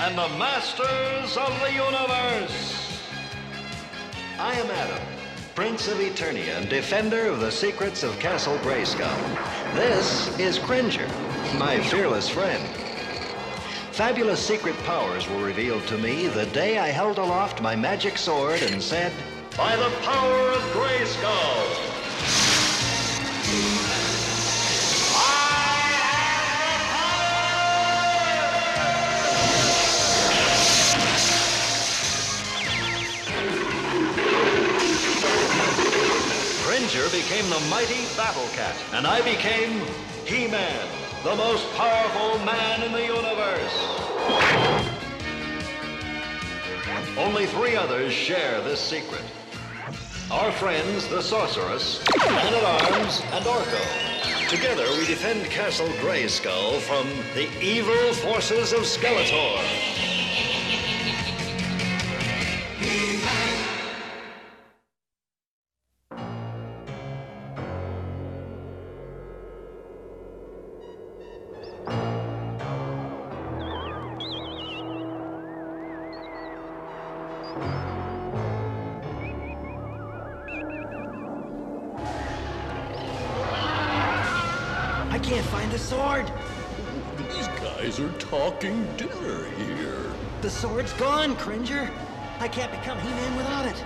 and the masters of the universe. I am Adam, Prince of Eternia and defender of the secrets of Castle Grayskull. This is Cringer, my fearless friend. Fabulous secret powers were revealed to me the day I held aloft my magic sword and said, "By the power of Grayskull!" Cringer became the mighty Battle Cat, and I became He-Man, the most powerful man in the universe. Only 3 others share this secret. Our friends, the Sorceress, Man-at-Arms, and Orko. Together, we defend Castle Grayskull from the evil forces of Skeletor. I can't find the sword. These guys are talking dinner here. The sword's gone, Cringer. I can't become He-Man without it.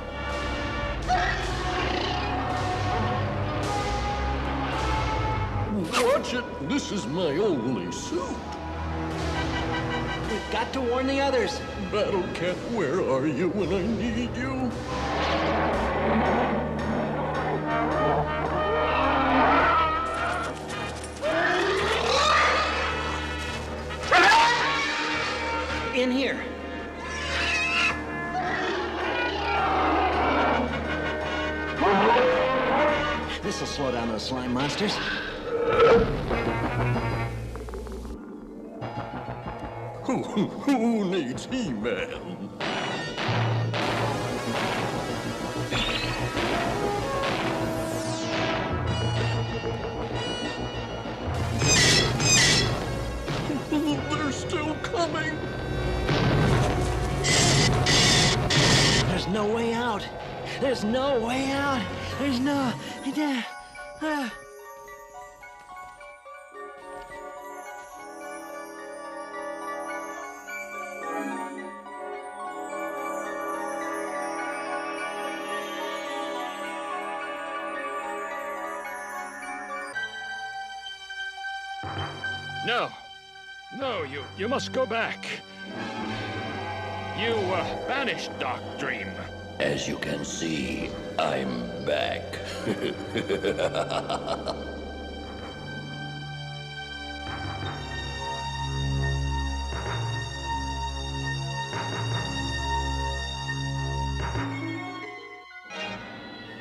Watch it. This is my only suit. We've got to warn the others. Battle Cat, where are you when I need you? In here. This'll slow down those slime monsters. Who needs He-Man? They're still coming. There's no way out. There's no way out. There's no... No, you must go back. You banished Dark Dream. As you can see, I'm back.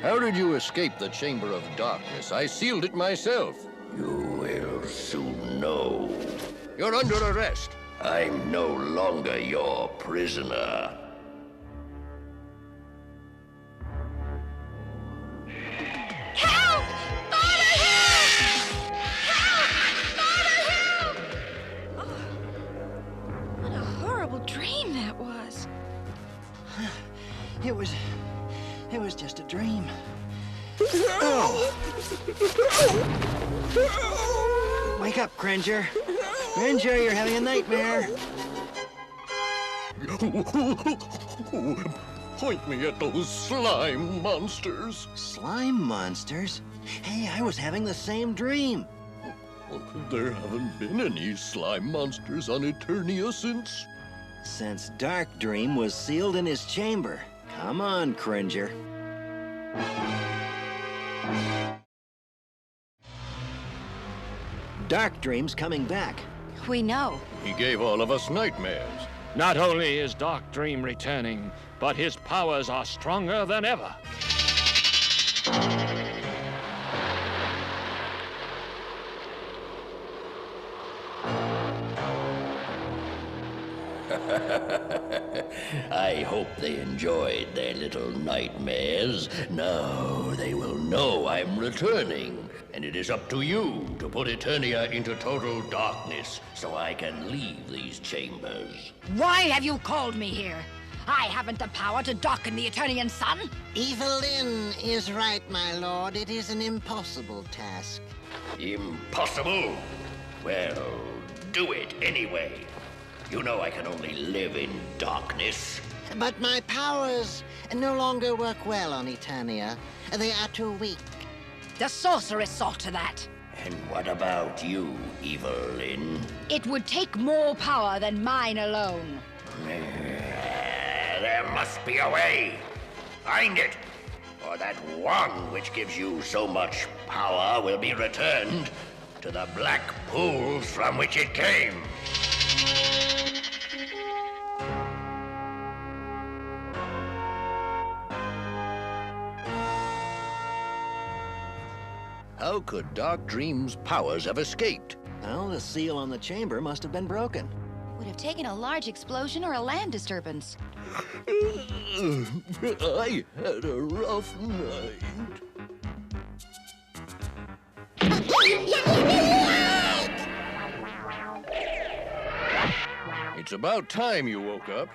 How did you escape the Chamber of Darkness? I sealed it myself. You will soon know. You're under arrest. I'm no longer your prisoner. Help! Father, help! Help! Father, help! Oh, what a horrible dream that was. It was just a dream. Oh. Wake up, Cringer. Cringer, you're having a nightmare. Point me at those slime monsters. Slime monsters? Hey, I was having the same dream. There haven't been any slime monsters on Eternia Since Dark Dream was sealed in his chamber. Come on, Cringer. Dark Dream's coming back. We know. He gave all of us nightmares. Not only is Dark Dream returning, but his powers are stronger than ever. I hope they enjoyed their little nightmares. Now they will know I'm returning, and it is up to you to put Eternia into total darkness so I can leave these chambers. Why have you called me here? I haven't the power to darken the Eternian sun. Evelyn is right, my lord. It is an impossible task. Impossible? Well, do it anyway. You know I can only live in darkness. But my powers no longer work well on Eternia. They are too weak. The Sorceress saw to that. And what about you, Evelyn? It would take more power than mine alone. There must be a way. Find it. Or that wand which gives you so much power will be returned to the black pools from which it came. How could Dark Dream's powers have escaped? Well, the seal on the chamber must have been broken. Would have taken a large explosion or a land disturbance. I had a rough night. It's about time you woke up.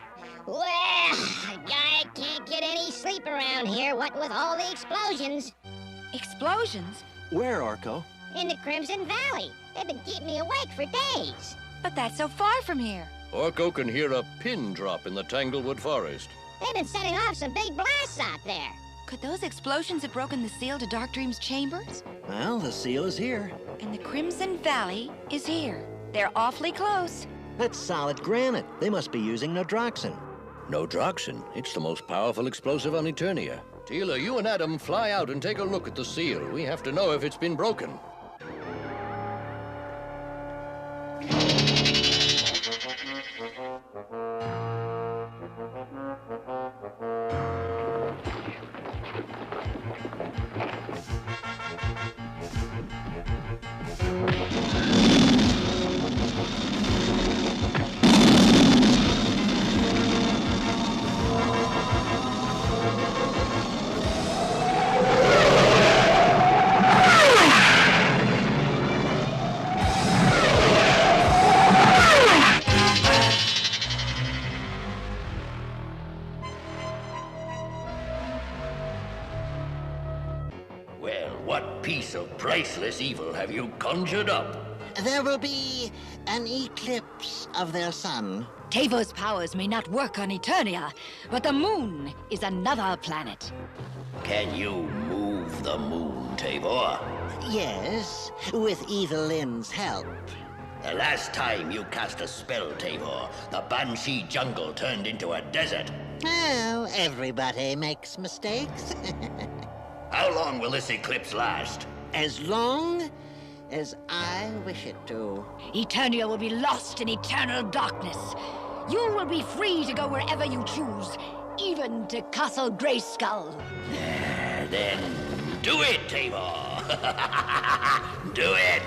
Well, I can't get any sleep around here, what with all the explosions. Explosions? Where, Orko? In the Crimson Valley. They've been keeping me awake for days. But that's so far from here. Orko can hear a pin drop in the Tanglewood Forest. They've been setting off some big blasts out there. Could those explosions have broken the seal to Dark Dream's chambers? Well, the seal is here. And the Crimson Valley is here. They're awfully close. That's solid granite. They must be using nodroxin. Nodroxin? It's the most powerful explosive on Eternia. Teela, you and Adam fly out and take a look at the seal. We have to know if it's been broken. What piece of priceless evil have you conjured up? There will be an eclipse of their sun. Teva's powers may not work on Eternia, but the moon is another planet. Can you move the moon, Tavor? Yes, with Evelyn's help. The last time you cast a spell, Tavor, the Banshee jungle turned into a desert. Oh, everybody makes mistakes. How long will this eclipse last? As long as I wish it to. Eternia will be lost in eternal darkness. You will be free to go wherever you choose, even to Castle Grayskull. Then do it, Tavor! Do it!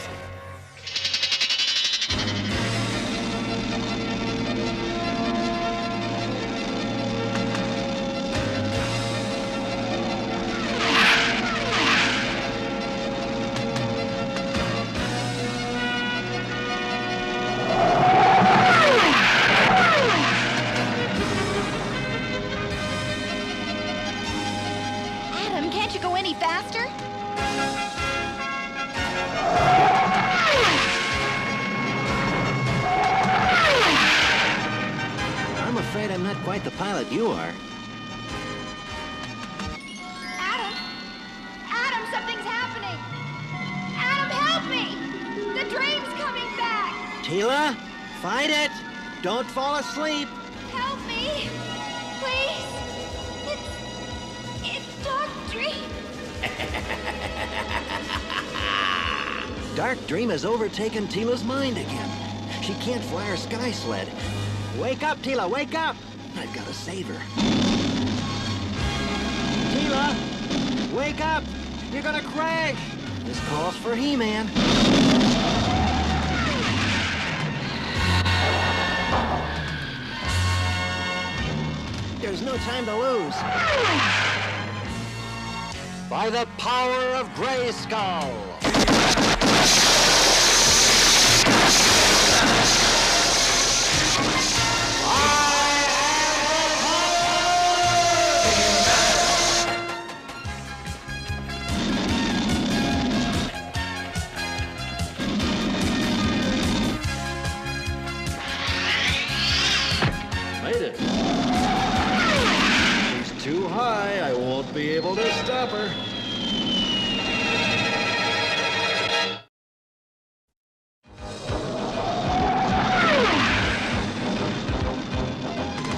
Faster? I'm afraid I'm not quite the pilot you are. Adam! Adam, something's happening! Adam, help me! The dream's coming back! Teela, fight it! Don't fall asleep! Help me! Please! It's Dark Dream! Dark Dream has overtaken Teela's mind again. She can't fly her sky sled. Wake up, Teela, wake up! I've got to save her. Teela, wake up! You're gonna crash! This calls for He-Man. no time to lose. By the power of Grayskull! Made it. She's too high. I won't be able to stop her.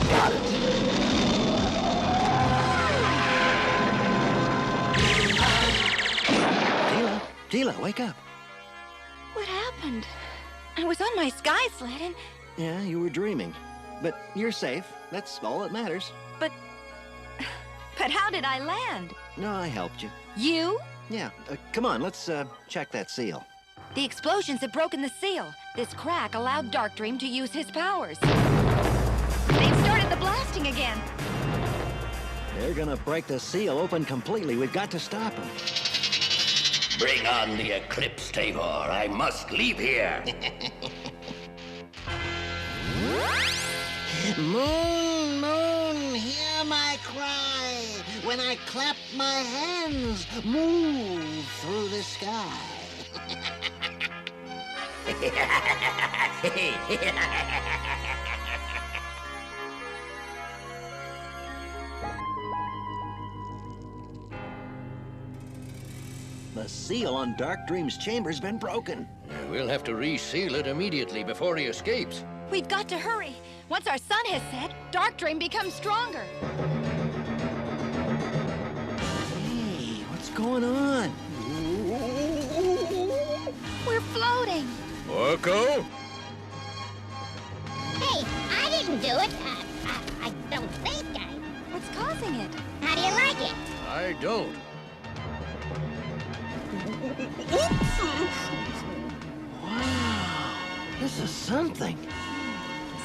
Got it. Teela, wake up. What happened? I was on my sky sled and... Yeah, you were dreaming. But you're safe. That's all that matters. But how did I land? No, I helped you. You? Yeah, come on, let's check that seal. The explosions have broken the seal. This crack allowed Darkdream to use his powers. They've started the blasting again. They're gonna break the seal open completely. We've got to stop them. Bring on the eclipse, Tavor. I must leave here. Moon, moon, hear my cry. When I clap my hands, move through the sky. The seal on Darkdream's chamber's been broken. We'll have to reseal it immediately before he escapes. We've got to hurry. Once our sun has set, Darkdream becomes stronger. Hey, what's going on? We're floating. Orko? Hey, I didn't do it. I don't think I... What's causing it? How do you like it? I don't. Wow, this is something.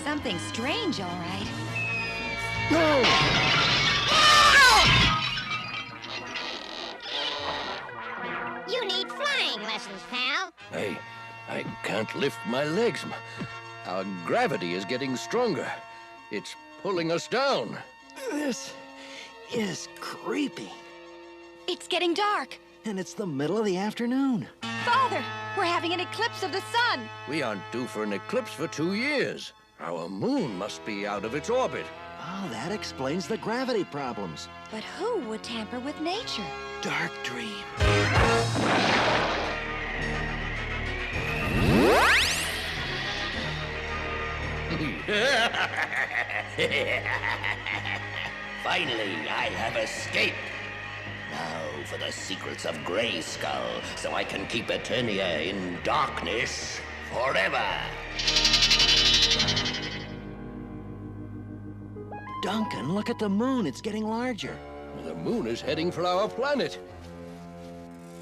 Something strange, all right. No! You need flying lessons, pal. I can't lift my legs. Our gravity is getting stronger. It's pulling us down. This is creepy. It's getting dark. And it's the middle of the afternoon. Father, we're having an eclipse of the sun. We aren't due for an eclipse for 2 years. Our moon must be out of its orbit. Oh, that explains the gravity problems. But who would tamper with nature? Darkdream. Finally, I have escaped. Now for the secrets of Grayskull, so I can keep Eternia in darkness forever. Duncan, look at the moon. It's getting larger. The moon is heading for our planet.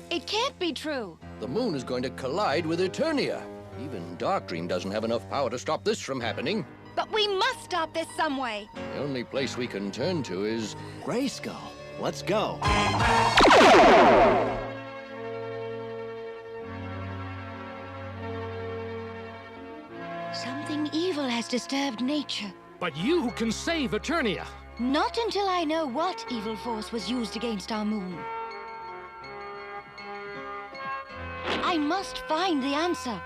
It can't be true. The moon is going to collide with Eternia. Even Darkdream doesn't have enough power to stop this from happening. But we must stop this some way. The only place we can turn to is... Grayskull. Let's go. Something evil has disturbed nature. But you can save Eternia. Not until I know what evil force was used against our moon. I must find the answer.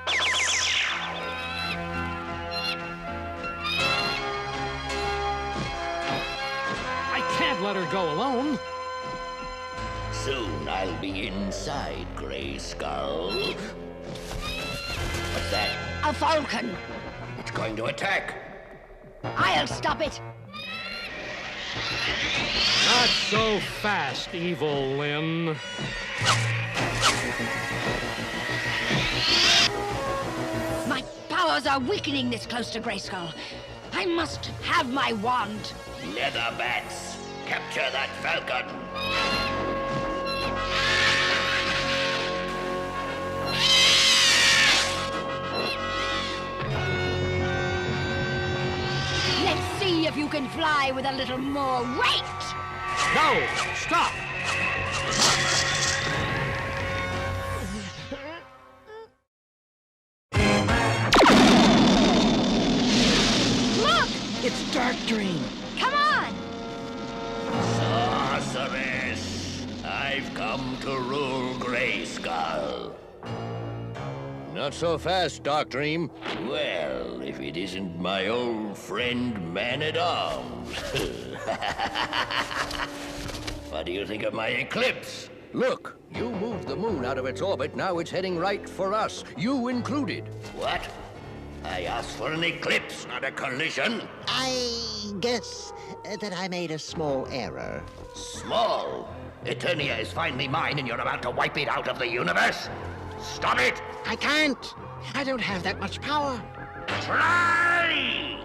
I can't let her go alone. Soon I'll be inside Grayskull. What's that? A falcon. It's going to attack. I'll stop it. Not so fast, evil Lynn. My powers are weakening this close to Grayskull. I must have my wand. Leather bats, capture that falcon. Let's see if you can fly with a little more weight! No! Stop! Look! It's Darkdream! Come on! Sorceress, I've come to rule Grayskull. Not so fast, Darkdream. Well, if it isn't my old friend Man-at-Arms. What do you think of my eclipse? Look, you moved the moon out of its orbit, now it's heading right for us, you included. What? I asked for an eclipse, not a collision. I guess that I made a small error. Small? Eternia is finally mine and you're about to wipe it out of the universe? Stop it! I can't! I don't have that much power. Try!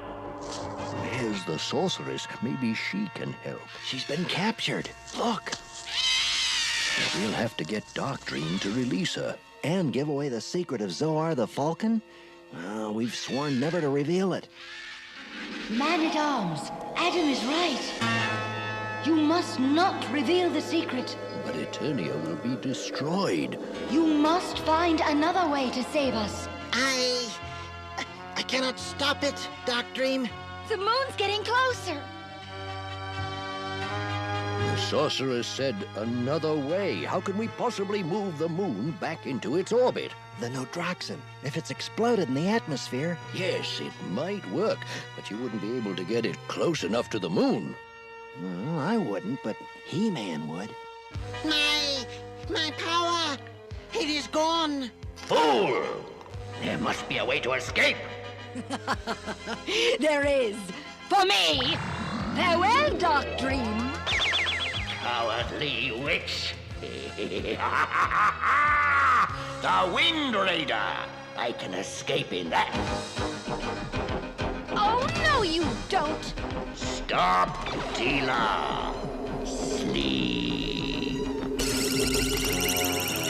Where's the sorceress? Maybe she can help. She's been captured. Look! We'll have to get Darkdream to release her. And give away the secret of Zoar the Falcon? Well, we've sworn never to reveal it. Man-at-Arms, Adam is right. You must not reveal the secret. But Eternia will be destroyed. You must find another way to save us. I cannot stop it, Darkdream. The moon's getting closer. The sorceress said another way. How can we possibly move the moon back into its orbit? The Nodroxin. If it's exploded in the atmosphere... Yes, it might work, but you wouldn't be able to get it close enough to the moon. Well, I wouldn't, but He-Man would. My power! It is gone! Fool! There must be a way to escape. There is. For me. Farewell, Darkdream. Cowardly witch. The Wind Raider. I can escape in that. Oh, no, you don't. Stop, Teela. Sleep.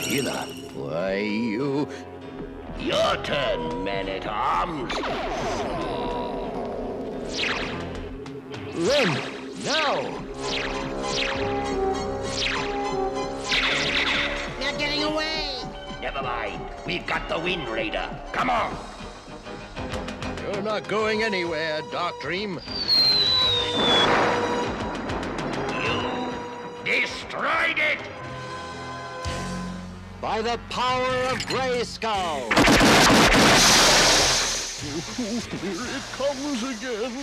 Teela, why you... Your turn, Man-at-Arms. Run, now! They're getting away! Never mind. We've got the Wind Raider. Come on! You're not going anywhere, Darkdream. You destroyed it! By the power of Grayskull! Here it comes again.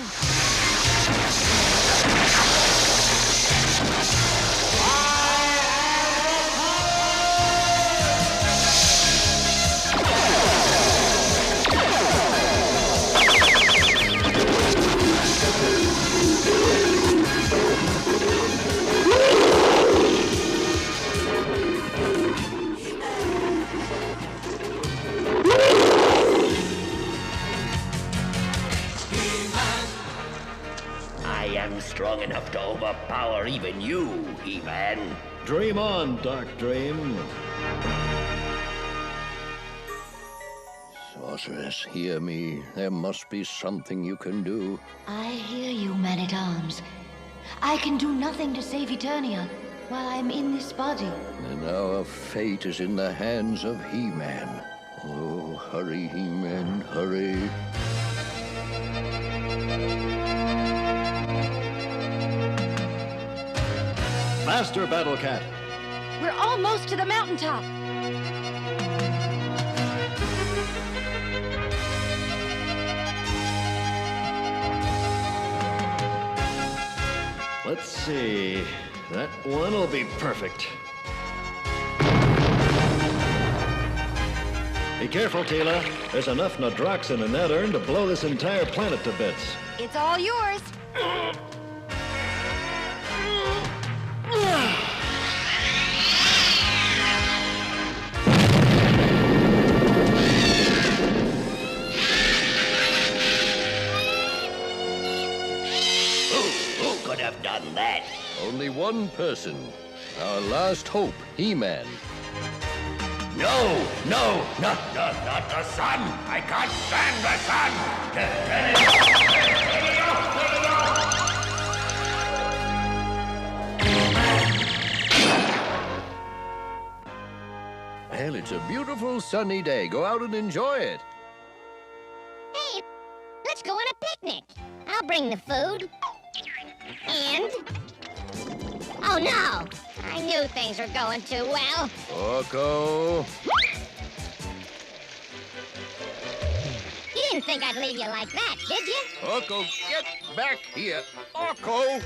Strong enough to overpower even you, He-Man. Dream on, Darkdream. Sorceress, hear me. There must be something you can do. I hear you, Man-at-Arms. I can do nothing to save Eternia while I'm in this body. And our fate is in the hands of He-Man. Oh, hurry, He-Man, hurry. Faster, Battle Cat. We're almost to the mountaintop. Let's see. That one will be perfect. Be careful, Teela. There's enough Nodroxin in that urn to blow this entire planet to bits. It's all yours. Who could have done that? Only one person. Our last hope, He-Man. No, not the sun. I can't stand the sun. Turn it off. Well, it's a beautiful sunny day. Go out and enjoy it. Hey, let's go on a picnic. I'll bring the food. And... Oh, no! I knew things were going too well. Orko. You didn't think I'd leave you like that, did you? Orko, get back here. Orko!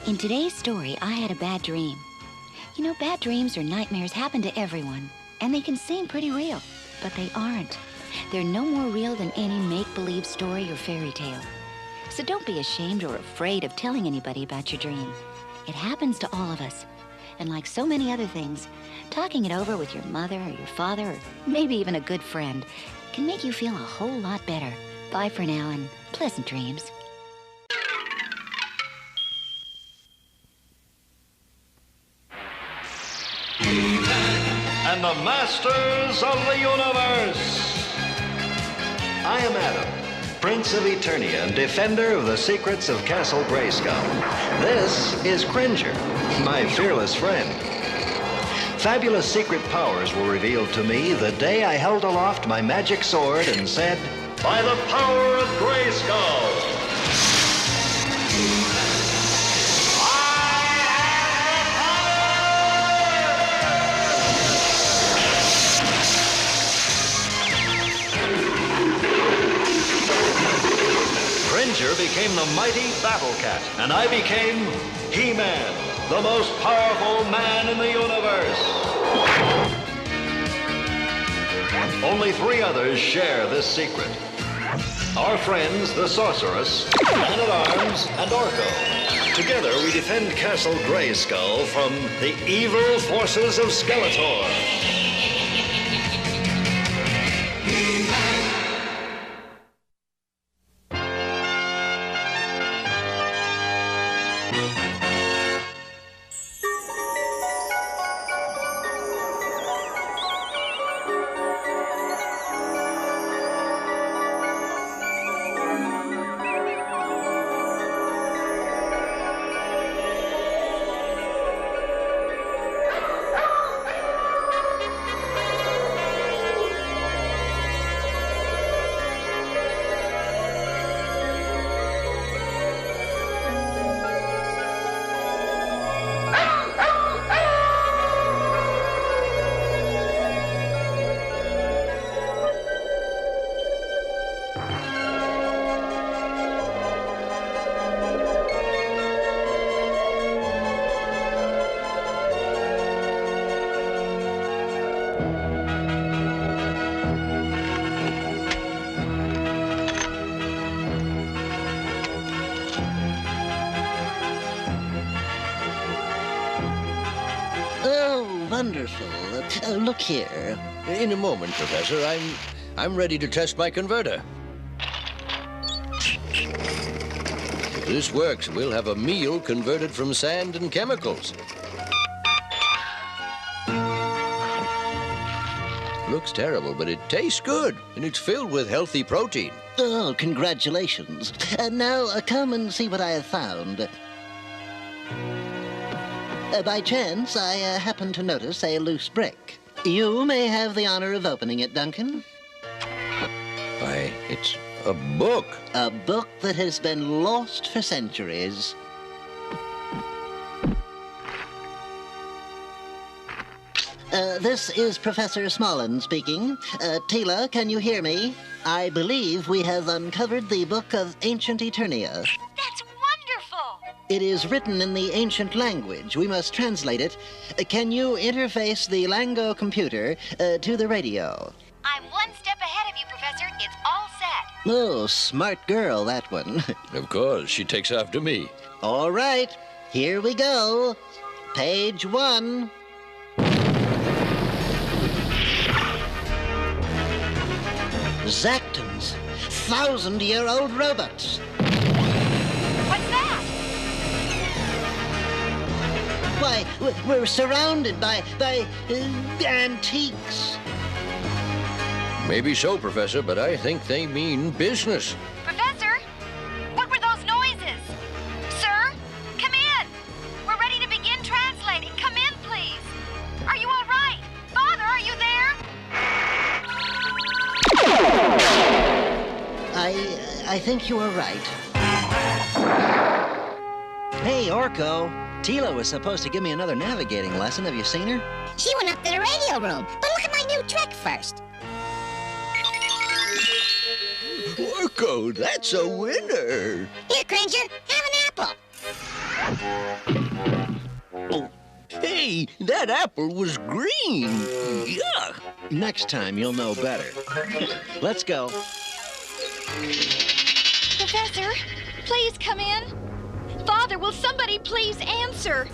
In today's story, I had a bad dream. You know, bad dreams or nightmares happen to everyone, and they can seem pretty real, but they aren't. They're no more real than any make-believe story or fairy tale. So don't be ashamed or afraid of telling anybody about your dream. It happens to all of us. And like so many other things, talking it over with your mother or your father or maybe even a good friend can make you feel a whole lot better. Bye for now and pleasant dreams. And the Masters of the Universe. I am Adam, Prince of Eternia and defender of the secrets of Castle Grayskull. This is Cringer, my fearless friend. Fabulous secret powers were revealed to me the day I held aloft my magic sword and said, "By the power of Grayskull!" Cringer became the mighty Battle Cat, and I became He-Man, the most powerful man in the universe. Only 3 others share this secret. Our friends, the Sorceress, Man-at-Arms, and Orko. Together, we defend Castle Grayskull from the evil forces of Skeletor. Wonderful. Look here. In a moment, Professor. I'm ready to test my converter. If this works, we'll have a meal converted from sand and chemicals. Looks terrible, but it tastes good, and it's filled with healthy protein. Oh, congratulations. Now, come and see what I have found. By chance, I happen to notice a loose brick. You may have the honor of opening it, Duncan. Why, it's a book. A book that has been lost for centuries. This is Professor Smolin speaking. Teela, can you hear me? I believe we have uncovered the Book of Ancient Eternia. That's wonderful! It is written in the ancient language. We must translate it. Can you interface the Lango computer to the radio? I'm one step ahead of you, Professor. It's all set. Oh, smart girl, that one. Of course, she takes after me. All right, here we go. Page 1. Zactons, 1,000-year-old robots. What's that? Why, we're surrounded by antiques. Maybe so, Professor, but I think they mean business. Professor? What were those noises? Sir? Come in! We're ready to begin translating. Come in, please. Are you all right? Father, are you there? I think you are right. Hey, Orko. Teela was supposed to give me another navigating lesson. Have you seen her? She went up to the radio room. But look at my new trick first. Orko, that's a winner. Here, Cringer, have an apple. Oh, hey, that apple was green. Yuck. Next time, you'll know better. Let's go. Professor, please come in. Father, will somebody please answer?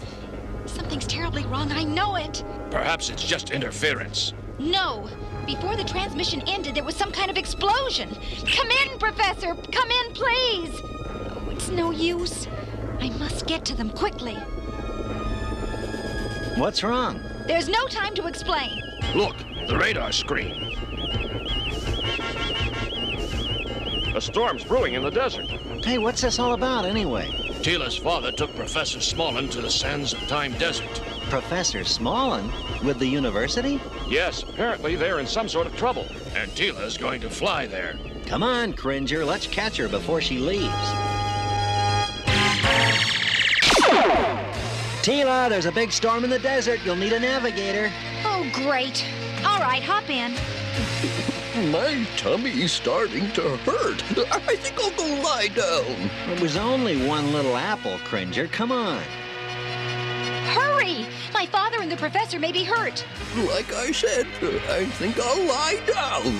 Something's terribly wrong, I know it. Perhaps it's just interference. No. Before the transmission ended, there was some kind of explosion. Come in, Professor. Come in, please. Oh, it's no use. I must get to them quickly. What's wrong? There's no time to explain. Look, the radar screen. A storm's brewing in the desert. Hey, what's this all about, anyway? Teela's father took Professor Smollen to the Sands of Time Desert. Professor Smollen? With the university? Yes, apparently they're in some sort of trouble, and Teela's going to fly there. Come on, Cringer. Let's catch her before she leaves. Teela, there's a big storm in the desert. You'll need a navigator. Oh, great. All right, hop in. My tummy's starting to hurt. I think I'll go lie down. It was only one little apple, Cringer. Come on. Hurry! My father and the professor may be hurt. Like I said, I think I'll lie down.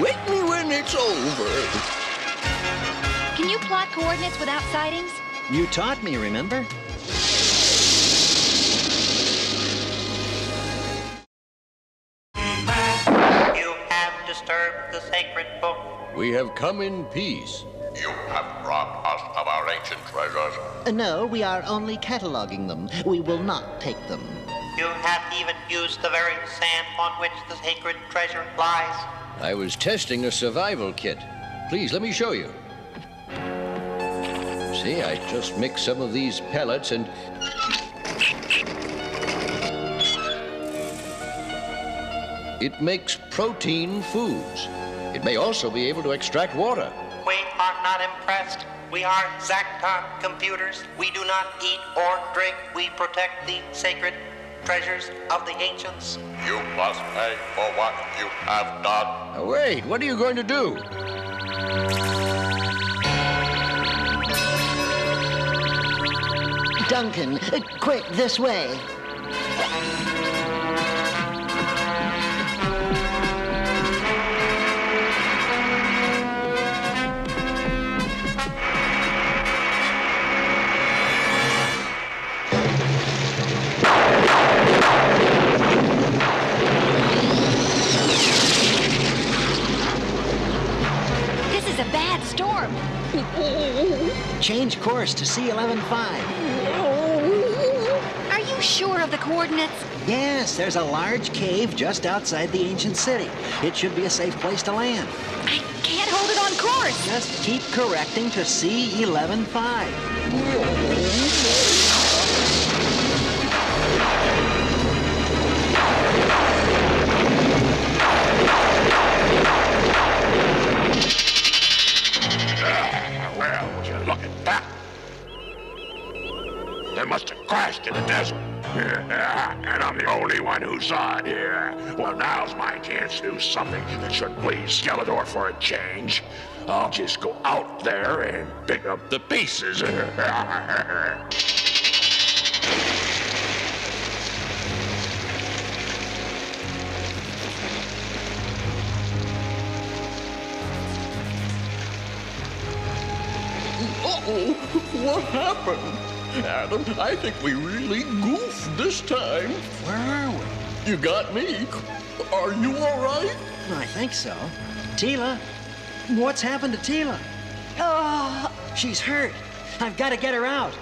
Wake me when it's over. Can you plot coordinates without sightings? You taught me, remember? You have disturbed the sacred book. We have come in peace. You have robbed us of our ancient treasures. No, we are only cataloging them. We will not take them. You have even used the very sand on which the sacred treasure lies. I was testing a survival kit. Please, let me show you. See, I just mixed some of these pellets and... It makes protein foods. It may also be able to extract water. We are not impressed. We are Zacton computers. We do not eat or drink. We protect the sacred treasures of the ancients. You must pay for what you have done. Now, wait, what are you going to do? Duncan, quick, this way. This is a bad storm. Change course to C11.5. Are you sure of the coordinates? Yes, there's a large cave just outside the ancient city. It should be a safe place to land. I can't hold it on course. Just keep correcting to C11.5. Well, would you look at that? They must have crashed in the desert. And I'm the only one who saw it here. Well, now's my chance to do something that should please Skeletor for a change. I'll just go out there and pick up the pieces. Uh-oh, what happened? Adam, I think we really goofed this time. Where are we? You got me. Are you all right? I think so. Teela? What's happened to Teela? Oh, she's hurt. I've got to get her out.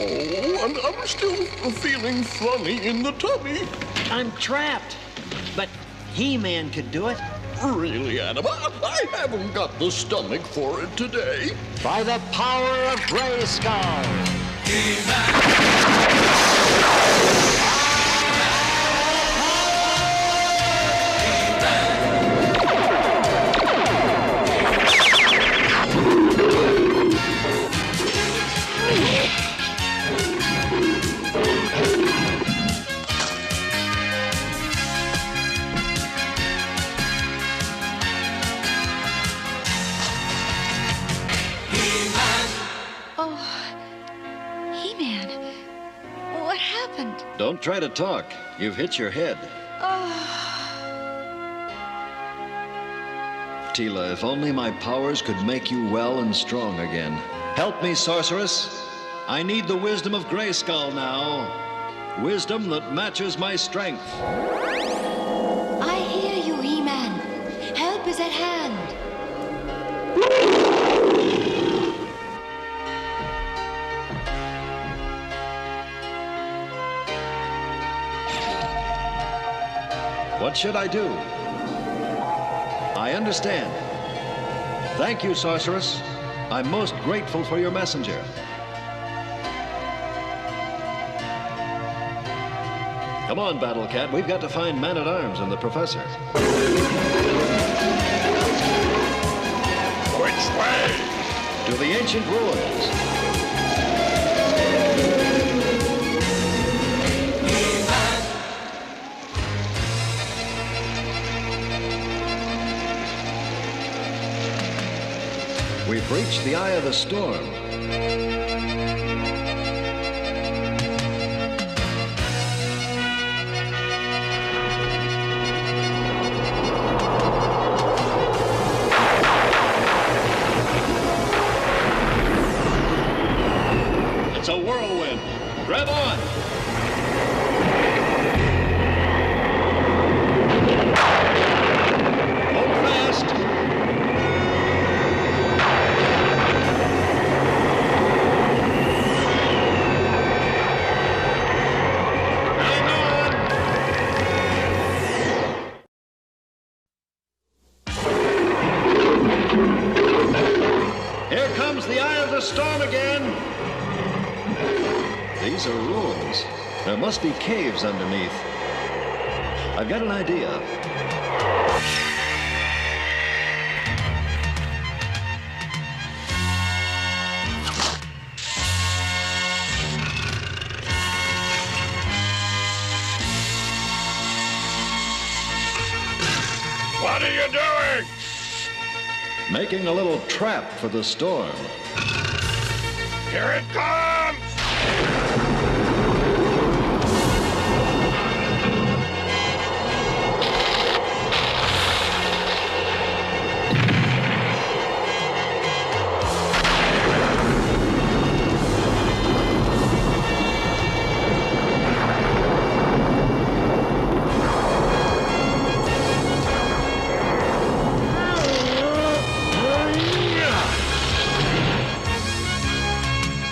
Oh, I'm still feeling funny in the tummy. I'm trapped. But He-Man could do it. Really, Adam? I haven't got the stomach for it today. By the power of Grayskull. Don't try to talk. You've hit your head. Teela, if only my powers could make you well and strong again. Help me, Sorceress. I need the wisdom of Grayskull now. Wisdom that matches my strength. I hear you, He-Man. Help is at hand. What should I do? I understand. Thank you, Sorceress. I'm most grateful for your messenger. Come on, Battle Cat. We've got to find Man-at-Arms and the Professor. Which way? To the ancient ruins. We've reached the eye of the storm. It's a whirlwind. Grab on! Hold fast! Here comes the eye of the storm again. These are ruins. There must be caves underneath. I've got an idea. What are you doing? Making a little trap for the storm. Here it comes!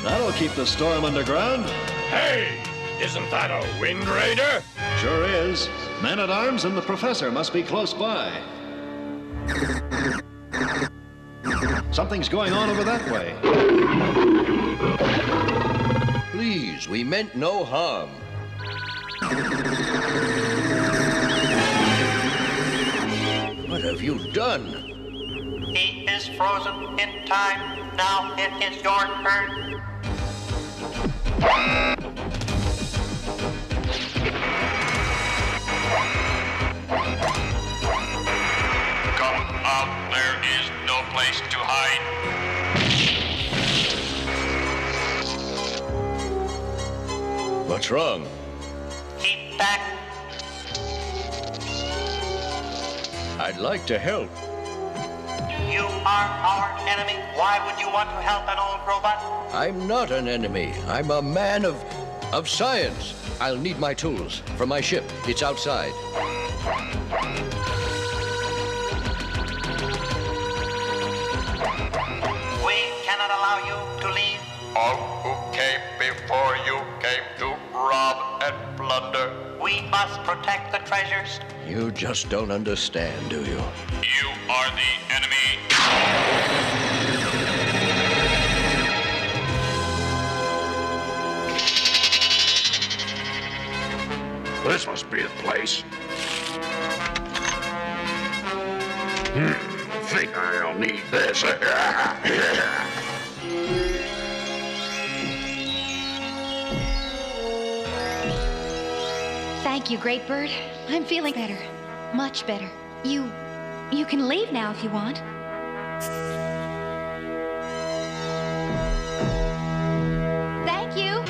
That'll keep the storm underground. Hey, isn't that a Wind Raider? Sure is. Man-at-Arms and the Professor must be close by. Something's going on over that way. Please, we meant no harm. What have you done? He is frozen in time. Now it is your turn. Come out, there is no place to hide. What's wrong? Keep back. I'd like to help. You are our enemy. Why would you want to help an old robot? I'm not an enemy. I'm a man of science. I'll need my tools from my ship. It's outside. We cannot allow you to leave. All who came before plunder. We must protect the treasures. You just don't understand, do you? You are the enemy. This must be the place. I think I'll need this. Thank you, Great Bird. I'm feeling better. Much better. You can leave now if you want. Thank you.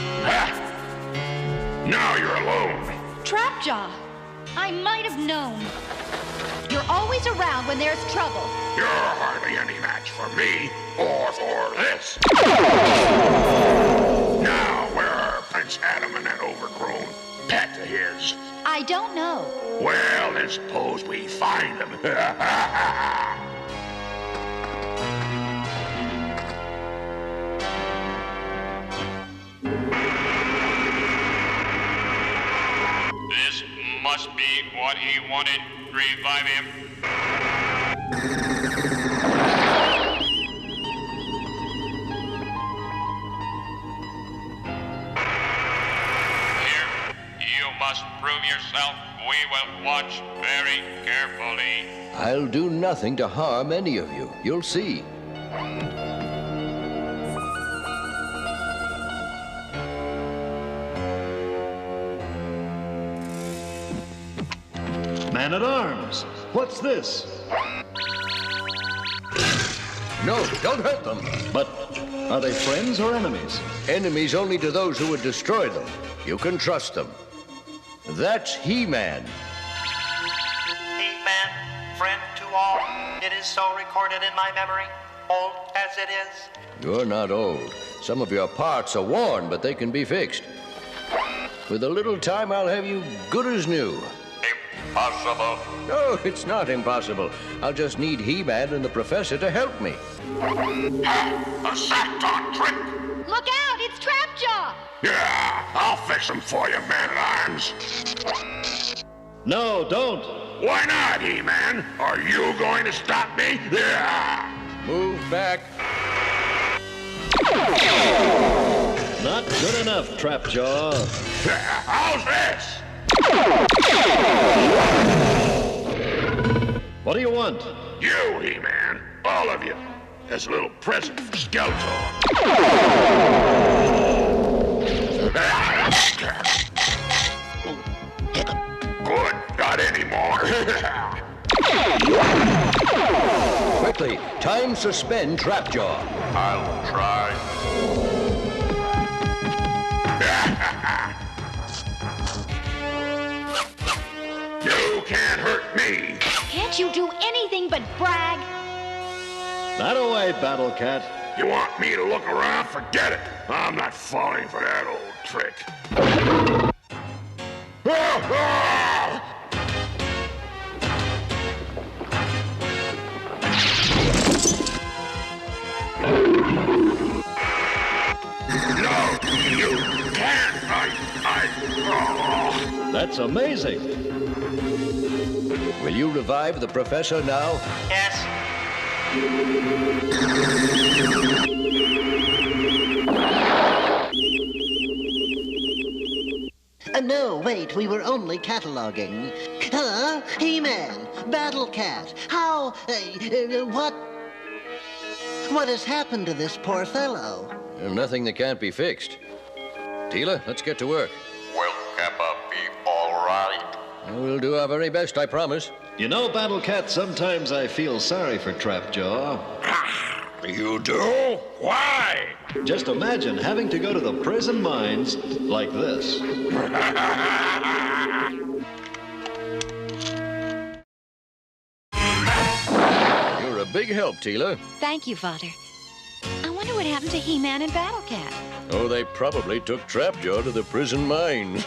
Now you're alone. Trapjaw. I might have known. You're always around when there's trouble. You're hardly any match for me or for this. Now, where are Prince Adam and that overgrown pet of his? I don't know. Well, then suppose we find them. This must be what he wanted. Revive him. Here, you must prove yourself. We will watch very carefully. I'll do nothing to harm any of you. You'll see. Man-at-arms! What's this? No, don't hurt them. But are they friends or enemies? Enemies only to those who would destroy them. You can trust them. That's He-Man. He-Man, friend to all. It is so recorded in my memory, old as it is. You're not old. Some of your parts are worn, but they can be fixed. With a little time, I'll have you good as new. Impossible. No, it's not impossible. I'll just need He-Man and the Professor to help me. A sacked-on trick! Look out! It's Trapjaw! Yeah, I'll fix them for you, man-at-arms. No, don't! Why not, He-Man? Are you going to stop me? Yeah! Move back. Not good enough, Trapjaw. How's this? What do you want? You, He-Man. All of you. As a little present for Skeletor. Good. Got any more? Quickly, time suspend Trapjaw. I'll try. You can't hurt me. Can't you do anything but brag? That away, Battle Cat. You want me to look around? Forget it. I'm not falling for that old trick. No, you can't. That's amazing. Will you revive the Professor now? Yes. No, wait, we were only cataloging. Huh? He-Man, Battle Cat, how, what has happened to this poor fellow? Nothing that can't be fixed. Teela, let's get to work. Will Kappa be all right? We'll do our very best, I promise. You know, Battle Cat, sometimes I feel sorry for Trapjaw. You do? Why? Just imagine having to go to the prison mines like this. You're a big help, Teela. Thank you, Father. I wonder what happened to He-Man and Battle Cat. Oh, they probably took Trapjaw to the prison mines.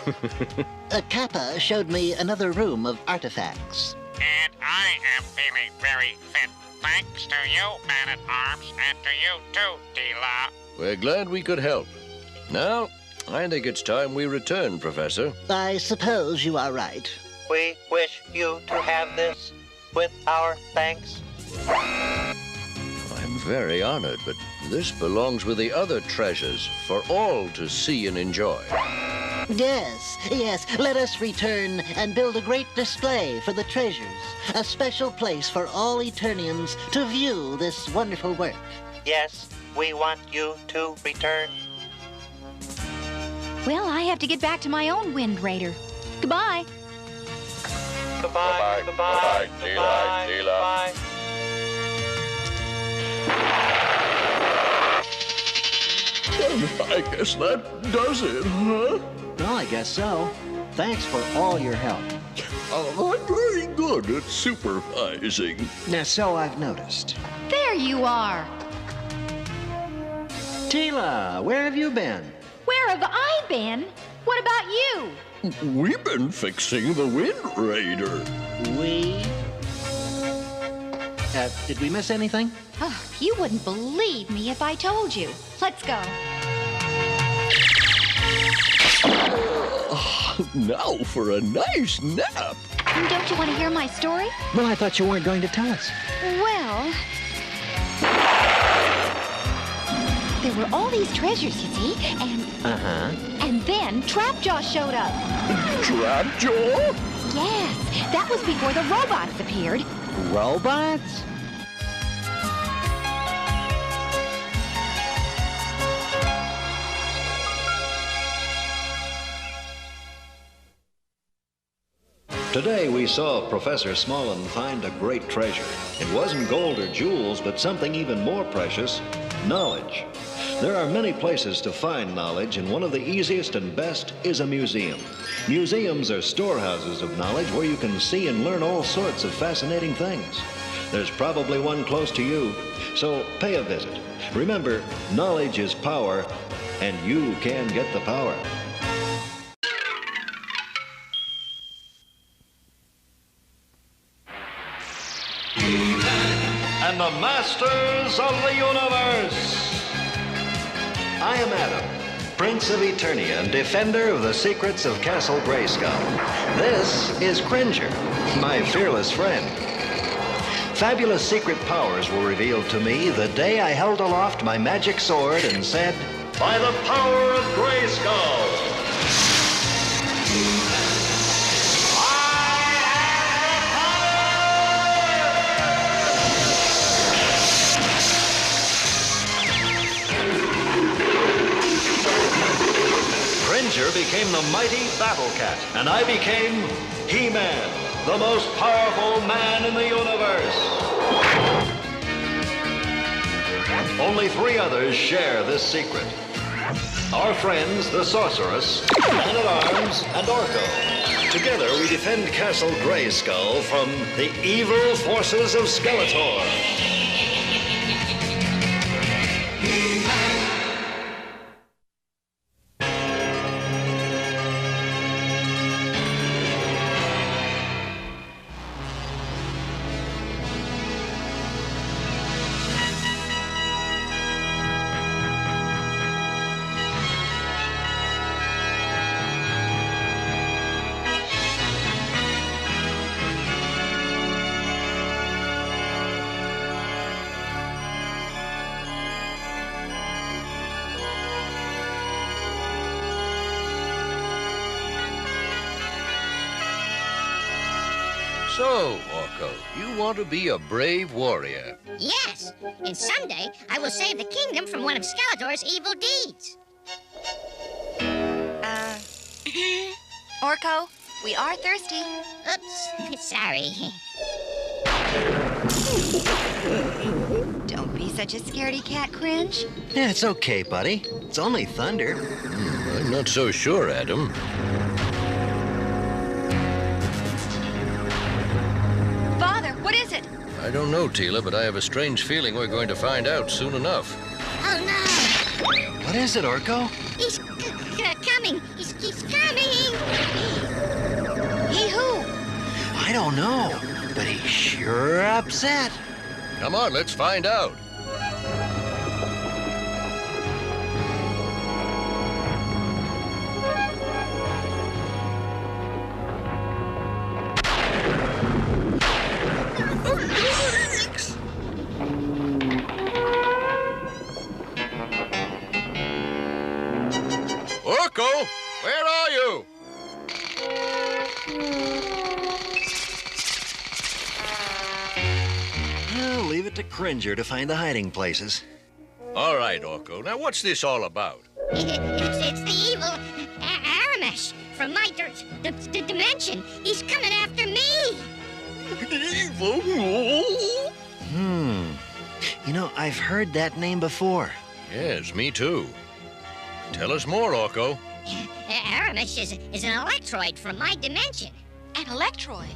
Kappa showed me another room of artifacts. And I am feeling very fit. Thanks to you, Man-at-Arms, and to you too, Teela. We're glad we could help. Now, I think it's time we return, Professor. I suppose you are right. We wish you to have this with our thanks. I'm very honored, but this belongs with the other treasures for all to see and enjoy. Yes, let us return and build a great display for the treasures. A special place for all Eternians to view this wonderful work. Yes, we want you to return. Well, I have to get back to my own Wind Raider. Goodbye. Goodbye, goodbye, Teela, Teela. I guess that does it, huh? Well, I guess so. Thanks for all your help. I'm very good at supervising. Now, so I've noticed. There you are. Teela, where have you been? Where have I been? What about you? We've been fixing the Wind Raider. We? Did we miss anything? Oh, you wouldn't believe me if I told you. Let's go. Now for a nice nap. Don't you want to hear my story? Well, I thought you weren't going to tell us. Well, there were all these treasures, you see, and... And then Trapjaw showed up. Trapjaw? Yes, that was before the robots appeared. Robots? Today we saw Professor Smollen find a great treasure. It wasn't gold or jewels, but something even more precious, knowledge. There are many places to find knowledge, and one of the easiest and best is a museum. Museums are storehouses of knowledge where you can see and learn all sorts of fascinating things. There's probably one close to you, so pay a visit. Remember, knowledge is power, and you can get the power. And the masters of the universe. I am Adam, Prince of Eternia and defender of the secrets of Castle Grayskull. This is Cringer, my fearless friend. Fabulous secret powers were revealed to me the day I held aloft my magic sword and said, "By the power of Grayskull!" Cringer became the mighty Battle Cat, and I became He-Man, the most powerful man in the universe. Only 3 others share this secret. Our friends, the Sorceress, Man-at-Arms, and Orko. Together we defend Castle Grayskull from the evil forces of Skeletor. So, Orko, you want to be a brave warrior. Yes, and someday I will save the kingdom from one of Skeletor's evil deeds. Orko, we are thirsty. Oops, sorry. Don't be such a scaredy cat, Cringe. Yeah, it's okay, buddy. It's only thunder. I'm not so sure, Adam. Father, what is it? I don't know, Teela, but I have a strange feeling we're going to find out soon enough. Oh, no! What is it, Orko? He's coming! He's coming! He who? I don't know, but he's sure upset. Come on, let's find out. to Cringer to find the hiding places. All right, Orko. Now, what's this all about? It's the evil Aramesh from my dimension. He's coming after me. Evil? You know, I've heard that name before. Yes, me too. Tell us more, Orko. Aramesh is an electroid from my dimension. An electroid?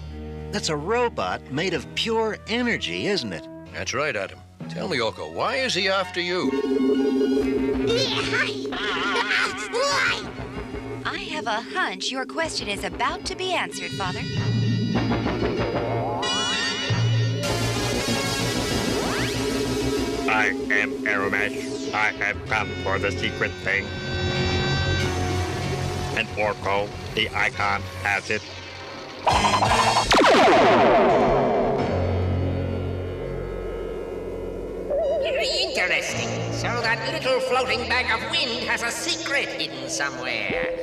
That's a robot made of pure energy, isn't it? That's right, Adam. Tell me, Orko, why is he after you? I have a hunch your question is about to be answered, Father. I am Aramesh. I have come for the secret thing. And Orko, the icon, has it. Very interesting. So that little floating bag of wind has a secret hidden somewhere.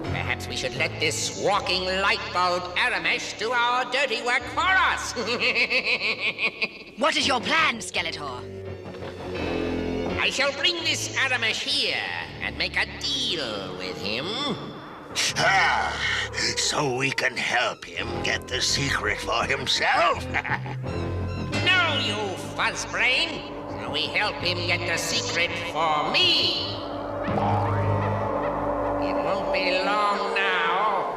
Perhaps we should let this walking light bulb Aramesh do our dirty work for us. What is your plan, Skeletor? I shall bring this Aramesh here and make a deal with him. So we can help him get the secret for himself. No, you fuzzbrain. So we help him get the secret for me. It won't be long now.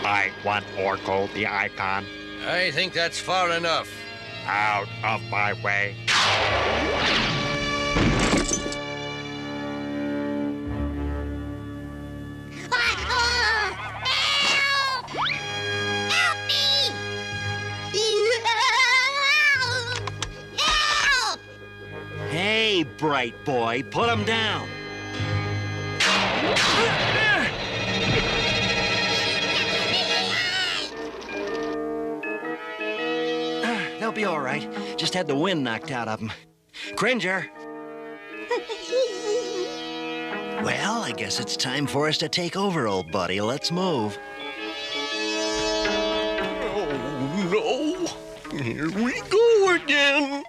I want Orko, the icon, I think that's far enough. out of my way. Hey, bright boy, put him down. They'll be all right. Just had the wind knocked out of them. Cringer. Well, I guess it's time for us to take over, old buddy. Let's move. Oh, no. Here we go again.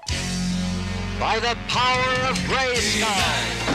By the power of Grayskull!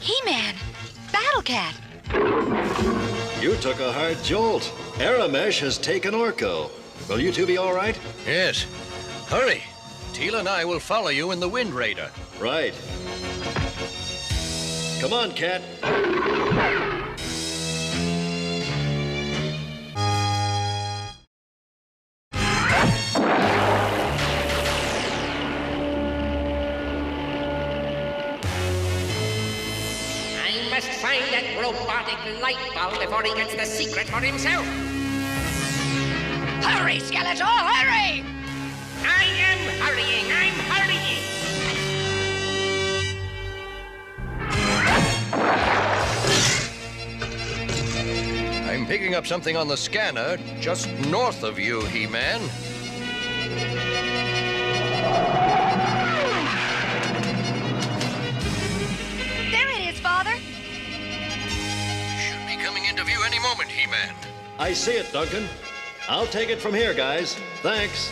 He-Man! Battle Cat! You took a hard jolt. Aramesh has taken Orko. Will you two be all right? Yes. Hurry. Teela and I will follow you in the Wind Raider. Right. Come on, Cat. I must find that robotic light bulb before he gets the secret for himself. Hurry, Skeletor, hurry! I am hurrying, I'm hurrying. I'm picking up something on the scanner just north of you, He-Man. There it is, Father. Should be coming into view any moment, He-Man. I see it, Duncan. I'll take it from here, guys. Thanks.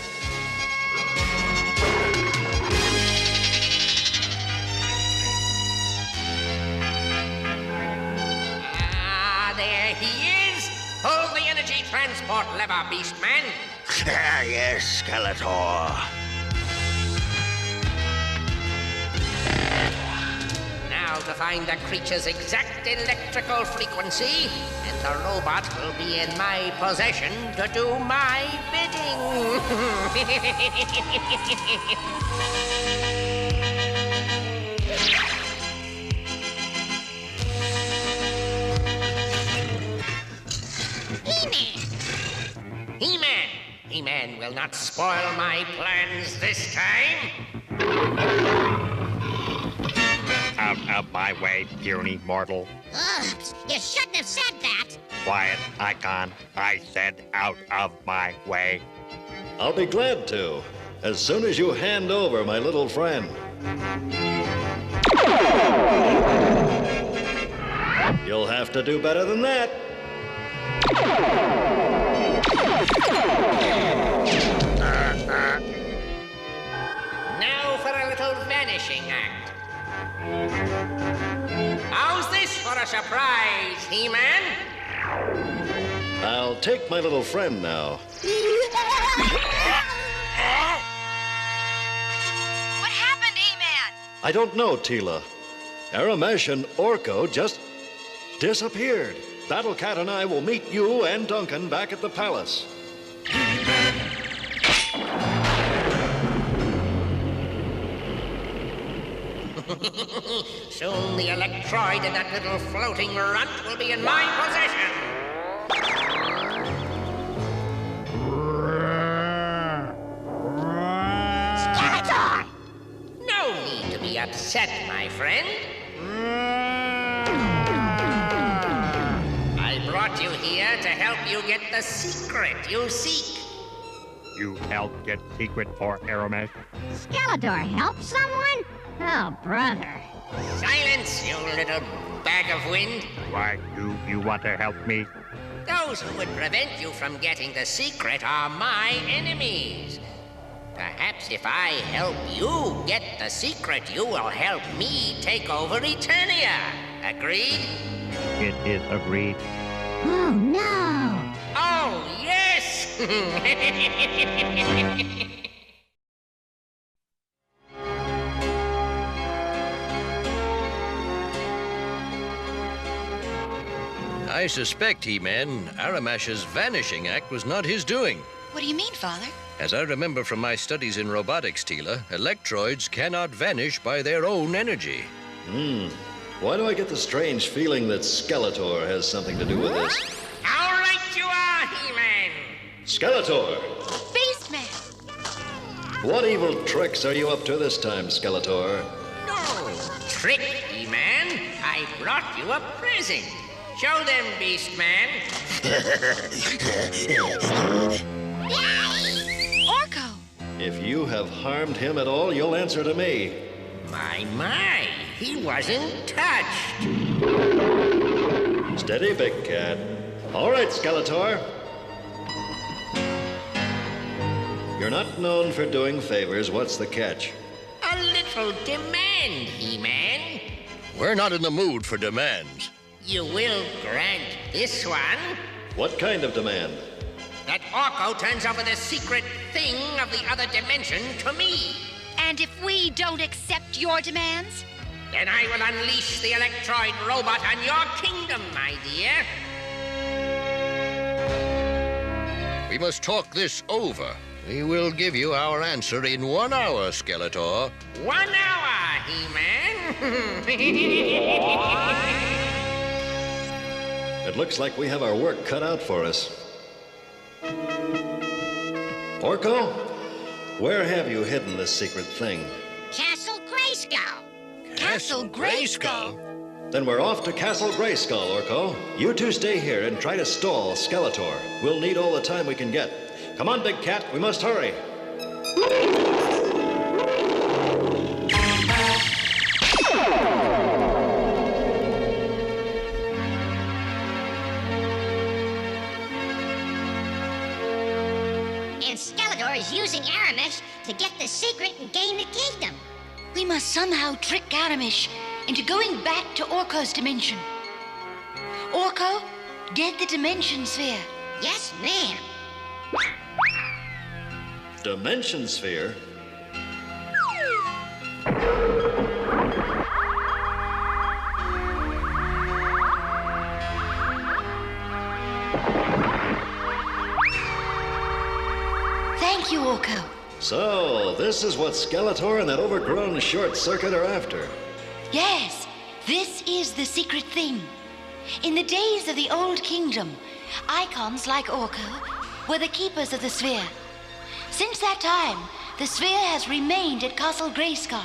There he is. Pull the energy transport lever, Beastman. Yes, Skeletor. Now to find the creature's exact electrical frequency, and the robot will be in my possession to do my bidding. He-Man will not spoil my plans this time. Out of my way, puny mortal. Ugh, you shouldn't have said that. Quiet, Icon. I said out of my way. I'll be glad to, as soon as you hand over my little friend. You'll have to do better than that. Now for a little vanishing act. How's this for a surprise, He-Man? I'll take my little friend now. What happened, E-Man? I don't know, Teela. Aramesh and Orko just disappeared. Battle Cat and I will meet you and Duncan back at the palace. Soon the electroid and that little floating runt will be in my possession. Skeletor! No need to be upset, my friend. I brought you here to help you get the secret you seek. You helped get secret for Aramesh. Skeletor help someone? Oh, brother. Silence, you little bag of wind. Why do you want to help me? Those who would prevent you from getting the secret are my enemies. Perhaps if I help you get the secret, you will help me take over Eternia. Agreed? It is agreed. Oh, no. Oh, yes! I suspect, He-Man, Aramash's vanishing act was not his doing. What do you mean, Father? As I remember from my studies in robotics, Teela, electroids cannot vanish by their own energy. Why do I get the strange feeling that Skeletor has something to do with this? How right you are, He-Man! Skeletor! Beastman! What evil tricks are you up to this time, Skeletor? No trick, He-Man. I brought you a present. Show them, Beastman. Orko! If you have harmed him at all, you'll answer to me. My, he wasn't touched. Steady, big cat. All right, Skeletor. You're not known for doing favors. What's the catch? A little demand, He-Man. We're not in the mood for demands. You will grant this one? What kind of demand? That Orko turns over the secret thing of the other dimension to me. And if we don't accept your demands? Then I will unleash the electroid robot on your kingdom, my dear. We must talk this over. We will give you our answer in 1 hour, Skeletor. 1 hour, He-Man. It looks like we have our work cut out for us. Orko, where have you hidden this secret thing? Castle Grayskull. Castle Grayskull? Then we're off to Castle Grayskull, Orko. You two stay here and try to stall Skeletor. We'll need all the time we can get. Come on, big cat, we must hurry. And Skeletor is using Aramesh to get the secret and gain the kingdom. We must somehow trick Aramesh into going back to Orko's dimension. Orko, get the dimension sphere. Yes, ma'am. Dimension sphere? Thank you, Orko. So, this is what Skeletor and that overgrown short circuit are after. Yes, this is the secret thing. In the days of the Old Kingdom, icons like Orko were the keepers of the sphere. Since that time, The sphere has remained at Castle Grayskull.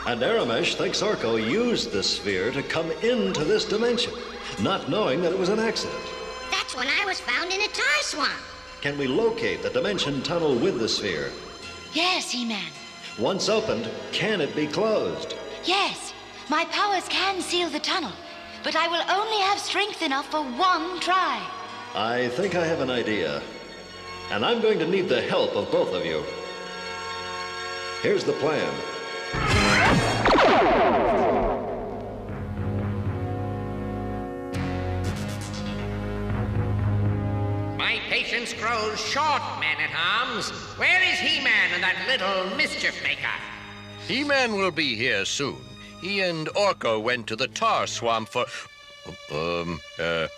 And Aramesh thinks Orko used the sphere to come into this dimension, not knowing that it was an accident. That's when I was found in a tar swamp. Can we locate the dimension tunnel with the sphere? Yes, He-Man. Once opened, can it be closed? Yes, my powers can seal the tunnel, but I will only have strength enough for one try. I think I have an idea. And I'm going to need the help of both of you. Here's the plan. My patience grows short, man-at-arms. Where is He-Man and that little mischief maker? He-Man will be here soon. He and Orko went to the tar swamp for... The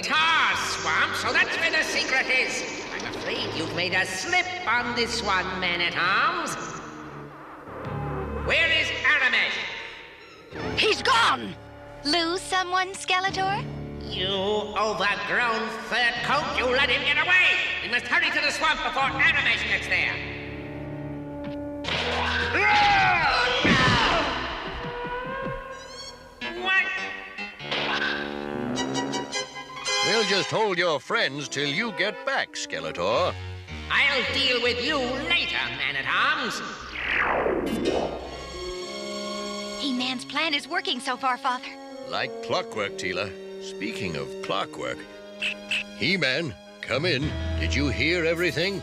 tar swamp, so that's where the secret is. I'm afraid you've made a slip on this one, man-at-arms. Where is Aramesh? He's gone! Lose someone, Skeletor? You overgrown fur coat, you let him get away! We must hurry to the swamp before Aramesh gets there. What? We'll just hold your friends till you get back, Skeletor. I'll deal with you later, man-at-arms. He-Man's plan is working so far, Father. Like clockwork, Teela. Speaking of clockwork, He-Man, come in. Did you hear everything?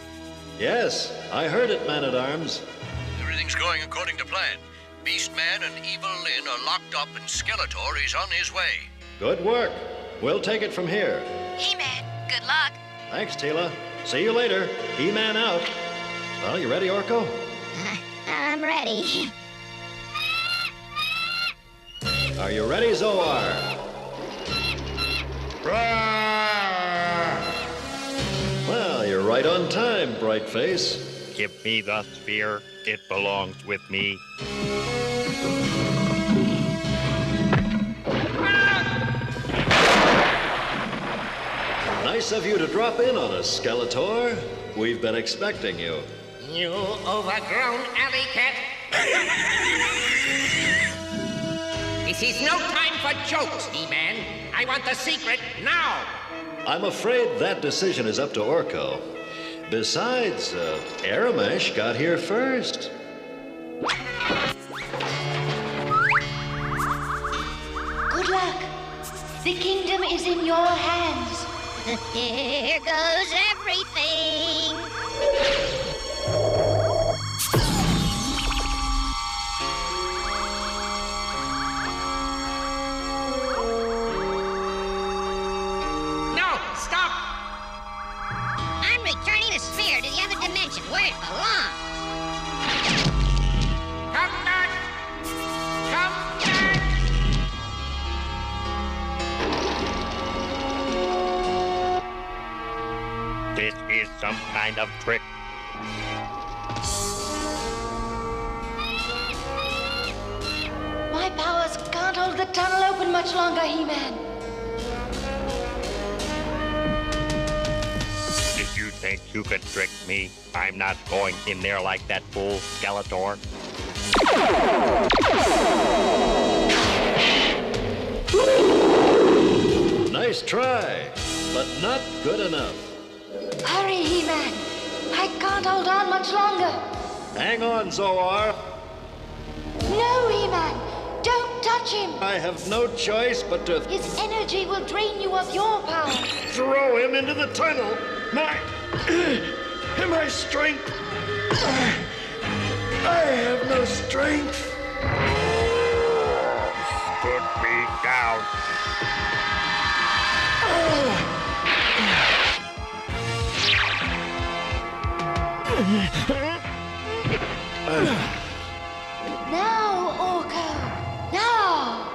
Yes, I heard it, Man-at-Arms. Everything's going according to plan. Beastman and Evil Lyn are locked up and Skeletor is on his way. Good work. We'll take it from here. He-Man, good luck. Thanks, Teela. See you later. He-Man out. Well, you ready, Orko? I'm ready. Are you ready, Zoar? Well, you're right on time, Brightface. Give me the sphere. It belongs with me. Nice of you to drop in on us, Skeletor. We've been expecting you. You overgrown alley cat. This is no time for jokes, He-Man. I want the secret now. I'm afraid that decision is up to Orko. Besides, Aramesh got here first. Good luck. The kingdom is in your hands. Here goes everything. No, stop! I'm returning the sphere to the other dimension where it belongs. Come back! Come back! This is some kind of trick. My powers can't hold the tunnel open much longer, He-Man. Did you think you could trick me? I'm not going in there like that fool, Skeletor. Nice try, but not good enough. Hurry, He-Man. I can't hold on much longer. Hang on, Zoar. No, He-Man. Don't touch him. I have no choice but to... His energy will drain you of your power. throw him into the tunnel. My strength. I have no strength. Put me down. Now, Orko. Now.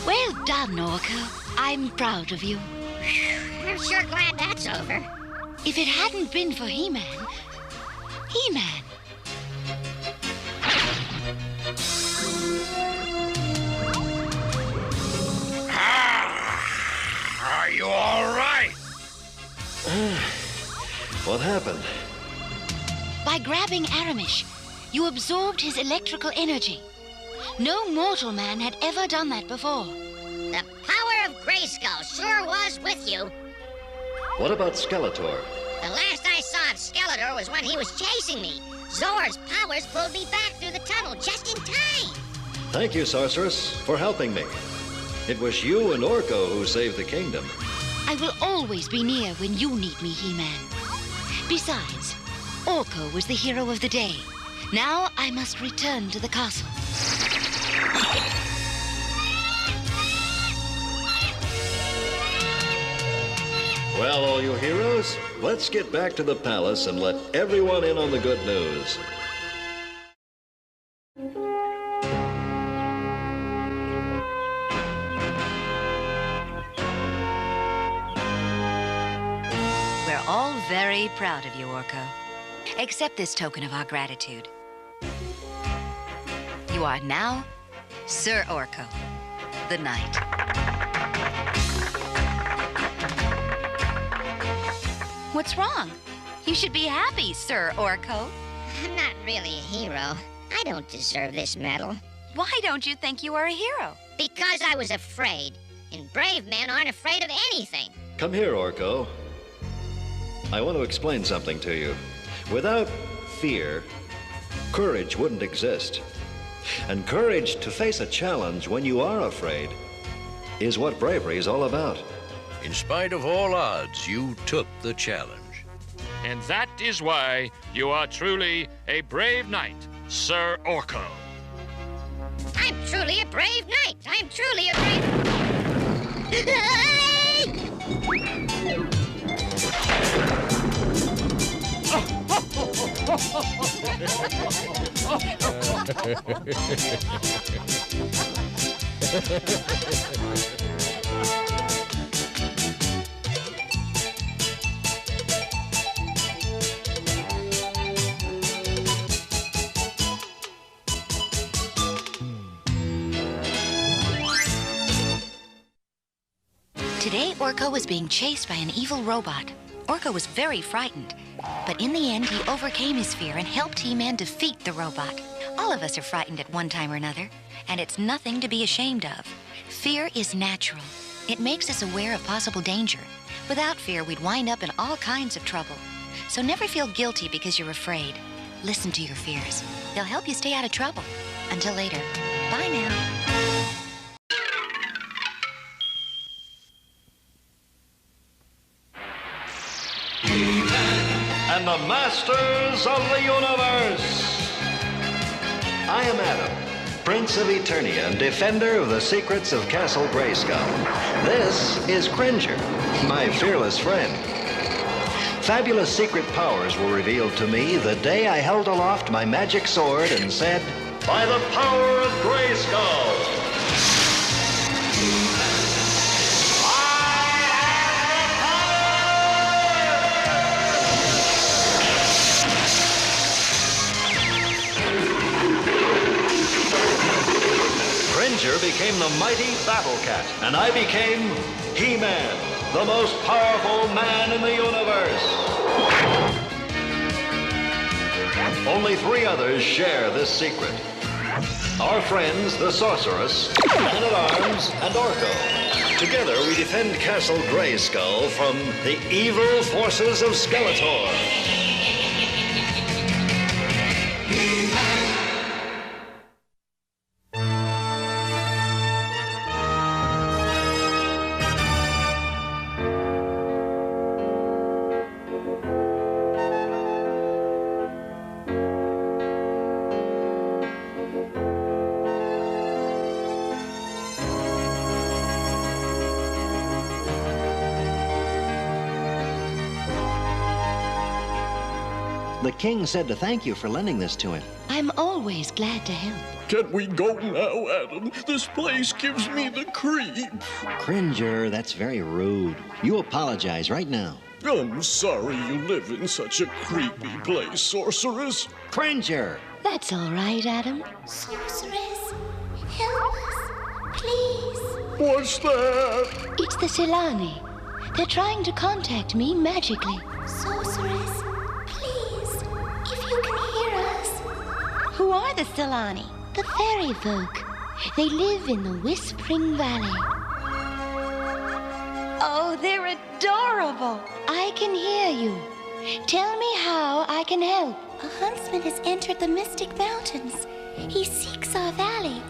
Well done, Orko. I'm proud of you. I'm sure glad that's over. If it hadn't been for He-Man, He-Man. Ah! What happened? By grabbing Aramish, you absorbed his electrical energy. No mortal man had ever done that before. The power of Grayskull sure was with you. What about Skeletor? The last I saw of Skeletor was when he was chasing me. Zor's powers pulled me back through the tunnel just in time. Thank you, Sorceress, for helping me. It was you and Orko who saved the kingdom. I will always be near when you need me, He-Man. Besides, Orko was the hero of the day. Now I must return to the castle. Well, all you heroes, let's get back to the palace and let everyone in on the good news. We're all very proud of you, Orko. Accept this token of our gratitude. You are now Sir Orko, the Knight. What's wrong? You should be happy, Sir Orko. I'm not really a hero. I don't deserve this medal. Why don't you think you are a hero? Because I was afraid. And brave men aren't afraid of anything. Come here, Orko. I want to explain something to you. Without fear, courage wouldn't exist. And courage to face a challenge when you are afraid is what bravery is all about. In spite of all odds, you took the challenge. And that is why you are truly a brave knight, Sir Orko. I'm truly a brave knight. I'm truly a brave... Today, Orko was being chased by an evil robot. Orko was very frightened, but in the end, he overcame his fear and helped He-Man defeat the robot. All of us are frightened at one time or another, and it's nothing to be ashamed of. Fear is natural. It makes us aware of possible danger. Without fear, we'd wind up in all kinds of trouble. So never feel guilty because you're afraid. Listen to your fears. They'll help you stay out of trouble. Until later. Bye now. And the masters of the universe. I am Adam, Prince of Eternia and defender of the secrets of Castle Grayskull. This is Cringer, my fearless friend. Fabulous secret powers were revealed to me the day I held aloft my magic sword and said, "By the power of Grayskull!" Cringer became the mighty Battle Cat, and I became He-Man, the most powerful man in the universe. Only 3 others share this secret. Our friends, the Sorceress, Man-at-Arms, and Orko. Together, we defend Castle Grayskull from the evil forces of Skeletor. The king said to thank you for lending this to him. I'm always glad to help. Can we go now, Adam? This place gives me the creeps. Cringer, that's very rude. You apologize right now. I'm sorry you live in such a creepy place, Sorceress. Cringer! That's all right, Adam. Sorceress, help us, please. What's that? It's the Silani. They're trying to contact me magically. Sorceress, the Silani? The fairy folk. They live in the Whispering Valley. Oh, they're adorable. I can hear you. Tell me how I can help. A huntsman has entered the Mystic Mountains. He seeks our valley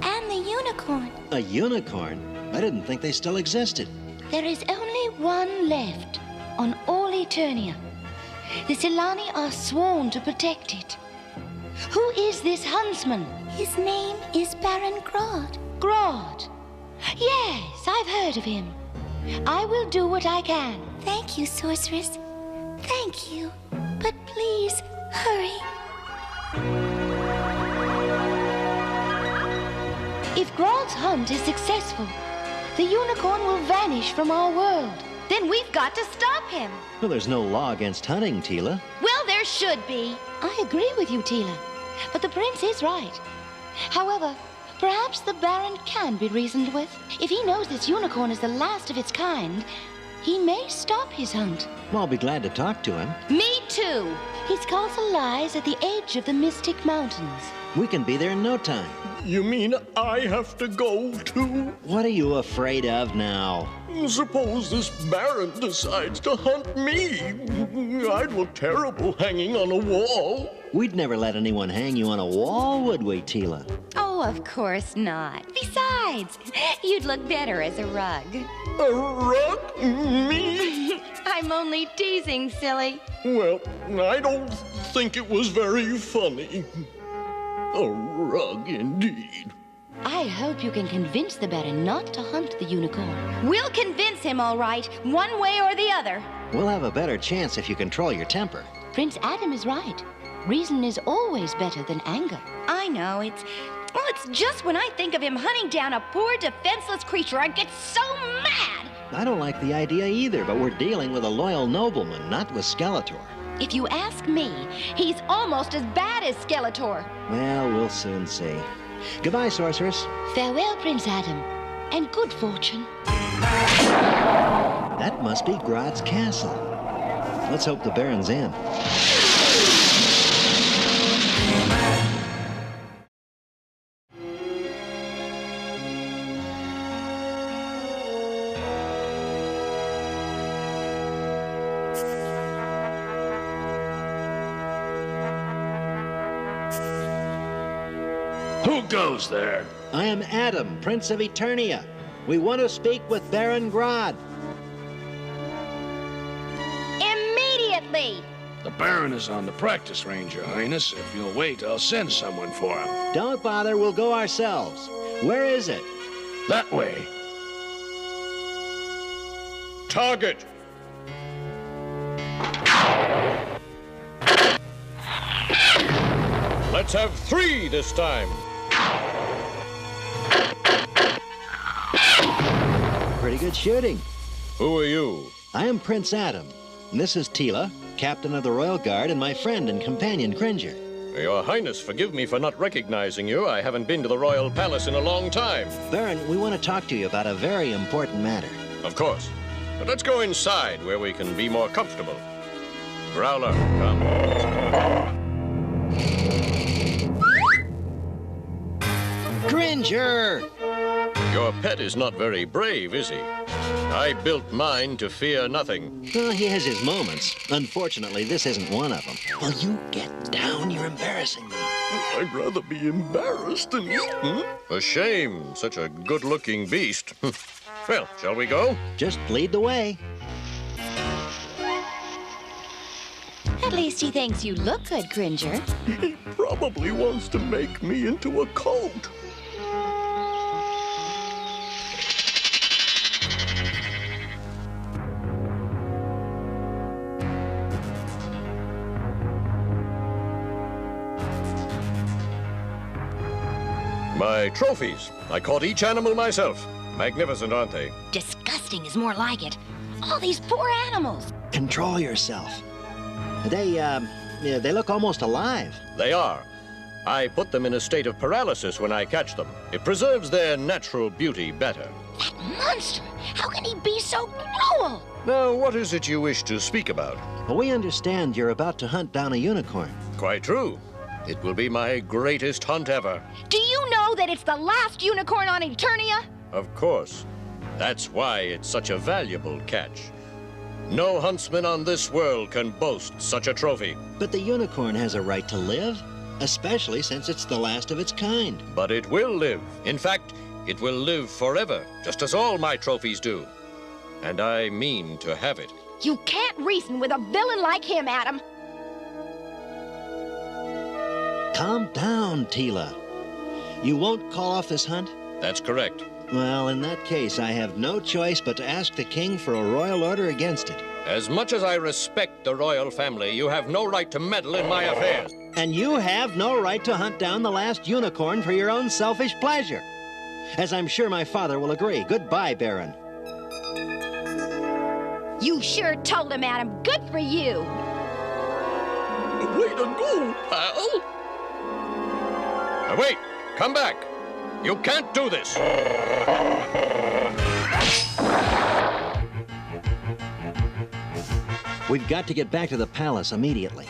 and the unicorn. A unicorn? I didn't think they still existed. There is only one left on all Eternia. The Silani are sworn to protect it. Who is this huntsman? His name is Baron Grodd. Grodd? Yes, I've heard of him. I will do what I can. Thank you, Sorceress. Thank you. But please, hurry. If Grodd's hunt is successful, the unicorn will vanish from our world. Then we've got to stop him. Well, there's no law against hunting, Teela. Well, there should be. I agree with you, Teela. But the prince is right. However, perhaps the Baron can be reasoned with. If he knows this unicorn is the last of its kind, he may stop his hunt. I'll be glad to talk to him. Me too. His castle lies at the edge of the Mystic Mountains. We can be there in no time. You mean I have to go too? What are you afraid of now? Suppose this Baron decides to hunt me. I'd look terrible hanging on a wall. We'd never let anyone hang you on a wall, would we, Teela? Oh, of course not. Besides, you'd look better as a rug. A rug? Me? I'm only teasing, silly. Well, I don't think it was very funny. A rug, indeed. I hope you can convince the Baron not to hunt the unicorn. We'll convince him, all right, one way or the other. We'll have a better chance if you control your temper. Prince Adam is right. Reason is always better than anger. I know, it's just when I think of him hunting down a poor, defenseless creature, I get so mad. I don't like the idea either, but we're dealing with a loyal nobleman, not with Skeletor. If you ask me, he's almost as bad as Skeletor. Well, we'll soon see. Goodbye, Sorceress. Farewell, Prince Adam, and good fortune. That must be Grodd's castle. Let's hope the Baron's in. Who goes there? I am Adam, Prince of Eternia. We want to speak with Baron Grodd. Immediately! The Baron is on the practice range, Your Highness. If you'll wait, I'll send someone for him. Don't bother, we'll go ourselves. Where is it? That way. Target! Let's have 3 this time. Pretty good shooting. Who are you? I am Prince Adam, and this is Teela, Captain of the Royal Guard, and my friend and companion, Cringer. Your Highness, forgive me for not recognizing you. I haven't been to the Royal Palace in a long time. Baron, we want to talk to you about a very important matter. Of course. But let's go inside where we can be more comfortable. Growler, come. Cringer! Your pet is not very brave, is he? I built mine to fear nothing. Well, he has his moments. Unfortunately, this isn't one of them. Will you get down? You're embarrassing me. I'd rather be embarrassed than eaten. A shame, such a good-looking beast. Well, shall we go? Just lead the way. At least he thinks you look good, Cringer. He probably wants to make me into a coat. My trophies. I caught each animal myself. Magnificent, aren't they? Disgusting is more like it. All these poor animals. Control yourself. They look almost alive. They are. I put them in a state of paralysis when I catch them. It preserves their natural beauty better. That monster! How can he be so cruel? Now, what is it you wish to speak about? Well, we understand you're about to hunt down a unicorn. Quite true. It will be my greatest hunt ever. Do you know that it's the last unicorn on Eternia? Of course. That's why it's such a valuable catch. No huntsman on this world can boast such a trophy. But the unicorn has a right to live, especially since it's the last of its kind. But it will live. In fact, it will live forever, just as all my trophies do. And I mean to have it. You can't reason with a villain like him, Adam. Calm down, Teela. You won't call off this hunt? That's correct. Well, in that case, I have no choice but to ask the king for a royal order against it. As much as I respect the royal family, you have no right to meddle in my affairs. And you have no right to hunt down the last unicorn for your own selfish pleasure. As I'm sure my father will agree. Goodbye, Baron. You sure told him, Adam. Good for you. Way to go, pal. Now wait, come back. You can't do this. We've got to get back to the palace immediately.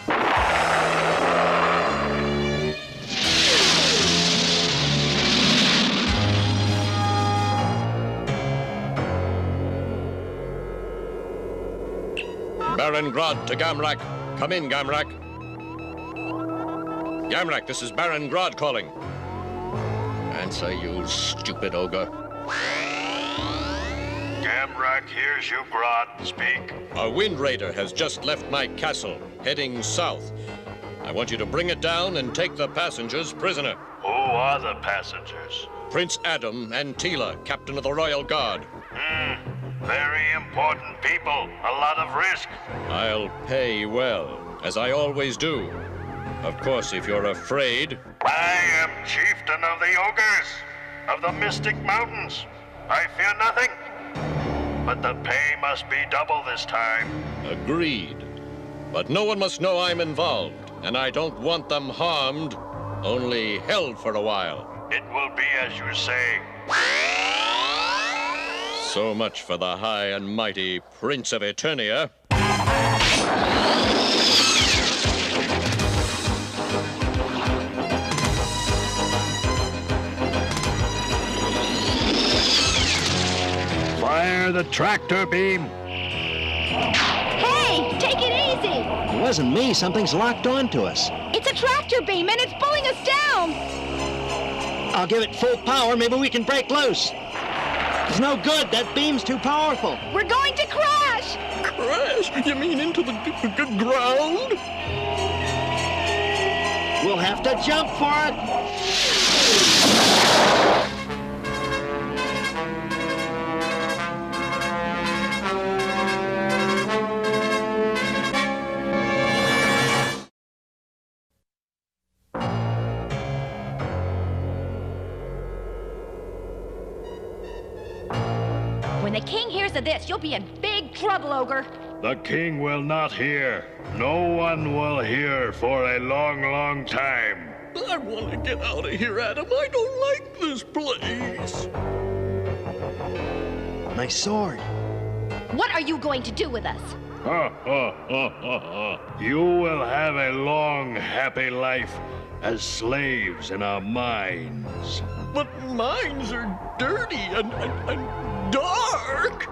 Baron Grodd to Gamrak. Come in, Gamrak. Gamrak, this is Baron Grodd calling. Answer, you stupid ogre. Gamrak hears you, Grodd. Speak. A wind raider has just left my castle, heading south. I want you to bring it down and take the passengers prisoner. Who are the passengers? Prince Adam and Teela, captain of the Royal Guard. Very important people. A lot of risk. I'll pay well, as I always do. Of course, if you're afraid... I am chieftain of the ogres, of the Mystic Mountains. I fear nothing. But the pay must be double this time. Agreed. But no one must know I'm involved, and I don't want them harmed, only held for a while. It will be as you say. So much for the high and mighty Prince of Eternia. Fire the tractor beam. Hey, take it easy. It wasn't me. Something's locked onto us. It's a tractor beam, and it's pulling us down. I'll give it full power. Maybe we can break loose. It's no good. That beam's too powerful. We're going to crash. Crash? You mean into the ground? We'll have to jump for it. When the king hears of this, you'll be in big trouble, Ogre. The king will not hear. No one will hear for a long, long time. I want to get out of here, Adam. I don't like this place. My sword. What are you going to do with us? You will have a long, happy life as slaves in our mines. But mines are dirty and dark.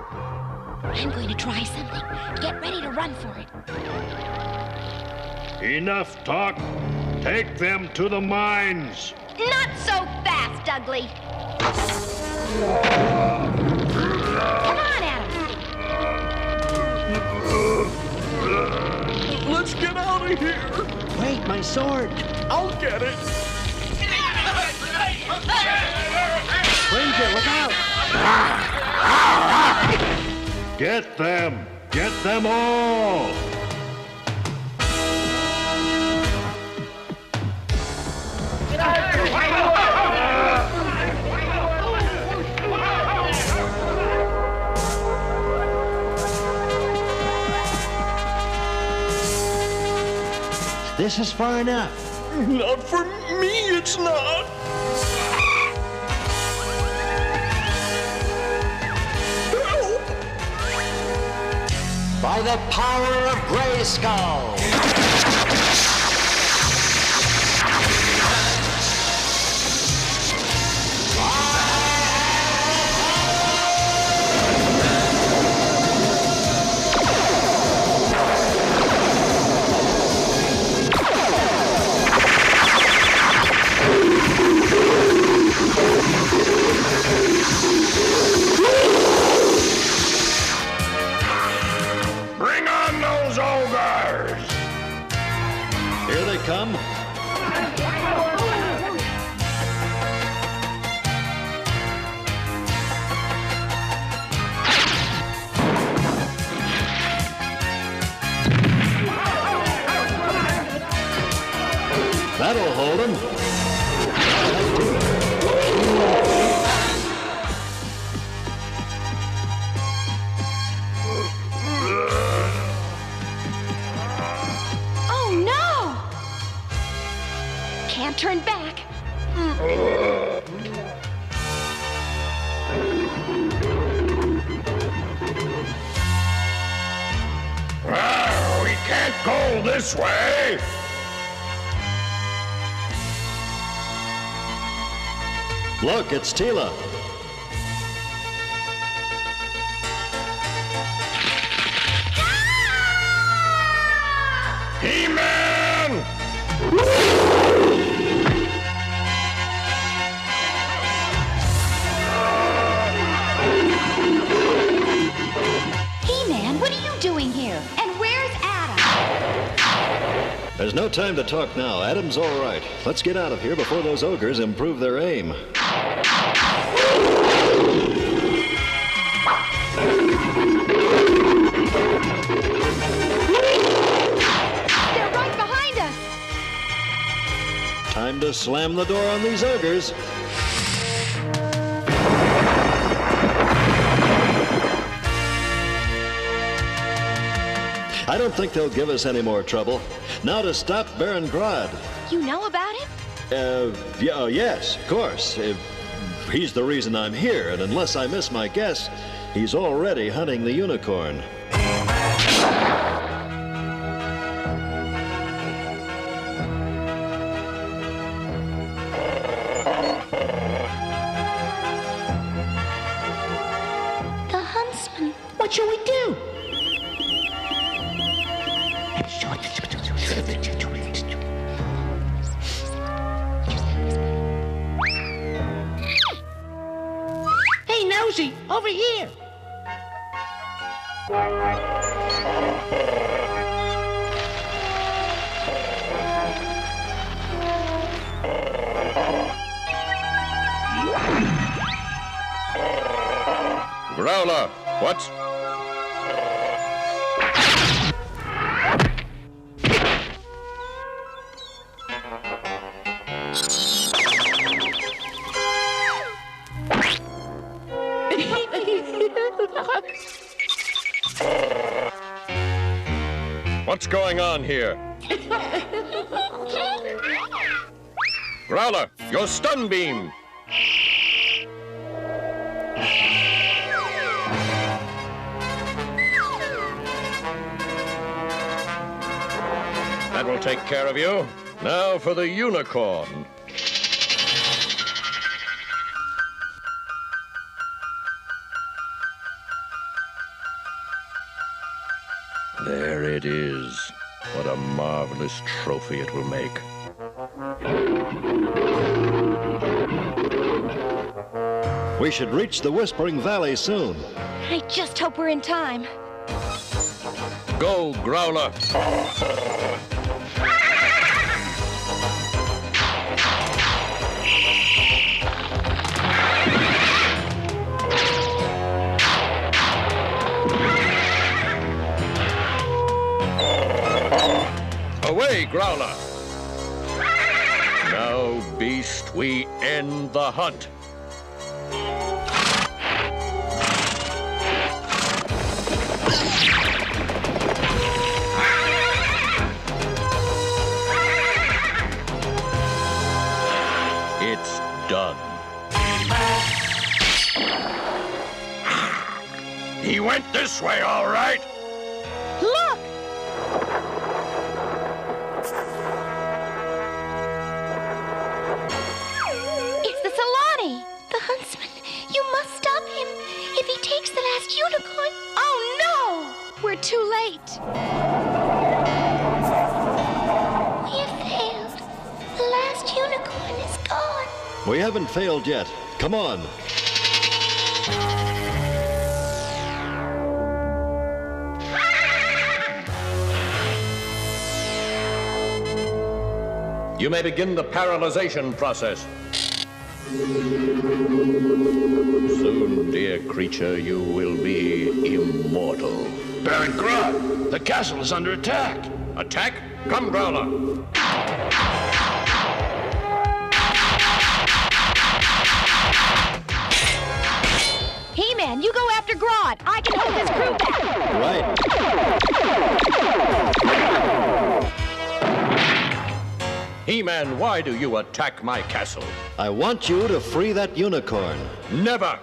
I'm going to try something. Get ready to run for it. Enough talk. Take them to the mines. Not so fast, Ugly. Come on, Adam. Let's get out of here. Wait, my sword. I'll get it. Cringer, look out. Get them! Get them all! This is far enough. Not for me, it's not. By the power of Grayskull! come. That'll hold him. Oh, no! Can't turn back. Well, we can't go this way. Look, it's Teela. He-Man! He-Man, what are you doing here? And where's Adam? There's no time to talk now. Adam's all right. Let's get out of here before those ogres improve their aim. They're right behind us. Time to slam the door on these ogres. I don't think they'll give us any more trouble. Now to stop Baron Grodd. You know about him? Yes, of course. He's the reason I'm here, and unless I miss my guess, he's already hunting the unicorn. The huntsman. What shall we do? Hey, Nosy, over here. Growler, what? What's going on here? Growler, your stun beam! That will take care of you. Now for the unicorn. There it is. What a marvelous trophy it will make. We should reach the Whispering Valley soon. I just hope we're in time. Go, Growler. Away, Growler! Now, beast, we end the hunt. It's done. He went this way, all right. Look! It's the Solani! The huntsman. You must stop him. If he takes the last unicorn. Oh, no! We're too late. We have failed. The last unicorn is gone. We haven't failed yet. Come on. You may begin the paralyzation process. Soon, dear creature, you will be immortal. Baron Grodd, the castle is under attack. Attack? Come, Growler. He-Man, you go after Grodd. I can hold his crew back. Right. He-Man, why do you attack my castle? I want you to free that unicorn. Never!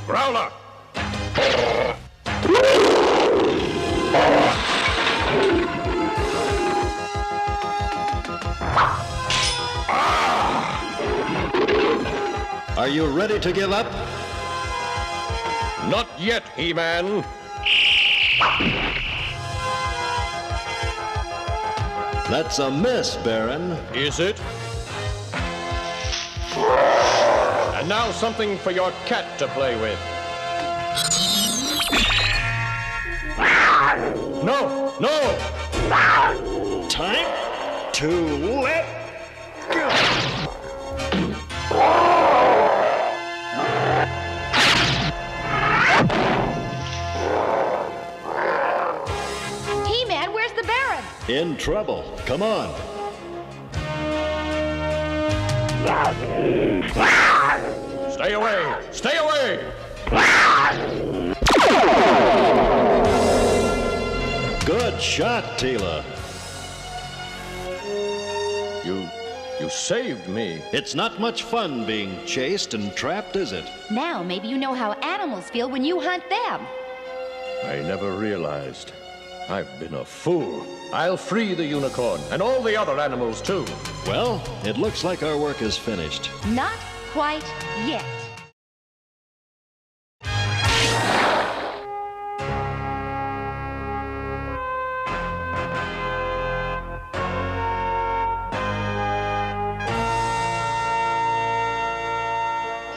Growler! Are you ready to give up? Not yet, He-Man. That's a miss, Baron. Is it? And now something for your cat to play with. No! No! Time to let go. He-Man, where's the Baron? In trouble. Come on. Stay away! Stay away! Good shot, Teela. You saved me. It's not much fun being chased and trapped, is it? Now maybe you know how animals feel when you hunt them. I never realized. I've been a fool. I'll free the unicorn and all the other animals, too. Well, it looks like our work is finished. Not quite yet.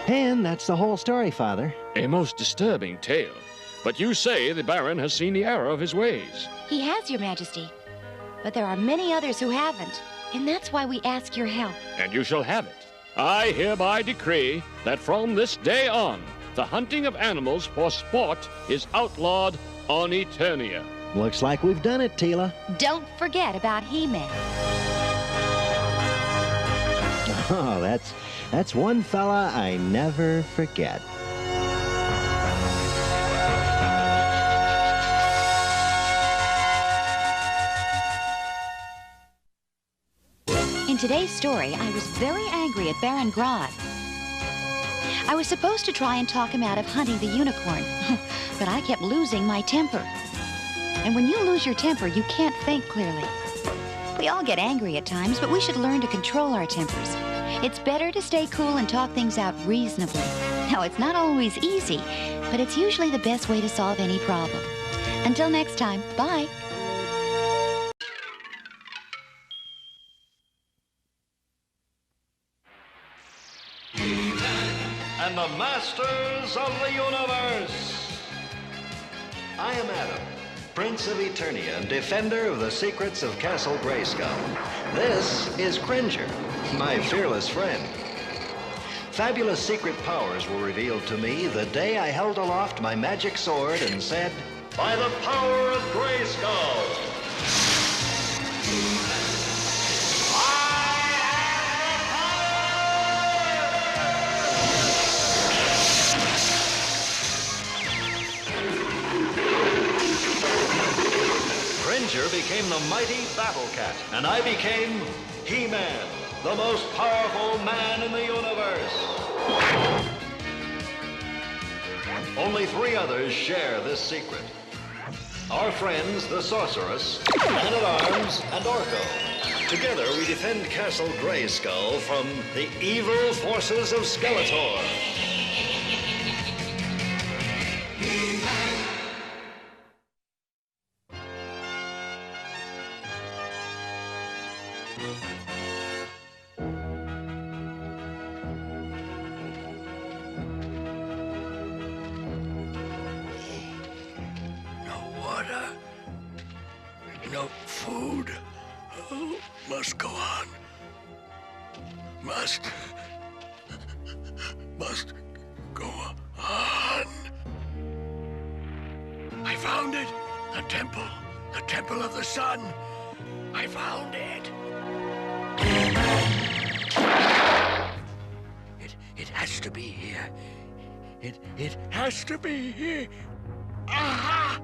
And that's the whole story, Father. A most disturbing tale. But you say the Baron has seen the error of his ways. He has, Your Majesty. But there are many others who haven't. And that's why we ask your help. And you shall have it. I hereby decree that from this day on, the hunting of animals for sport is outlawed on Eternia. Looks like we've done it, Teela. Don't forget about He-Man. Oh, that's one fella I never forget. In today's story, I was very angry at Baron Grodd. I was supposed to try and talk him out of hunting the unicorn, but I kept losing my temper. And when you lose your temper, you can't think clearly. We all get angry at times, but we should learn to control our tempers. It's better to stay cool and talk things out reasonably. Now, it's not always easy, but it's usually the best way to solve any problem. Until next time, bye. And the masters of the universe. I am Adam, Prince of Eternia and defender of the secrets of Castle Grayskull. This is Cringer, my fearless friend. Fabulous secret powers were revealed to me the day I held aloft my magic sword and said, "By the power of Grayskull!" Cringer became the mighty Battle Cat, and I became He-Man, the most powerful man in the universe. Only 3 others share this secret. Our friends, the Sorceress, Man-at-Arms, and Orko. Together, we defend Castle Grayskull from the evil forces of Skeletor. No food. Oh, must go on. must go on. I found it. The temple of the sun. I found it. It has to be here. It has to be here. Aha!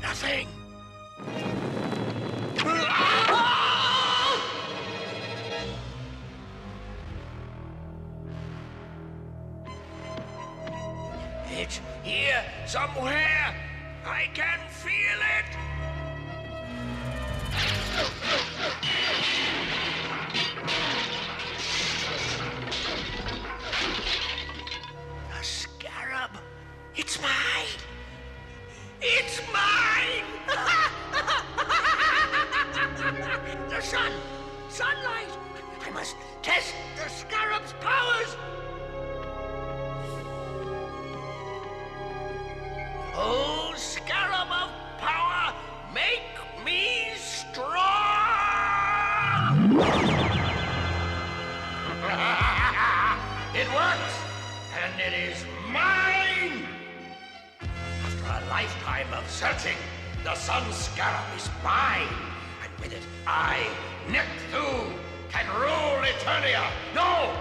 Nothing. It's here somewhere. I can feel it. The scarab. It's mine. It's mine! The sun! Sunlight! I must test the scarab's powers! Oh, scarab of power, make me strong! It works! And it is mine! After a lifetime of searching, the sun scarab is mine. And with it, I, Neptune, can rule Eternia. No!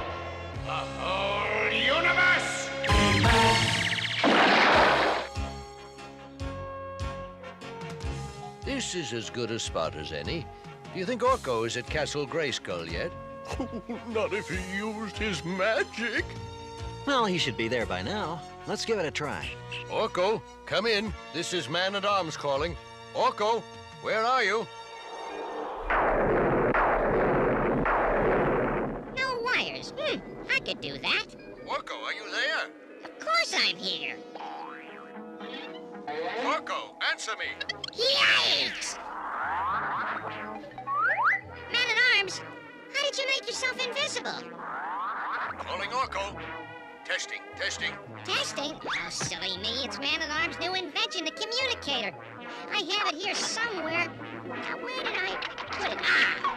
The whole universe! This is as good a spot as any. Do you think Orko is at Castle Grayskull yet? Not if he used his magic. Well, he should be there by now. Let's give it a try. Orko, come in. This is Man-at-Arms calling. Orko, where are you? No wires. I could do that. Orko, are you there? Of course I'm here. Orko, answer me. Yikes! Man-at-Arms, how did you make yourself invisible? Calling Orko. Testing. Testing? Oh, silly me. It's Man-at-Arms' new invention, the communicator. I have it here somewhere. Now, where did I put it? Ah!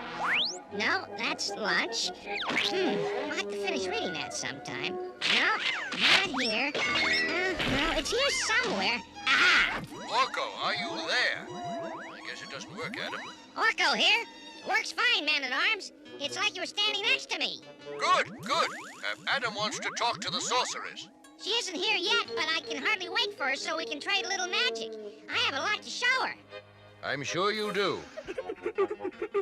No, that's lunch. I'll have to finish reading that sometime. No, not here. No, it's here somewhere. Ah! Orko, are you there? I guess it doesn't work, Adam. Orko here. Works fine, Man-at-Arms. It's like you were standing next to me. Good. Adam wants to talk to the Sorceress. She isn't here yet, but I can hardly wait for her so we can trade a little magic. I have a lot to show her. I'm sure you do.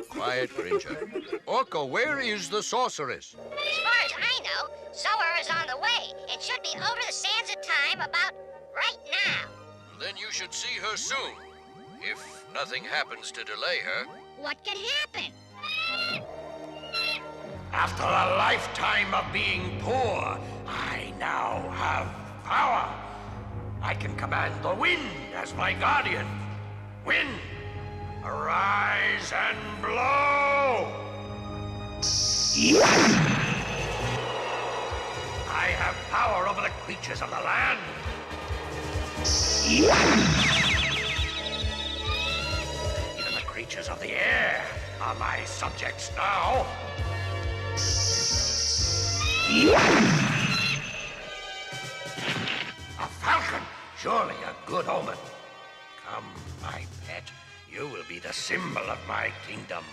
Quiet, Cringer. Orko, where is the Sorceress? As far as I know, Sower is on the way. It should be over the sands of time about right now. Then you should see her soon. If nothing happens to delay her. What could happen? After a lifetime of being poor, I now have power. I can command the wind as my guardian. Wind, arise and blow! I have power over the creatures of the land. Even the creatures of the air are my subjects now. A falcon, surely a good omen. Come, my pet, you will be the symbol of my kingdom.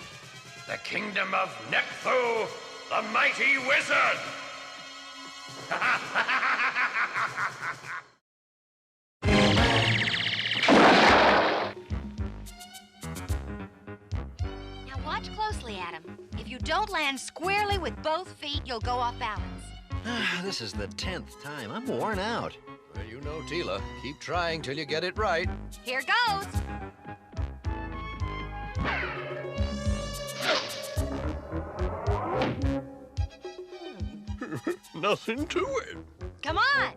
The kingdom of Neptune, the mighty wizard! Now watch closely, Adam. If you don't land squarely with both feet, you'll go off balance. This is the 10th time. I'm worn out. Well, you know, Teela. Keep trying till you get it right. Here goes. Nothing to it. Come on.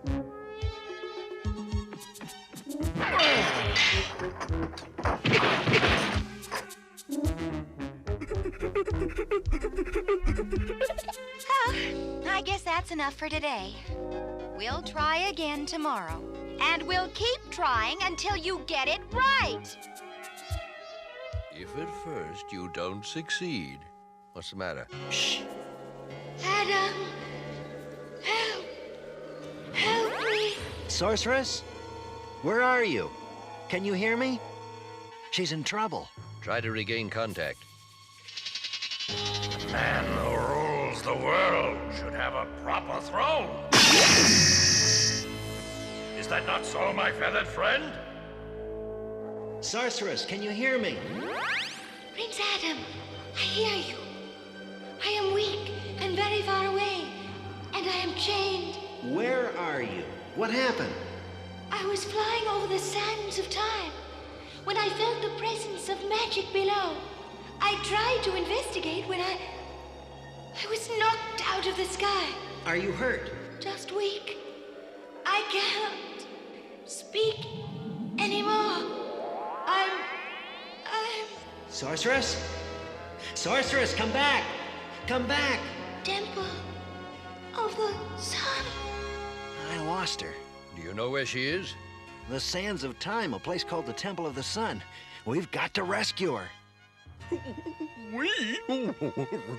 I guess that's enough for today. We'll try again tomorrow. And we'll keep trying until you get it right. If at first you don't succeed, what's the matter? Shh. Adam, help. Help me. Sorceress? Where are you? Can you hear me? She's in trouble. Try to regain contact. The man who rules the world should have a proper throne. Is that not so, my feathered friend? Sorceress, can you hear me? Prince Adam, I hear you. I am weak and very far away, and I am chained. Where are you? What happened? I was flying over the sands of time when I felt the presence of magic below. I tried to investigate when I was knocked out of the sky. Are you hurt? Just weak. I can't speak anymore. I'm... Sorceress? Sorceress, come back! Come back! Temple of the Sun. I lost her. Do you know where she is? The Sands of Time, a place called the Temple of the Sun. We've got to rescue her. We?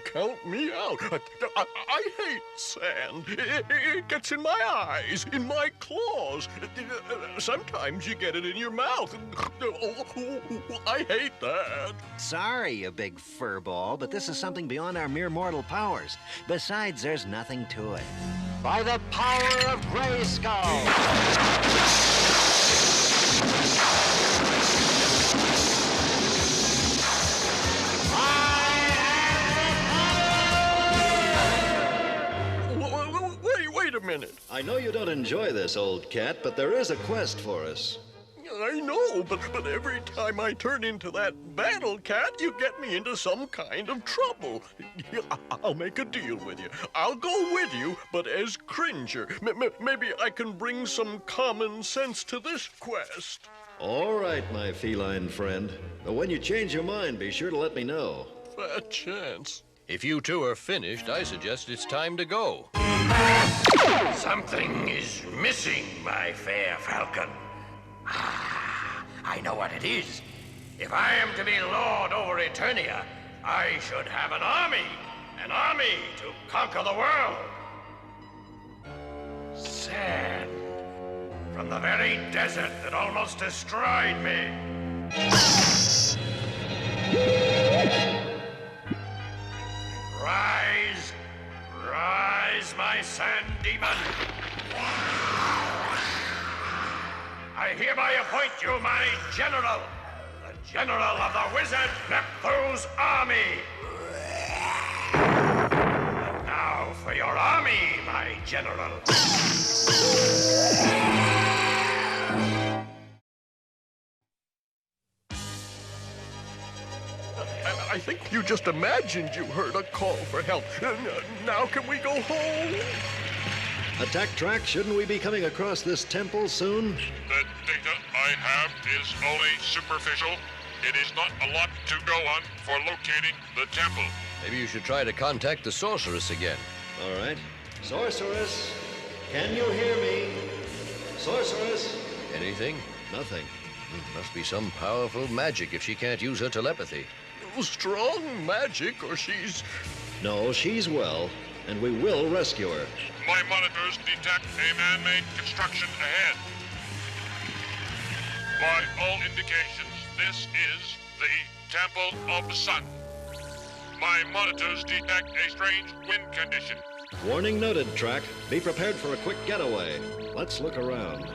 Count me out. I hate sand. It gets in my eyes, in my claws. Sometimes you get it in your mouth. I hate that. Sorry, you big furball, but this is something beyond our mere mortal powers. Besides, there's nothing to it. By the power of Grayskull! Wait a minute. I know you don't enjoy this, old cat, but there is a quest for us. I know, but every time I turn into that battle cat, you get me into some kind of trouble. I'll make a deal with you. I'll go with you, but as Cringer. Maybe I can bring some common sense to this quest. All right, my feline friend. But when you change your mind, be sure to let me know. Fat chance. If you two are finished, I suggest it's time to go. Something is missing, my fair falcon. I know what it is. If I am to be lord over Eternia, I should have an army to conquer the world. Sand from the very desert that almost destroyed me. Rise, rise, my sand demon. I hereby appoint you my general, the general of the wizard Neptune's army. And now for your army, my general. I think you just imagined you heard a call for help. Now can we go home? Attack Track, shouldn't we be coming across this temple soon? The data I have is only superficial. It is not a lot to go on for locating the temple. Maybe you should try to contact the Sorceress again. All right. Sorceress, can you hear me? Sorceress? Anything? Nothing. Must be some powerful magic if she can't use her telepathy. Strong magic, or she's... No, she's well, and we will rescue her. My monitors detect a man-made construction ahead. By all indications, this is the Temple of the Sun. My monitors detect a strange wind condition. Warning noted, Track. Be prepared for a quick getaway. Let's look around.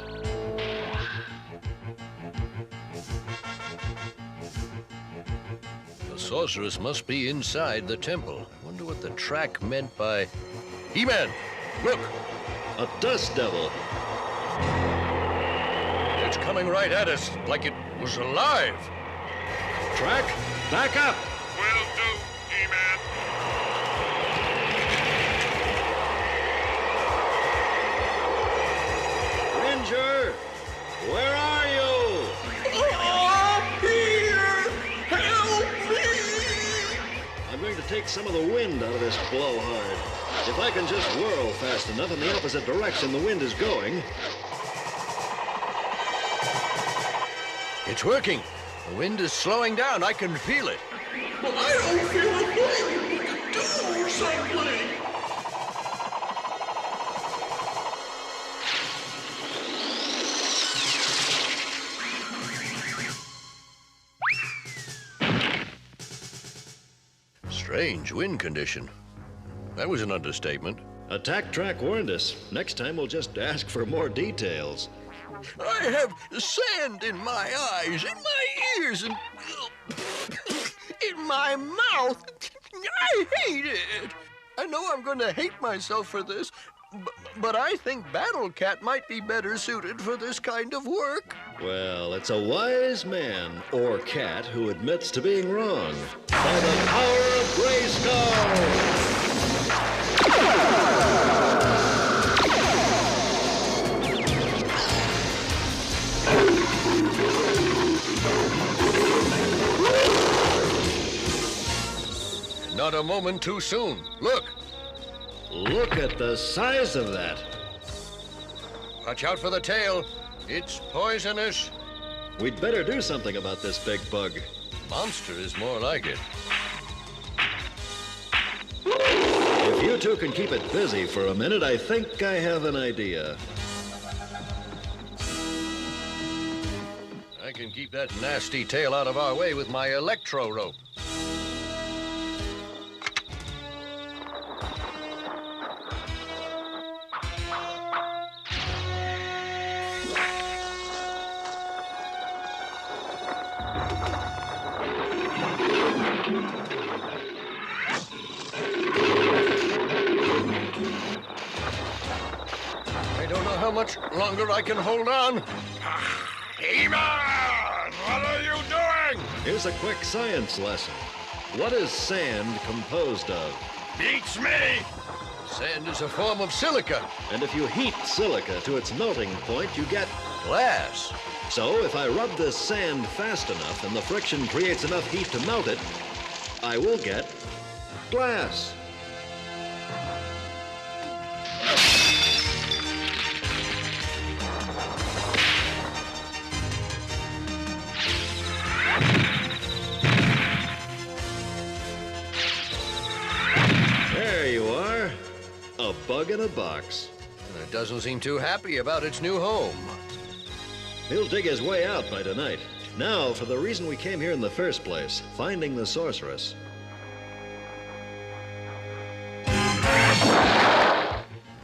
The Sorceress must be inside the temple. I wonder what the Track meant by... He-Man! Look! A dust devil! It's coming right at us, like it was alive. Track, back up! Will do, He-Man. Cringer! Where are you? I'm here! Help me! I'm going to take some of the wind out of this blowhard. If I can just whirl fast enough in the opposite direction the wind is going... It's working. The wind is slowing down. I can feel it. Well, I don't feel a thing. We can do something. Strange wind condition. That was an understatement. Attack Track warned us. Next time we'll just ask for more details. I have sand in my eyes, in my ears, and in my mouth. I hate it. I know I'm going to hate myself for this, but I think Battle Cat might be better suited for this kind of work. Well, it's a wise man, or cat, who admits to being wrong. By the power of Grayskull! Not a moment too soon. Look. Look at the size of that. Watch out for the tail. It's poisonous. We'd better do something about this big bug. Monster is more like it. If you two can keep it busy for a minute, I think I have an idea. I can keep that nasty tail out of our way with my electro rope. I don't know how much longer I can hold on. He-Man! What are you doing? Here's a quick science lesson. What is sand composed of? Beats me! Sand is a form of silica. And if you heat silica to its melting point, you get glass. So if I rub this sand fast enough and the friction creates enough heat to melt it, I will get glass. There you are. A bug in a box. And it doesn't seem too happy about its new home. He'll dig his way out by tonight. Now, for the reason we came here in the first place, finding the Sorceress.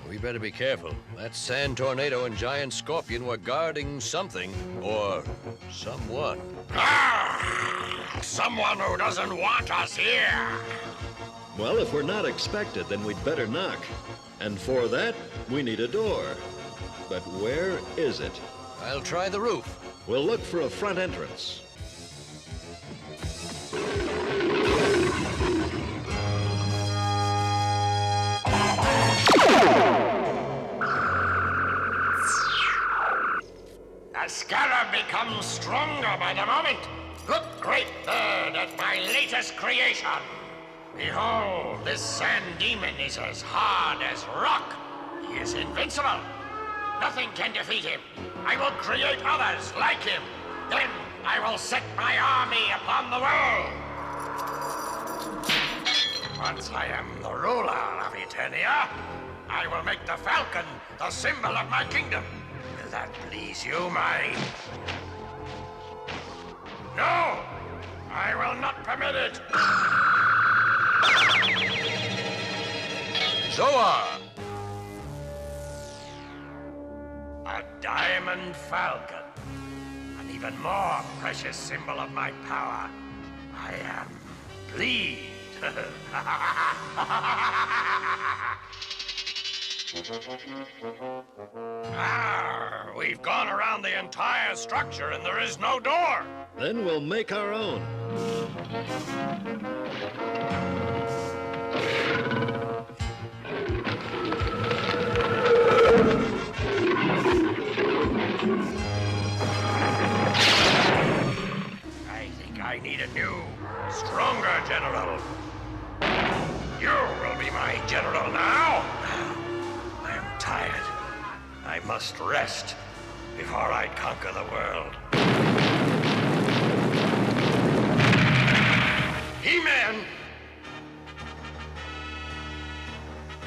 We better be careful. That sand tornado and giant scorpion were guarding something, or someone. Someone who doesn't want us here. Well, if we're not expected, then we'd better knock. And for that, we need a door. But where is it? I'll try the roof. We'll look for a front entrance. The scarab becomes stronger by the moment. Look, great bird, at my latest creation. Behold, this sand demon is as hard as rock. He is invincible. Nothing can defeat him. I will create others like him. Then I will set my army upon the world. Once I am the ruler of Eternia, I will make the falcon the symbol of my kingdom. Will that please you, my... No! I will not permit it! Zoar! A diamond falcon. An even more precious symbol of my power. I am pleased. We've gone around the entire structure and there is no door. Then we'll make our own. I think I need a new, stronger general. You will be my general now. I am tired. I must rest before I conquer the world. He-Man!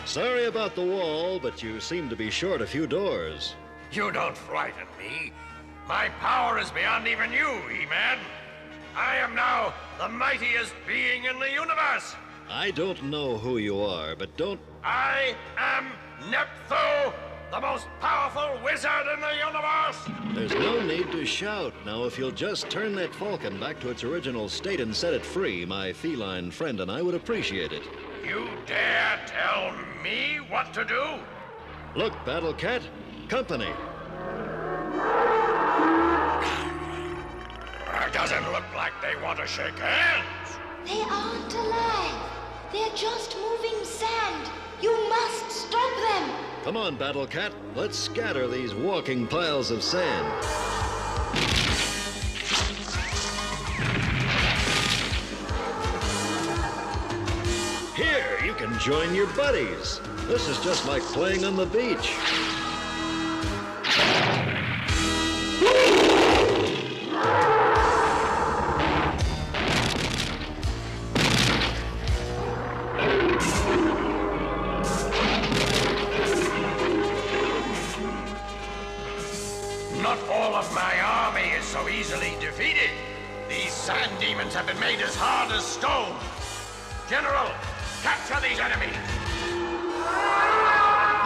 Sorry about the wall, but you seem to be short a few doors. You don't frighten me. My power is beyond even you, He-Man. I am now the mightiest being in the universe. I don't know who you are, but don't... I am Nepthu, the most powerful wizard in the universe. There's no need to shout. Now, if you'll just turn that falcon back to its original state and set it free, my feline friend and I would appreciate it. You dare tell me what to do? Look, Battle Cat, company. It doesn't look like they want to shake hands. They aren't alive. They're just moving sand. You must stop them. Come on, Battle Cat. Let's scatter these walking piles of sand. Here, you can join your buddies. This is just like playing on the beach. Not all of my army is so easily defeated. These sand demons have been made as hard as stone. General, capture these enemies.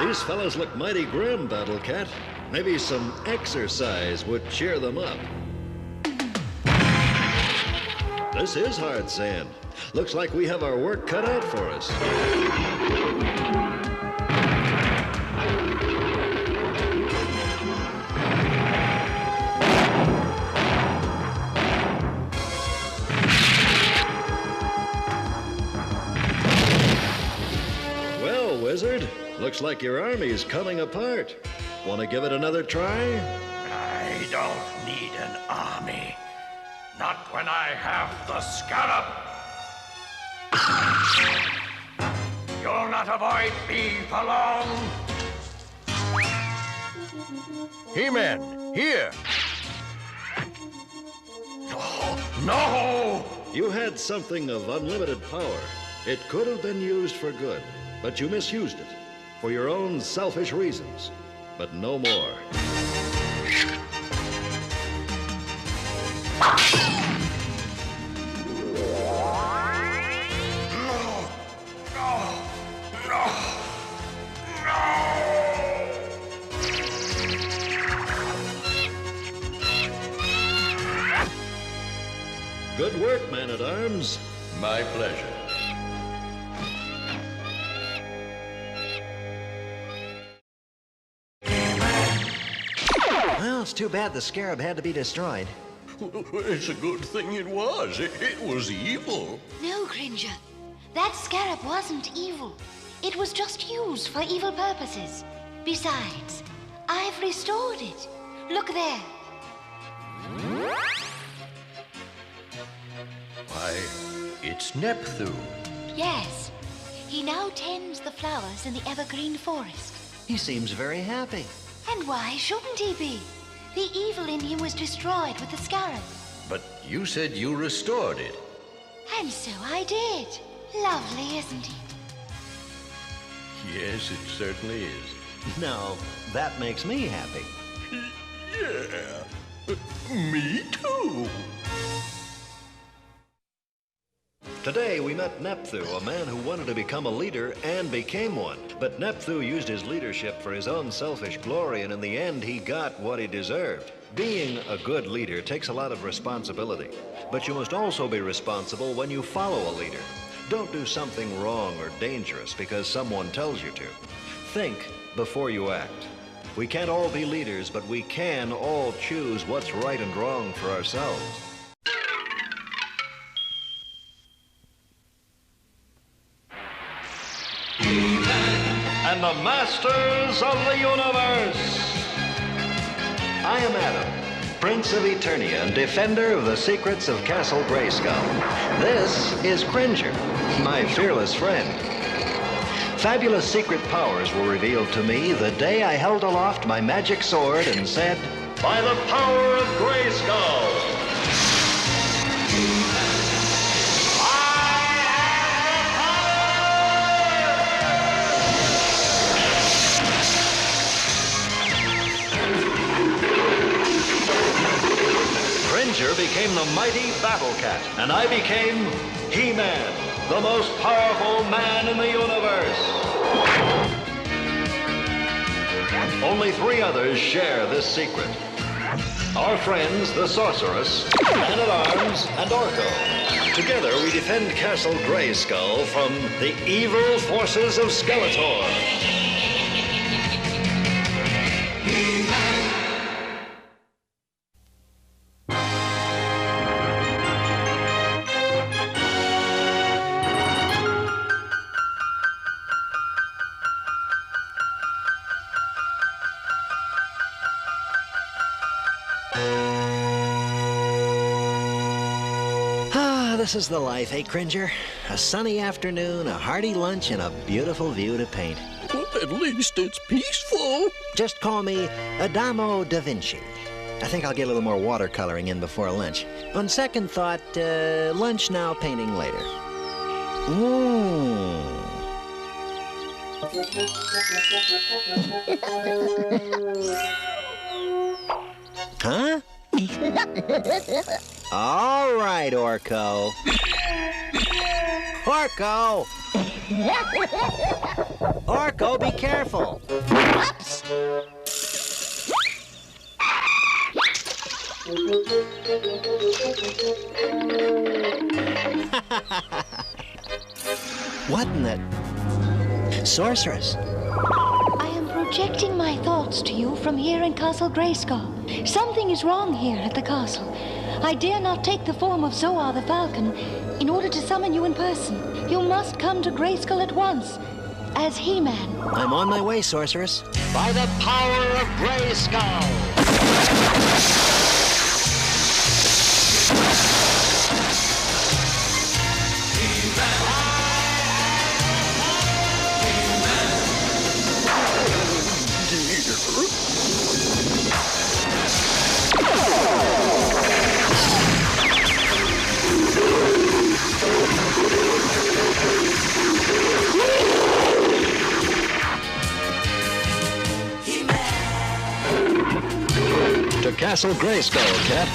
These fellows look mighty grim, Battle Cat. Maybe some exercise would cheer them up. This is hard sand. Looks like we have our work cut out for us. Well, wizard, looks like your army is coming apart. Want to give it another try? I don't need an army. Not when I have the scarab. You'll not avoid me for long. He-Man, here. No! You had something of unlimited power. It could have been used for good, but you misused it for your own selfish reasons. But no more. Good work, Man-at-Arms. My pleasure. Well, it's too bad the scarab had to be destroyed. It's a good thing it was. It was evil. No, Cringer. That scarab wasn't evil. It was just used for evil purposes. Besides, I've restored it. Look there. Why, it's Nepthu. Yes. He now tends the flowers in the evergreen forest. He seems very happy. And why shouldn't he be? The evil in him was destroyed with the scarab. But you said you restored it. And so I did. Lovely, isn't it? Yes, it certainly is. Now, that makes me happy. Yeah, me too. Today we met Nepthu, a man who wanted to become a leader and became one. But Nepthu used his leadership for his own selfish glory, and in the end he got what he deserved. Being a good leader takes a lot of responsibility, but you must also be responsible when you follow a leader. Don't do something wrong or dangerous because someone tells you to. Think before you act. We can't all be leaders, but we can all choose what's right and wrong for ourselves. And the masters of the universe. I am Adam, Prince of Eternia and defender of the secrets of Castle Grayskull. This is Cringer, my fearless friend. Fabulous secret powers were revealed to me the day I held aloft my magic sword and said, "By the power of Grayskull, I the mighty Battle Cat, and I became He-Man, the most powerful man in the universe. Only 3 others share this secret. Our friends, the Sorceress, Man-at-Arms, and Orko. Together, we defend Castle Grayskull from the evil forces of Skeletor. This is the life, eh, Cringer? A sunny afternoon, a hearty lunch, and a beautiful view to paint. Well, at least it's peaceful. Just call me Adamo da Vinci. I think I'll get a little more watercoloring in before lunch. On second thought, lunch now, painting later. Huh? All right, Orko. Orko! Orko, be careful. Oops. What in the... Sorceress? I am projecting my thoughts to you from here in Castle Grayskull. Something is wrong here at the castle. I dare not take the form of Zoar the Falcon in order to summon you in person. You must come to Grayskull at once, as He-Man. I'm on my way, Sorceress. By the power of Grayskull! To Castle Grayskull, Cat.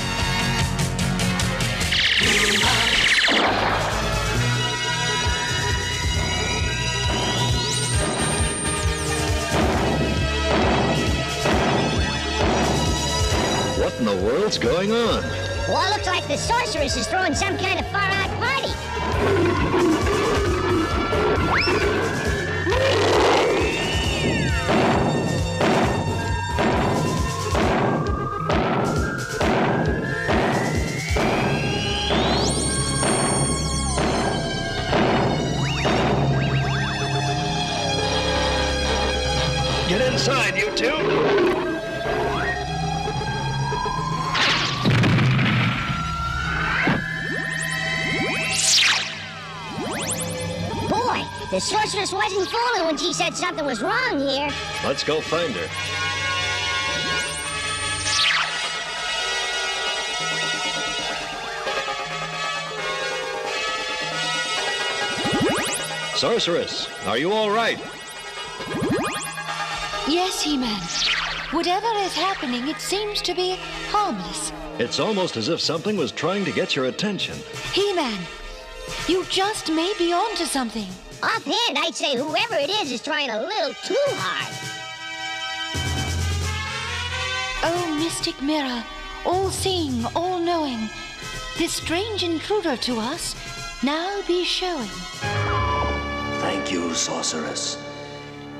What in the world's going on? Well, it looks like the Sorceress is throwing some kind of far-out party. Get inside, you two! Boy, the Sorceress wasn't fooling when she said something was wrong here. Let's go find her. Sorceress, are you all right? Yes, He-Man. Whatever is happening, it seems to be harmless. It's almost as if something was trying to get your attention. He-Man, you just may be onto something. Offhand, I'd say whoever it is trying a little too hard. Oh, mystic mirror, all-seeing, all-knowing, this strange intruder to us now be showing. Thank you, Sorceress.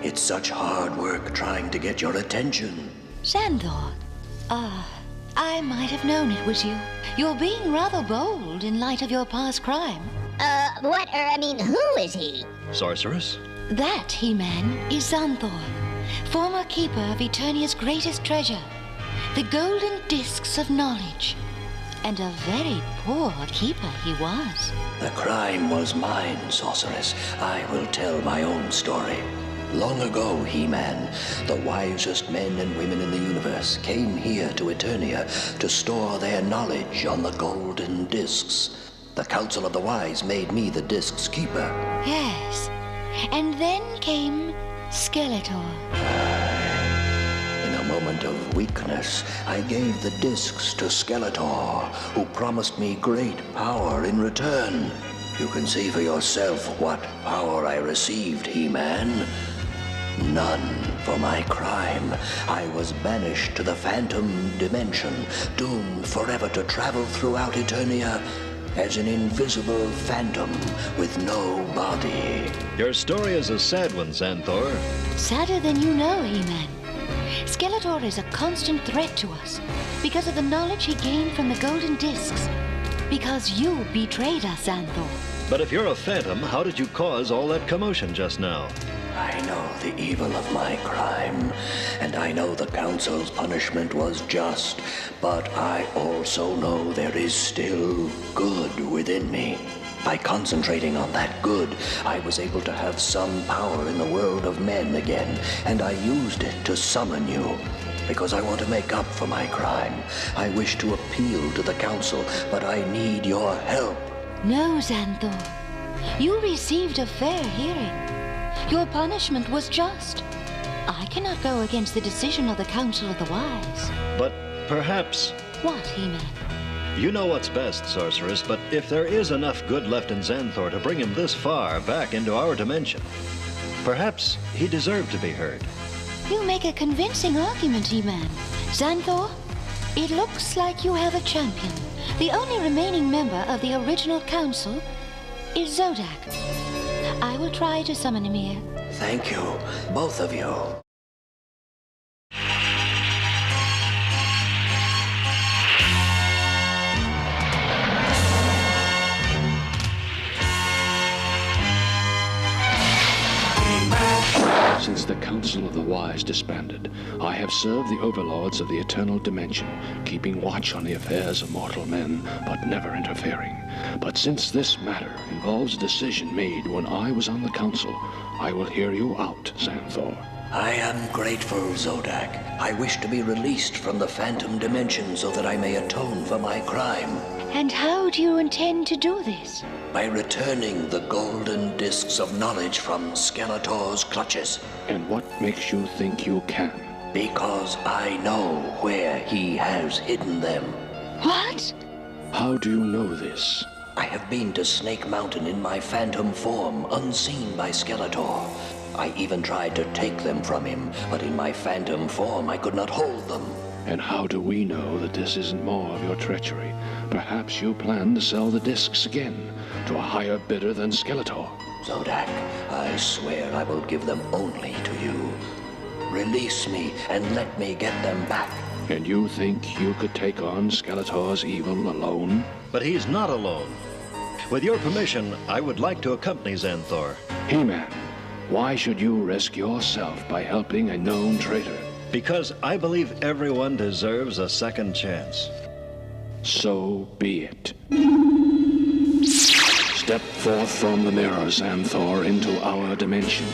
It's such hard work trying to get your attention. Xandor. I might have known it was you. You're being rather bold in light of your past crime. Who is he? Sorceress? That, He-Man, is Xandor, former keeper of Eternia's greatest treasure, the golden discs of knowledge. And a very poor keeper he was. The crime was mine, Sorceress. I will tell my own story. Long ago, He-Man, the wisest men and women in the universe came here to Eternia to store their knowledge on the golden discs. The Council of the Wise made me the discs keeper. Yes. And then came Skeletor. In a moment moment of weakness, I gave the discs to Skeletor, who promised me great power in return. You can see for yourself what power I received, He-Man. None for my crime. I was banished to the Phantom Dimension, doomed forever to travel throughout Eternia as an invisible phantom with no body. Your story is a sad one, Xanthor. Sadder than you know, He-Man. Skeletor is a constant threat to us because of the knowledge he gained from the golden discs. Because you betrayed us, Xanthor. But if you're a phantom, how did you cause all that commotion just now? I know the evil of my crime, and I know the Council's punishment was just, but I also know there is still good within me. By concentrating on that good, I was able to have some power in the world of men again, and I used it to summon you. Because I want to make up for my crime. I wish to appeal to the Council, but I need your help. No, Xanthor. You received a fair hearing. Your punishment was just. I cannot go against the decision of the Council of the Wise. But perhaps... What, He-Man? You know what's best, Sorceress, but if there is enough good left in Xanthor to bring him this far back into our dimension, perhaps he deserved to be heard. You make a convincing argument, He-Man. Xanthor, it looks like you have a champion. The only remaining member of the original council is Zodak. I will try to summon him here. Thank you, both of you. Since the Council of the Wise disbanded, I have served the overlords of the Eternal Dimension, keeping watch on the affairs of mortal men, but never interfering. But since this matter involves a decision made when I was on the Council, I will hear you out, Xanthor. I am grateful, Zodak. I wish to be released from the Phantom Dimension so that I may atone for my crime. And how do you intend to do this? By returning the golden discs of knowledge from Skeletor's clutches. And what makes you think you can? Because I know where he has hidden them. What? How do you know this? I have been to Snake Mountain in my phantom form, unseen by Skeletor. I even tried to take them from him, but in my phantom form I could not hold them. And how do we know that this isn't more of your treachery? Perhaps you plan to sell the discs again to a higher bidder than Skeletor. Zodak, I swear I will give them only to you. Release me and let me get them back. And you think you could take on Skeletor's evil alone? But he's not alone. With your permission, I would like to accompany Xanthor. He-Man, why should you risk yourself by helping a known traitor? Because I believe everyone deserves a second chance. So be it. Step forth from the mirror, Xanthor, into our dimension.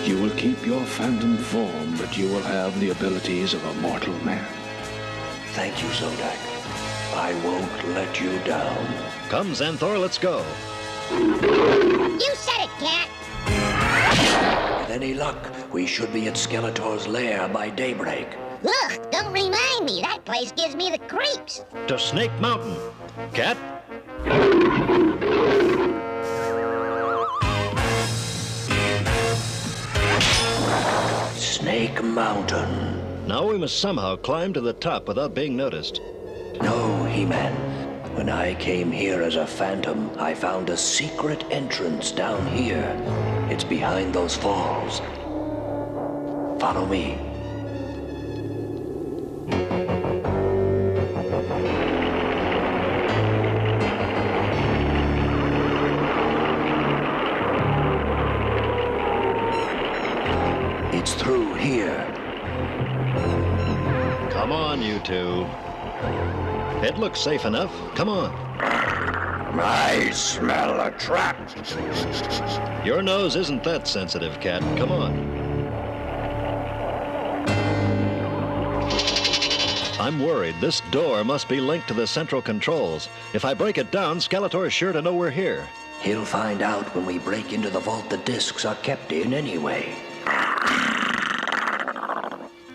You will keep your phantom form, but you will have the abilities of a mortal man. Thank you, Zodak. I won't let you down. Come, Xanthor, let's go. You said it, Cat. With any luck, we should be at Skeletor's lair by daybreak. Ugh, don't remind me. That place gives me the creeps. To Snake Mountain. Cat? Snake Mountain. Now we must somehow climb to the top without being noticed. No, He-Man. When I came here as a phantom, I found a secret entrance down here. It's behind those falls. Follow me. It's through here. Come on, you two. It looks safe enough. Come on. I smell a trap. Your nose isn't that sensitive, Cat. Come on. I'm worried. This door must be linked to the central controls. If I break it down, Skeletor is sure to know we're here. He'll find out when we break into the vault the discs are kept in anyway.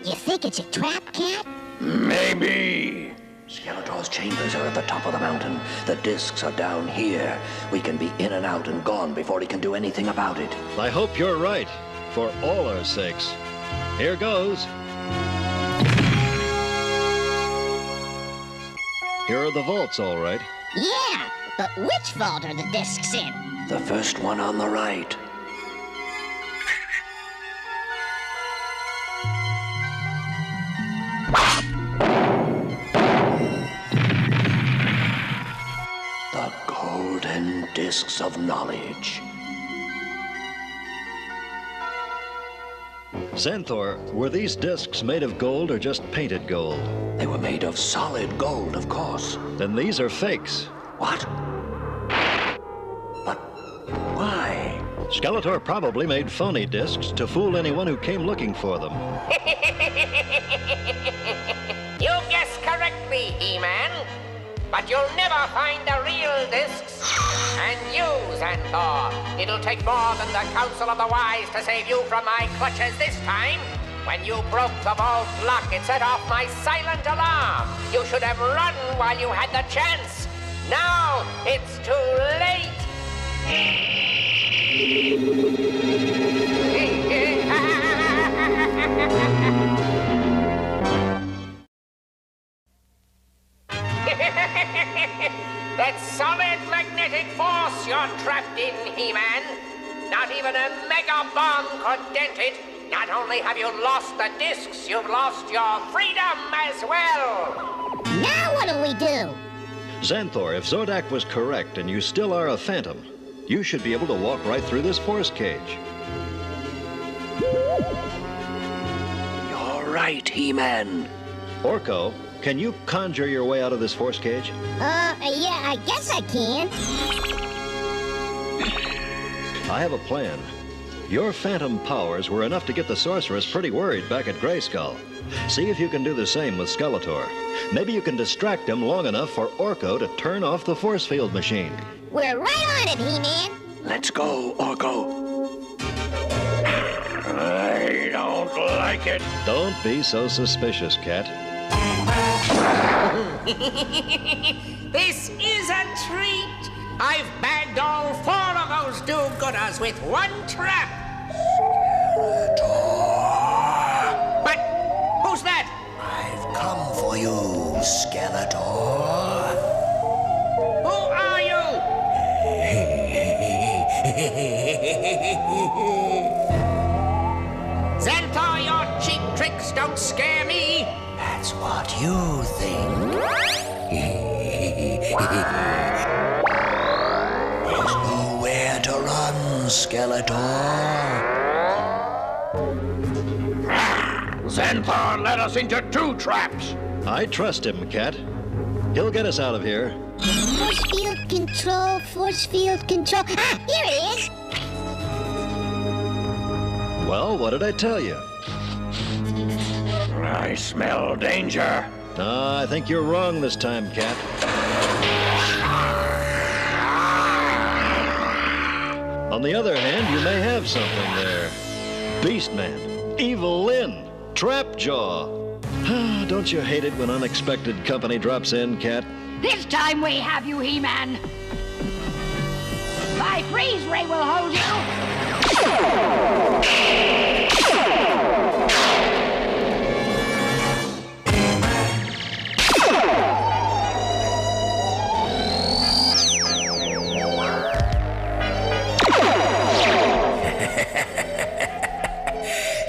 You think it's a trap, Cat? Maybe. Skeletor's chambers are at the top of the mountain. The discs are down here. We can be in and out and gone before he can do anything about it. I hope you're right, for all our sakes. Here goes. Here are the vaults, all right. Yeah, but which vault are the discs in? The first one on the right. The golden discs of knowledge. Xanthor, were these discs made of gold or just painted gold? They were made of solid gold, of course. Then these are fakes. What? But why? Skeletor probably made phony discs to fool anyone who came looking for them. You guessed correctly, He-Man. But you'll never find the real discs. And you, Xanthor, it'll take more than the Council of the Wise to save you from my clutches this time. When you broke the vault lock, it set off my silent alarm. You should have run while you had the chance. Now it's too late. That solid magnetic force you're trapped in, He-Man. Not even a mega bomb could dent it. Not only have you lost the discs, you've lost your freedom as well. Now what do we do? Xanthor, if Zodak was correct and you still are a phantom, you should be able to walk right through this force cage. You're right, He-Man. Orko, can you conjure your way out of this force cage? Yeah, I guess I can. I have a plan. Your phantom powers were enough to get the Sorceress pretty worried back at Grayskull. See if you can do the same with Skeletor. Maybe you can distract him long enough for Orko to turn off the force field machine. We're right on it, He-Man. Let's go, Orko. I don't like it. Don't be so suspicious, Cat. This is a treat. I've bagged all 4 of those do-gooders with one trap. But who's that? I've come for you, Skeletor. Who are you? Xanthor, your cheap tricks don't scare me. That's what you think. There's nowhere to run, Skeletor. Xanthor led us into 2 traps. I trust him, Cat. He'll get us out of here. Force field control, force field control. Ah, here it is. Well, what did I tell you? I smell danger. I think you're wrong this time, Cat. On the other hand, you may have something there. Beastman, Evil Lyn, Trapjaw. Don't you hate it when unexpected company drops in, Cat? This time we have you, He-Man. My freeze ray will hold you.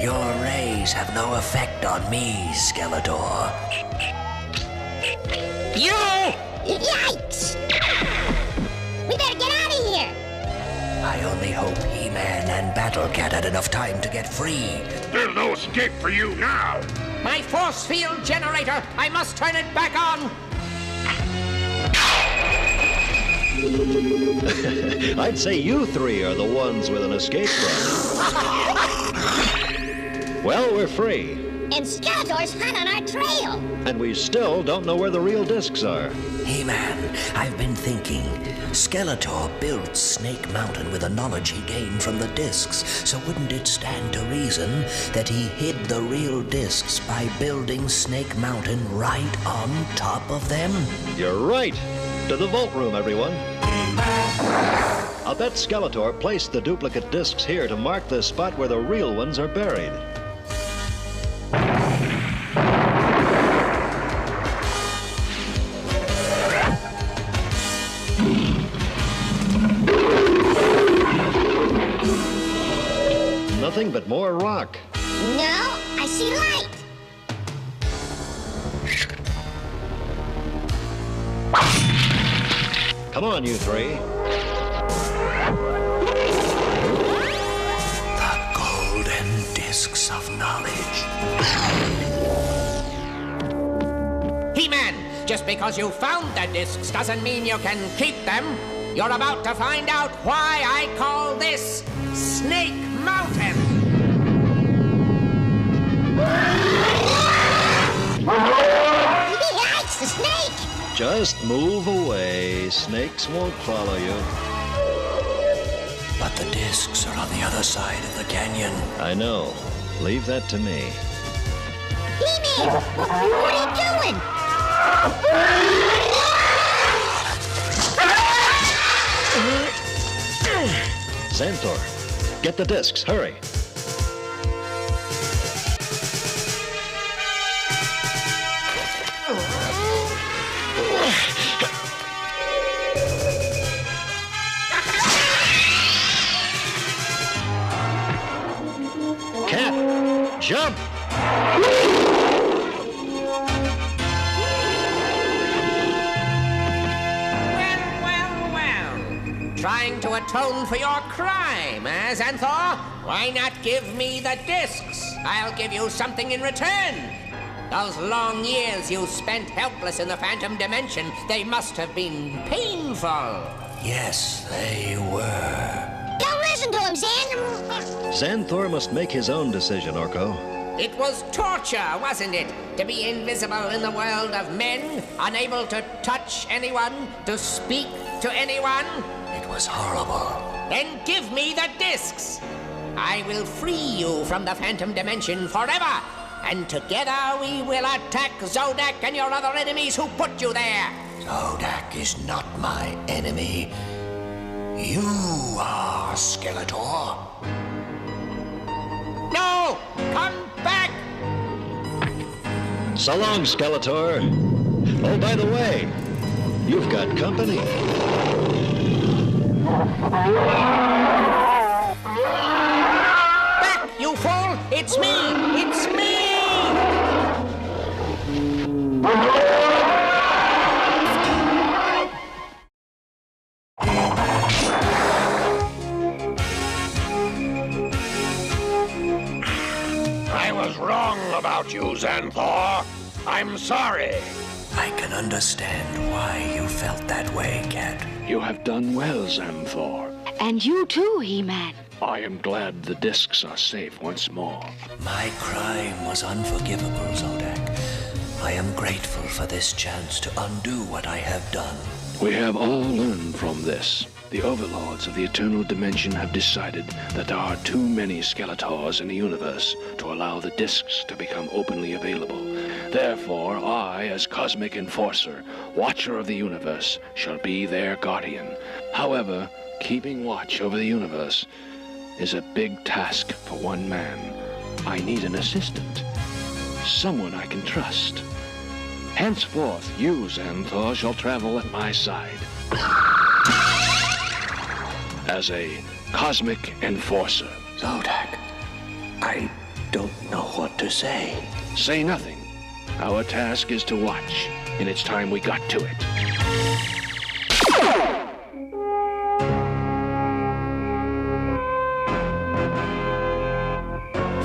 Your rays have no effect on me, Skeletor. You! Yikes! We better get out of here. I only hope He-Man and Battle-Cat had enough time to get free. There's no escape for you now. My force field generator! I must turn it back on! I'd say you 3 are the ones with an escape route. Well, we're free. And Skeletor's hot on our trail. And we still don't know where the real discs are. He-Man, I've been thinking. Skeletor built Snake Mountain with the knowledge he gained from the discs, so wouldn't it stand to reason that he hid the real discs by building Snake Mountain right on top of them? You're right. To the vault room, everyone. I'll bet Skeletor placed the duplicate discs here to mark the spot where the real ones are buried. Nothing but more rock. No, I see light. Come on, you three. The golden discs of knowledge. He-Man, just because you found the discs doesn't mean you can keep them. You're about to find out why I call this Snake Mountain. Yikes, the snake! Just move away. Snakes won't follow you. But the discs are on the other side of the canyon. I know. Leave that to me. He-Man, what are you doing? Xanthor, get the discs. Hurry. Cat, jump! Well. Trying to atone for your crime, eh, Xanthor? Why not give me the discs? I'll give you something in return. Those long years you spent helpless in the Phantom Dimension, they must have been painful. Yes, they were. Don't listen to him, Xan. Xanthor must make his own decision, Orko. It was torture, wasn't it? To be invisible in the world of men, unable to touch anyone, to speak to anyone? It was horrible. Then give me the discs. I will free you from the Phantom Dimension forever. And together we will attack Zodak and your other enemies who put you there. Zodak is not my enemy. You are, Skeletor. No! Come back! So long, Skeletor. Oh, by the way, you've got company. Back, you fool! It's me! It's me! I was wrong about you, Xanthor. I'm sorry. I can understand why you felt that way, Cat. You have done well, Xanthor. And you too, He-Man. I am glad the discs are safe once more. My crime was unforgivable, Zodak. I am grateful for this chance to undo what I have done. We have all learned from this. The overlords of the Eternal Dimension have decided that there are too many Skeletors in the universe to allow the discs to become openly available. Therefore, I, as Cosmic Enforcer, Watcher of the Universe, shall be their guardian. However, keeping watch over the universe is a big task for one man. I need an assistant, someone I can trust. Henceforth, you, Xanthor, shall travel at my side as a Cosmic Enforcer. Zodak, I don't know what to say. Say nothing. Our task is to watch, and it's time we got to it.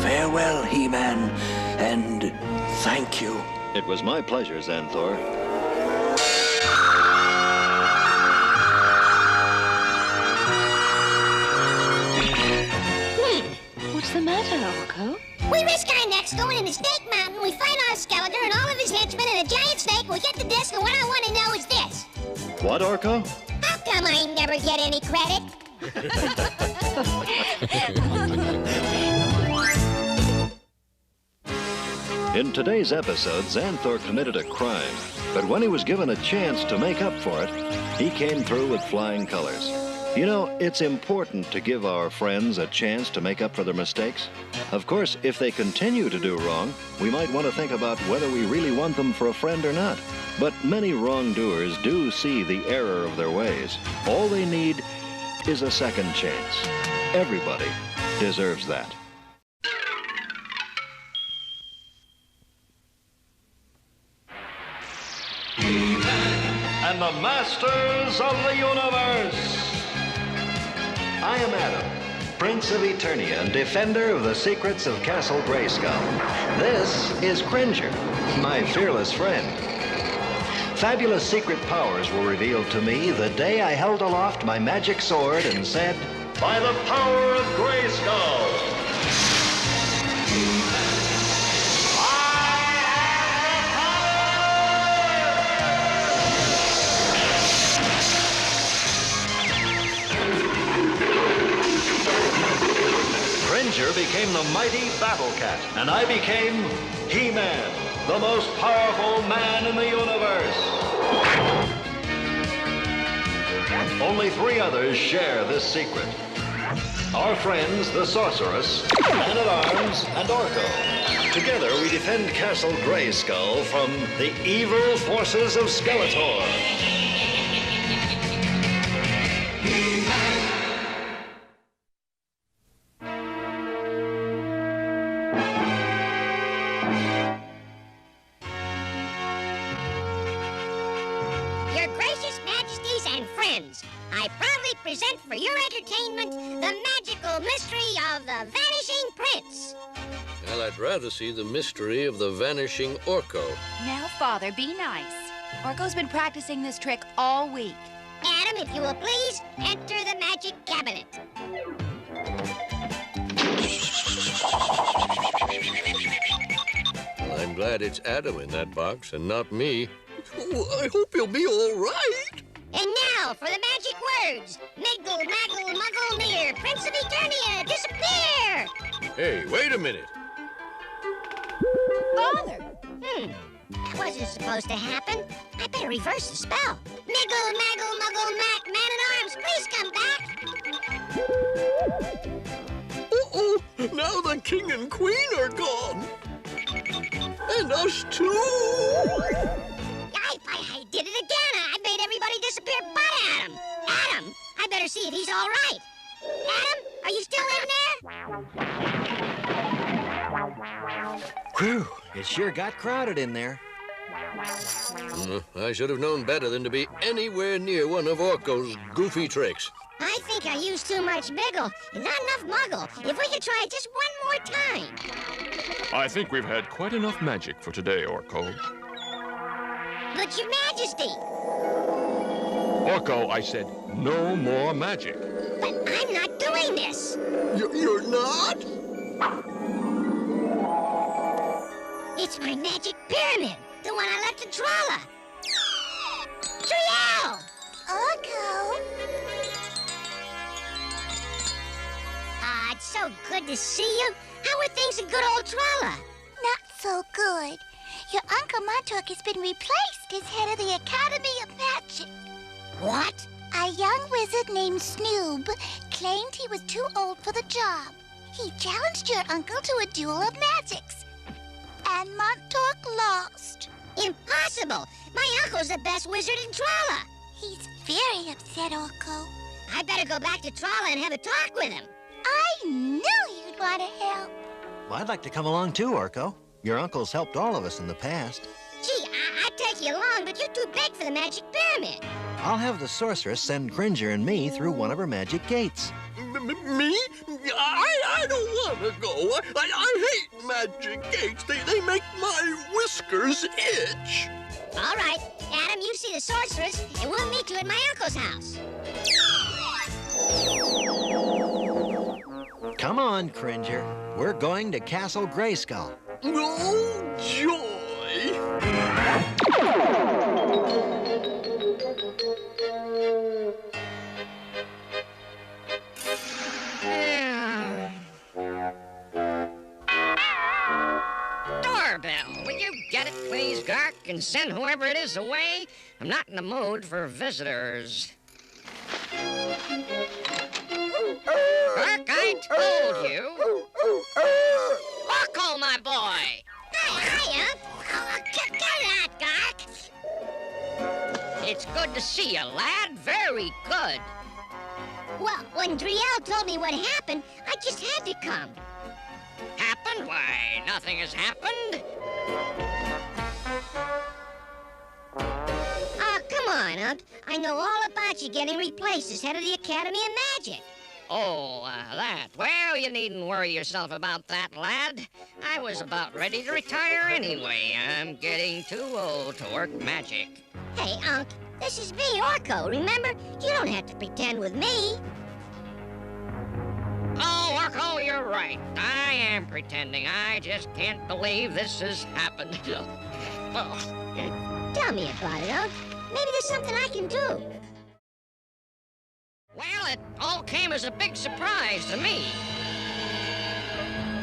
Farewell, He-Man, and thank you. It was my pleasure, Xanthor. What's the matter, Orko? We risk our necks going into Snake Mountain. We find our Skeletor and all of his henchmen and a giant snake. We get the disc, and what I want to know is this. What, Orko? How come I never get any credit? In today's episode, Xanthor committed a crime, but when he was given a chance to make up for it, he came through with flying colors. You know, it's important to give our friends a chance to make up for their mistakes. Of course, if they continue to do wrong, we might want to think about whether we really want them for a friend or not. But many wrongdoers do see the error of their ways. All they need is a second chance. Everybody deserves that. And the masters of the universe. I am Adam, Prince of Eternia and defender of the secrets of Castle Grayskull. This is Cringer, my fearless friend. Fabulous secret powers were revealed to me the day I held aloft my magic sword and said, "By the power of Grayskull!" Cringer became the mighty Battle Cat, and I became He-Man, the most powerful man in the universe. Only 3 others share this secret. Our friends, the Sorceress, Man-at-Arms, and Orko. Together, we defend Castle Grayskull from the evil forces of Skeletor. I proudly present for your entertainment the magical mystery of the Vanishing Prince. Well, I'd rather see the mystery of the Vanishing Orko. Now, Father, be nice. Orko's been practicing this trick all week. Adam, if you will please, enter the magic cabinet. Well, I'm glad it's Adam in that box and not me. Oh, I hope he'll be all right. And now for the magic words. Miggle, maggle, muggle, near. Prince of Eternia, disappear! Hey, wait a minute. Father! That wasn't supposed to happen. I better reverse the spell. Miggle, maggle, muggle, mac, man-at-arms, please come back. Uh-oh, now the king and queen are gone. And us too. I did it again. I made everybody disappear but Adam. Adam, I better see if he's all right. Adam, are you still in there? Whew, it sure got crowded in there. I should have known better than to be anywhere near one of Orko's goofy tricks. I think I used too much Miggle and not enough Muggle. If we could try it just one more time. I think we've had quite enough magic for today, Orko. But Your Majesty! Orko, I said no more magic. But I'm not doing this! You're not? It's my magic pyramid, the one I left to Trolla. Triel! Orko! It's so good to see you. How are things in good old Trolla? Not so good. Your Uncle Montauk has been replaced as head of the Academy of Magic. What? A young wizard named Snoob claimed he was too old for the job. He challenged your uncle to a duel of magics. And Montauk lost. Impossible! My uncle's the best wizard in Trolla. He's very upset, Orko. I better go back to Trolla and have a talk with him. I knew you'd want to help. Well, I'd like to come along too, Orko. Your uncle's helped all of us in the past. Gee, I'd take you along, but you're too big for the magic pyramid. I'll have the Sorceress send Cringer and me through one of her magic gates. Me? I don't want to go. I hate magic gates. They make my whiskers itch. All right. Adam, you see the Sorceress, and we'll meet you at my uncle's house. Come on, Cringer. We're going to Castle Grayskull. Oh, joy! Doorbell, will you get it, please, Gark, and send whoever it is away? I'm not in the mood for visitors. Gark, I told you. Orko, my boy! Hiya! Get out, Gark! It's good to see you, lad. Very good. Well, when Driel told me what happened, I just had to come. Happened? Why, nothing has happened. Oh, come on, Unc. I know all about you getting replaced as head of the Academy of Magic. Oh, that. Well, you needn't worry yourself about that, lad. I was about ready to retire anyway. I'm getting too old to work magic. Hey, Unc, this is me, Orko, remember? You don't have to pretend with me. Oh, Orko, you're right. I am pretending. I just can't believe this has happened. Oh. Tell me about it, Unc. Maybe there's something I can do. Well, it all came as a big surprise to me.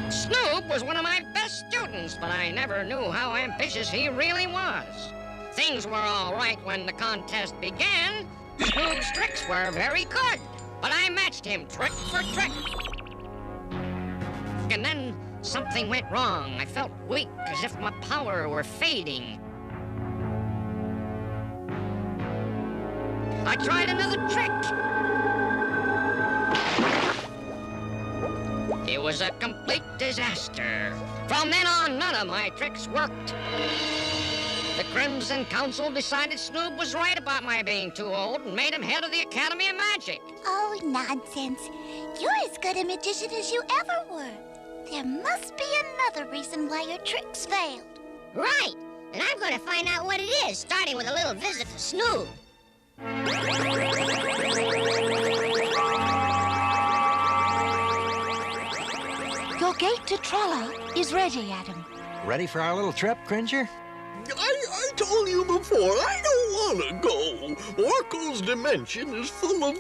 Snoop was one of my best students, but I never knew how ambitious he really was. Things were all right when the contest began. Snoop's tricks were very good, but I matched him trick for trick. And then something went wrong. I felt weak, as if my power were fading. I tried another trick. It was a complete disaster. From then on, none of my tricks worked. The Crimson Council decided Snoop was right about my being too old and made him head of the Academy of Magic. Oh, nonsense. You're as good a magician as you ever were. There must be another reason why your tricks failed. Right. And I'm going to find out what it is, starting with a little visit to Snoop. Your gate to Trolla is ready, Adam. Ready for our little trip, Cringer? I told you before, I don't want to go. Orko's dimension is full of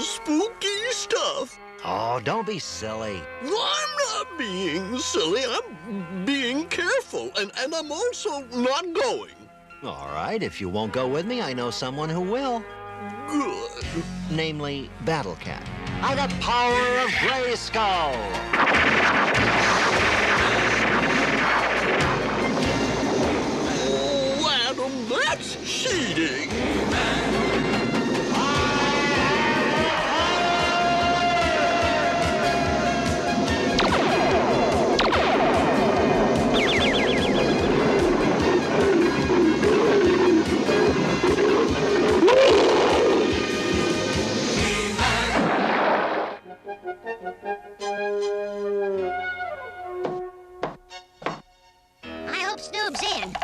spooky stuff. Oh, don't be silly. I'm not being silly. I'm being careful, and I'm also not going. All right, if you won't go with me, I know someone who will. Good. Namely, Battle Cat. By the power of Grayskull! Oh, Adam, that's cheating. I hope Snoop's in.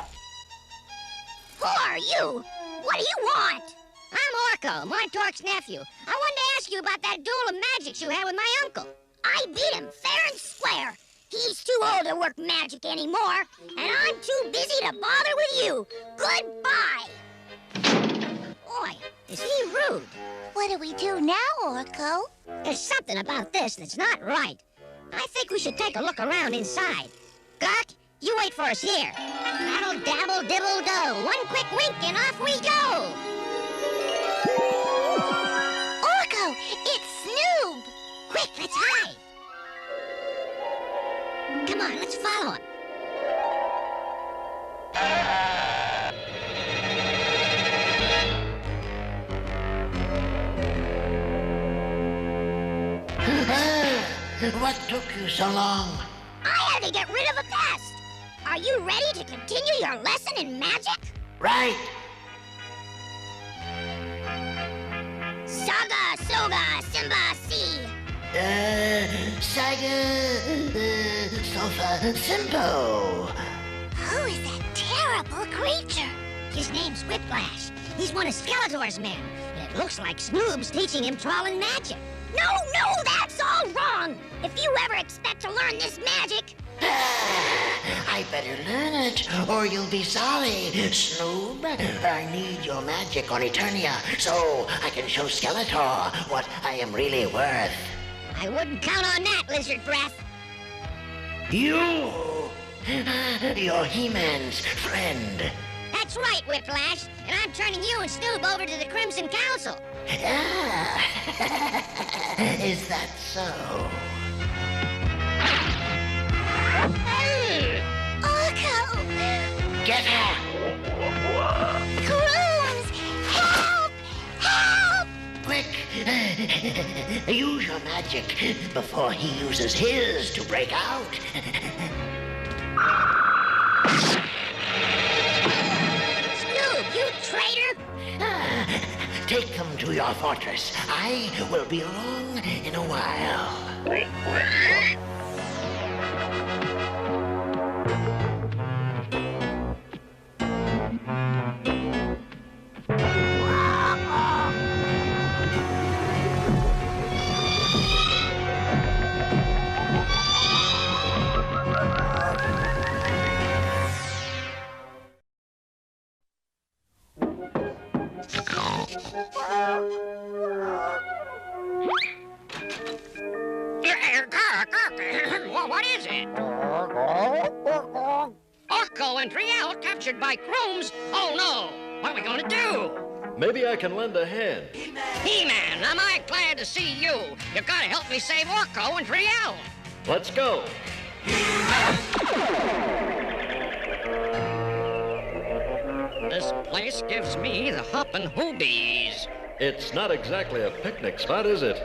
Who are you? What do you want? I'm Orko, Montork's nephew. I wanted to ask you about that duel of magics you had with my uncle. I beat him fair and square. He's too old to work magic anymore, and I'm too busy to bother with you. Goodbye. Boy, is he rude. What do we do now, Orko? There's something about this that's not right. I think we should take a look around inside. Gark, you wait for us here. That'll dabble dibble do. One quick wink and off we go. Orko, it's Snoop! Quick, let's hide. Come on, let's follow him. What took you so long? I had to get rid of a pest. Are you ready to continue your lesson in magic? Right. Saga, Soga, Simba, Si. Saga, Sofa, Simpo. Who is that terrible creature? His name's Whiplash. He's one of Skeletor's men. And it looks like Snoop's teaching him trolling magic. No, that's all wrong! If you ever expect to learn this magic... I better learn it, or you'll be sorry, Snoob. I need your magic on Eternia, so I can show Skeletor what I am really worth. I wouldn't count on that, Lizard Breath. You're He-Man's friend. That's right, Whiplash. And I'm turning you and Snoob over to the Crimson Council. Ah, is that so? Orko! Get her! Grooms! Help! Help! Quick! Use your magic before he uses his to break out. Snoob, you traitor! Take them to your fortress. I will be along in a while. What is it? Orko and Triel captured by Grooms? Oh no! What are we gonna do? Maybe I can lend a hand. He-Man, am I glad to see you? You gotta help me save Orko and Triel. Let's go. This place gives me the hoppin' hoobies. It's not exactly a picnic spot, is it?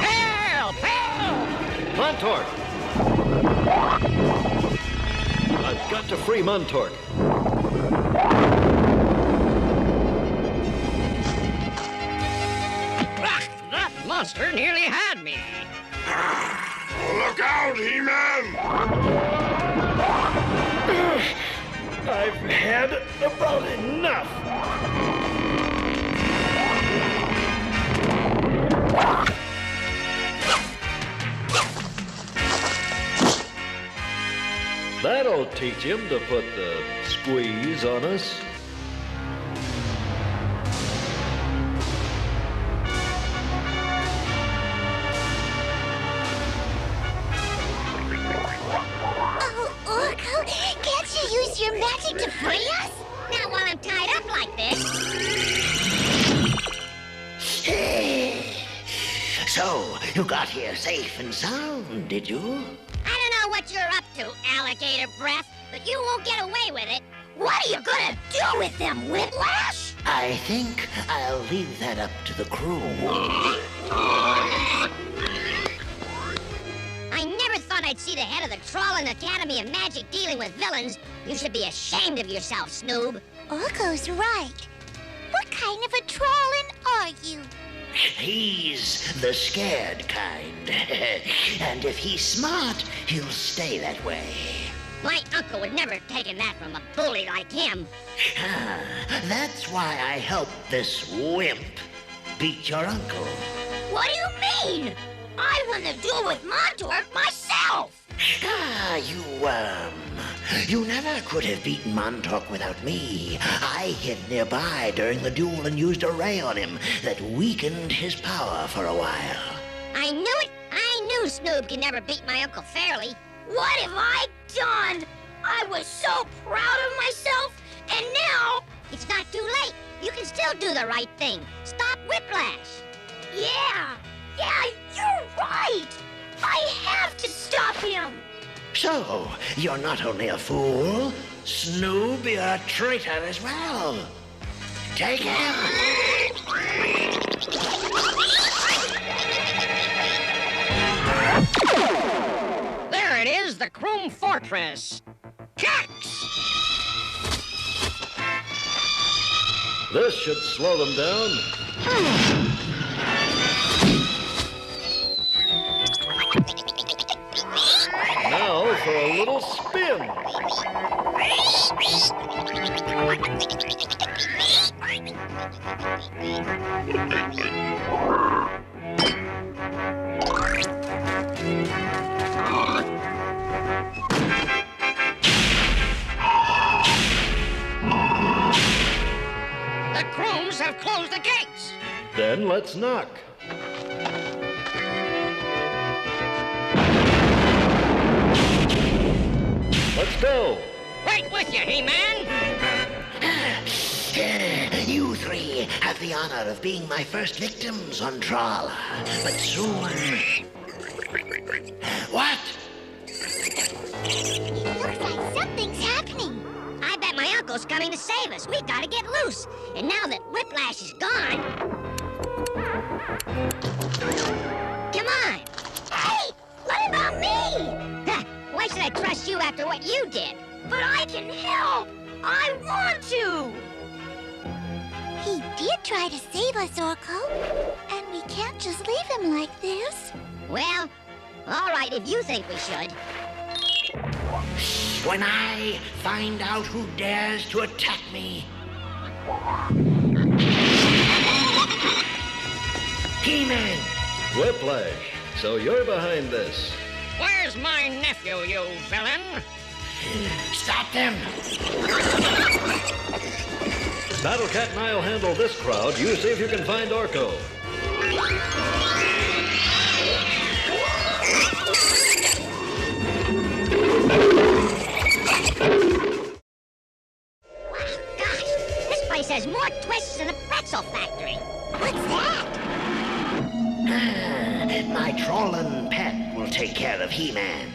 Help! Help! Montork! I've got to free Montork. That monster nearly had me. Look out, He-Man! I've had about enough. That'll teach him to put the squeeze on us. Oh, Orko, can't you use your magic to free us? Not while I'm tied up like this. So, you got here safe and sound, did you? I don't know what you're up to, Alligator Breath, but you won't get away with it. What are you gonna do with them, Whiplash? I think I'll leave that up to the crew. I never thought I'd see the head of the Trawlin' Academy of Magic dealing with villains. You should be ashamed of yourself, Snoob. Orko's right. What kind of a Trawlin' are you? He's the scared kind. And if he's smart, he'll stay that way. My uncle would never have taken that from a bully like him. That's why I helped this wimp beat your uncle. What do you mean? I won the duel with Montork myself! You worm. You never could have beaten Montork without me. I hid nearby during the duel and used a ray on him that weakened his power for a while. I knew it! I knew Snoob could never beat my uncle fairly. What have I done? I was so proud of myself, and now... It's not too late. You can still do the right thing. Stop Whiplash. Yeah, you're right. I have to stop him. So, you're not only a fool, Snoob, you're a traitor as well. Take him! There it is, the Chrome Fortress. Jax! This should slow them down. Now for a little spin. let's knock. Let's go. Right with you, He-Man. You three have the honor of being my first victims on Trala. But soon... What? It looks like something's happening. I bet my uncle's coming to save us. We've got to get loose. And now that Whiplash is gone... Come on. Hey, what about me? Why should I trust you after what you did? But I can help. I want to. He did try to save us, Orko. And we can't just leave him like this. Well, all right, if you think we should. When I find out who dares to attack me... He-Man! Whiplash, so you're behind this. Where's my nephew, you villain? Stop them! Battle Cat and I'll handle this crowd. You see if you can find Orko. Has more twists than a pretzel factory. What's that? My trollin' pet will take care of He-Man.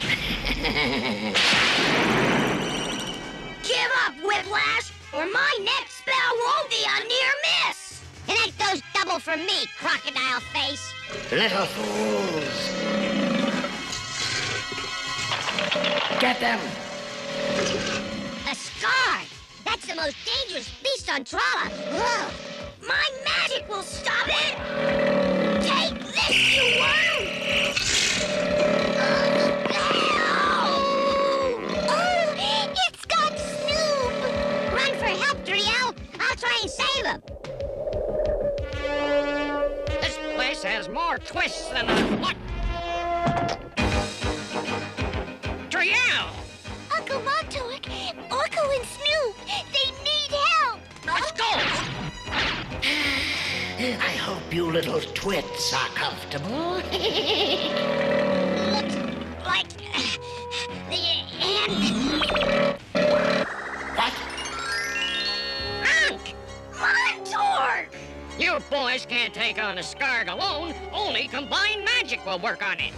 Give up, Whiplash, or my next spell won't be a near miss. And that goes double for me, crocodile face. Little fools. Get them. A scar. That's the most dangerous beast on Trala. Ugh. My magic will stop it! Take this, you worm! Oh, it's got Snoop! Run for help, Driel! I'll try and save him! This place has more twists than a what? Driel! Uncle Montork, Orko and Snoop, they need help! Let's go! I hope you little twits are comfortable. Looks like the end. What? Unc! Montork! You boys can't take on a Scarg alone. Only combined magic will work on it.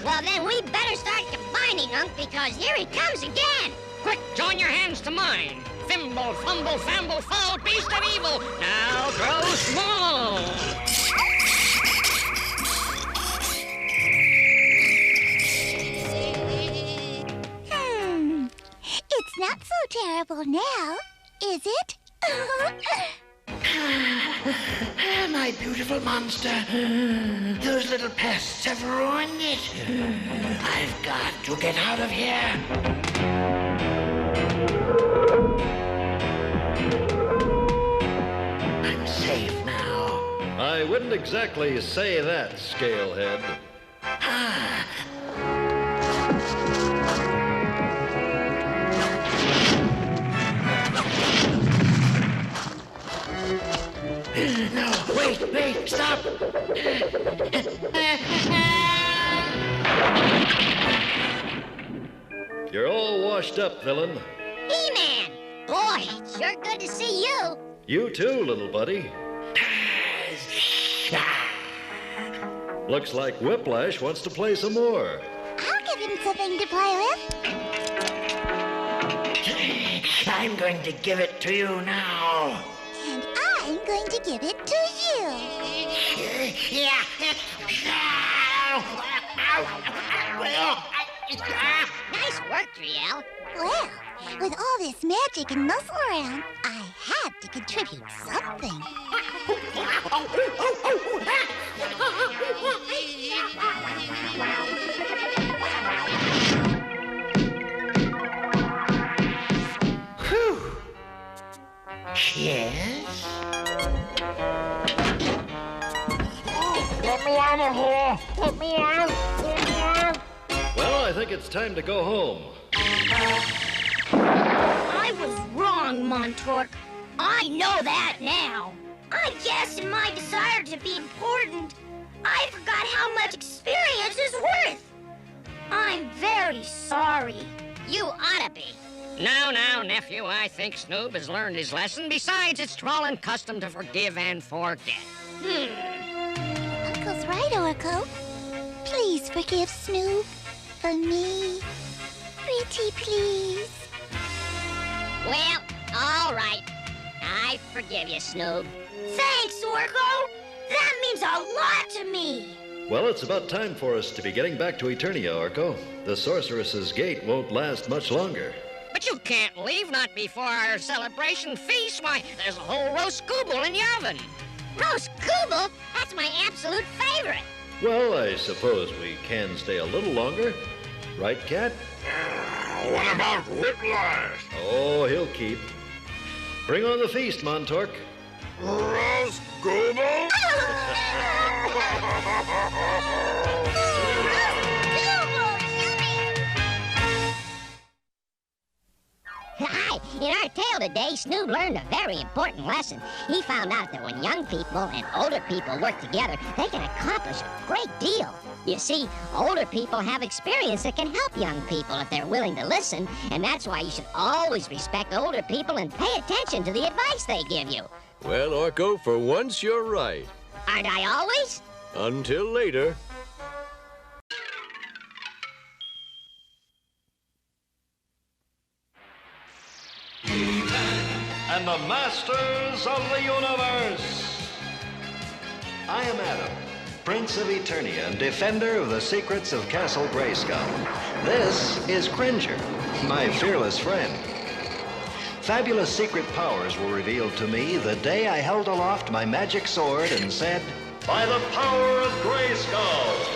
Well, then we better start combining, Unc, because here he comes again. Quick, join your hands to mine. Thimble, fumble, famble, foul beast of evil. Now grow small. It's not so terrible now, is it? My beautiful monster. Those little pests have ruined it. I've got to get out of here. I'm safe now. I wouldn't exactly say that, Scalehead. No, wait, stop! You're all washed up, villain. He-Man! Boy, it's sure good to see you. You too, little buddy. Looks like Whiplash wants to play some more. I'll give him something to play with. I'm going to give it to you now. And I'm going to give it to you. Nice work, Driel. Well, with all this magic and muscle around, I had to contribute something. Whew. Yes? Let me out of here! Let me out! Let me out! Well, I think it's time to go home. I was wrong, Montork. I know that now. I guess in my desire to be important, I forgot how much experience is worth. I'm very sorry. You ought to be. Now, nephew, I think Snoob has learned his lesson. Besides, it's fallen custom to forgive and forget. Uncle's right, Orko. Please forgive Snoop for me. Pretty please. Well, all right. I forgive you, Snoob. Thanks, Orko. That means a lot to me. Well, it's about time for us to be getting back to Eternia, Orko. The Sorceress's gate won't last much longer. But you can't leave, not before our celebration feast. Why, there's a whole roast goobel in the oven. Roast goobel? That's my absolute favorite. Well, I suppose we can stay a little longer. Right, Cat? What about Whiplash? Oh, he'll keep. Bring on the feast, Montork. Roast goobel? Hi! In our tale today, Snoob learned a very important lesson. He found out that when young people and older people work together, they can accomplish a great deal. You see, older people have experience that can help young people if they're willing to listen, and that's why you should always respect older people and pay attention to the advice they give you. Well, Orko, for once you're right. Aren't I always? Until later. And the masters of the universe. I am Adam, Prince of Eternia and defender of the secrets of Castle Grayskull. This is Cringer, my fearless friend. Fabulous secret powers were revealed to me the day I held aloft my magic sword and said, "By the power of Grayskull!"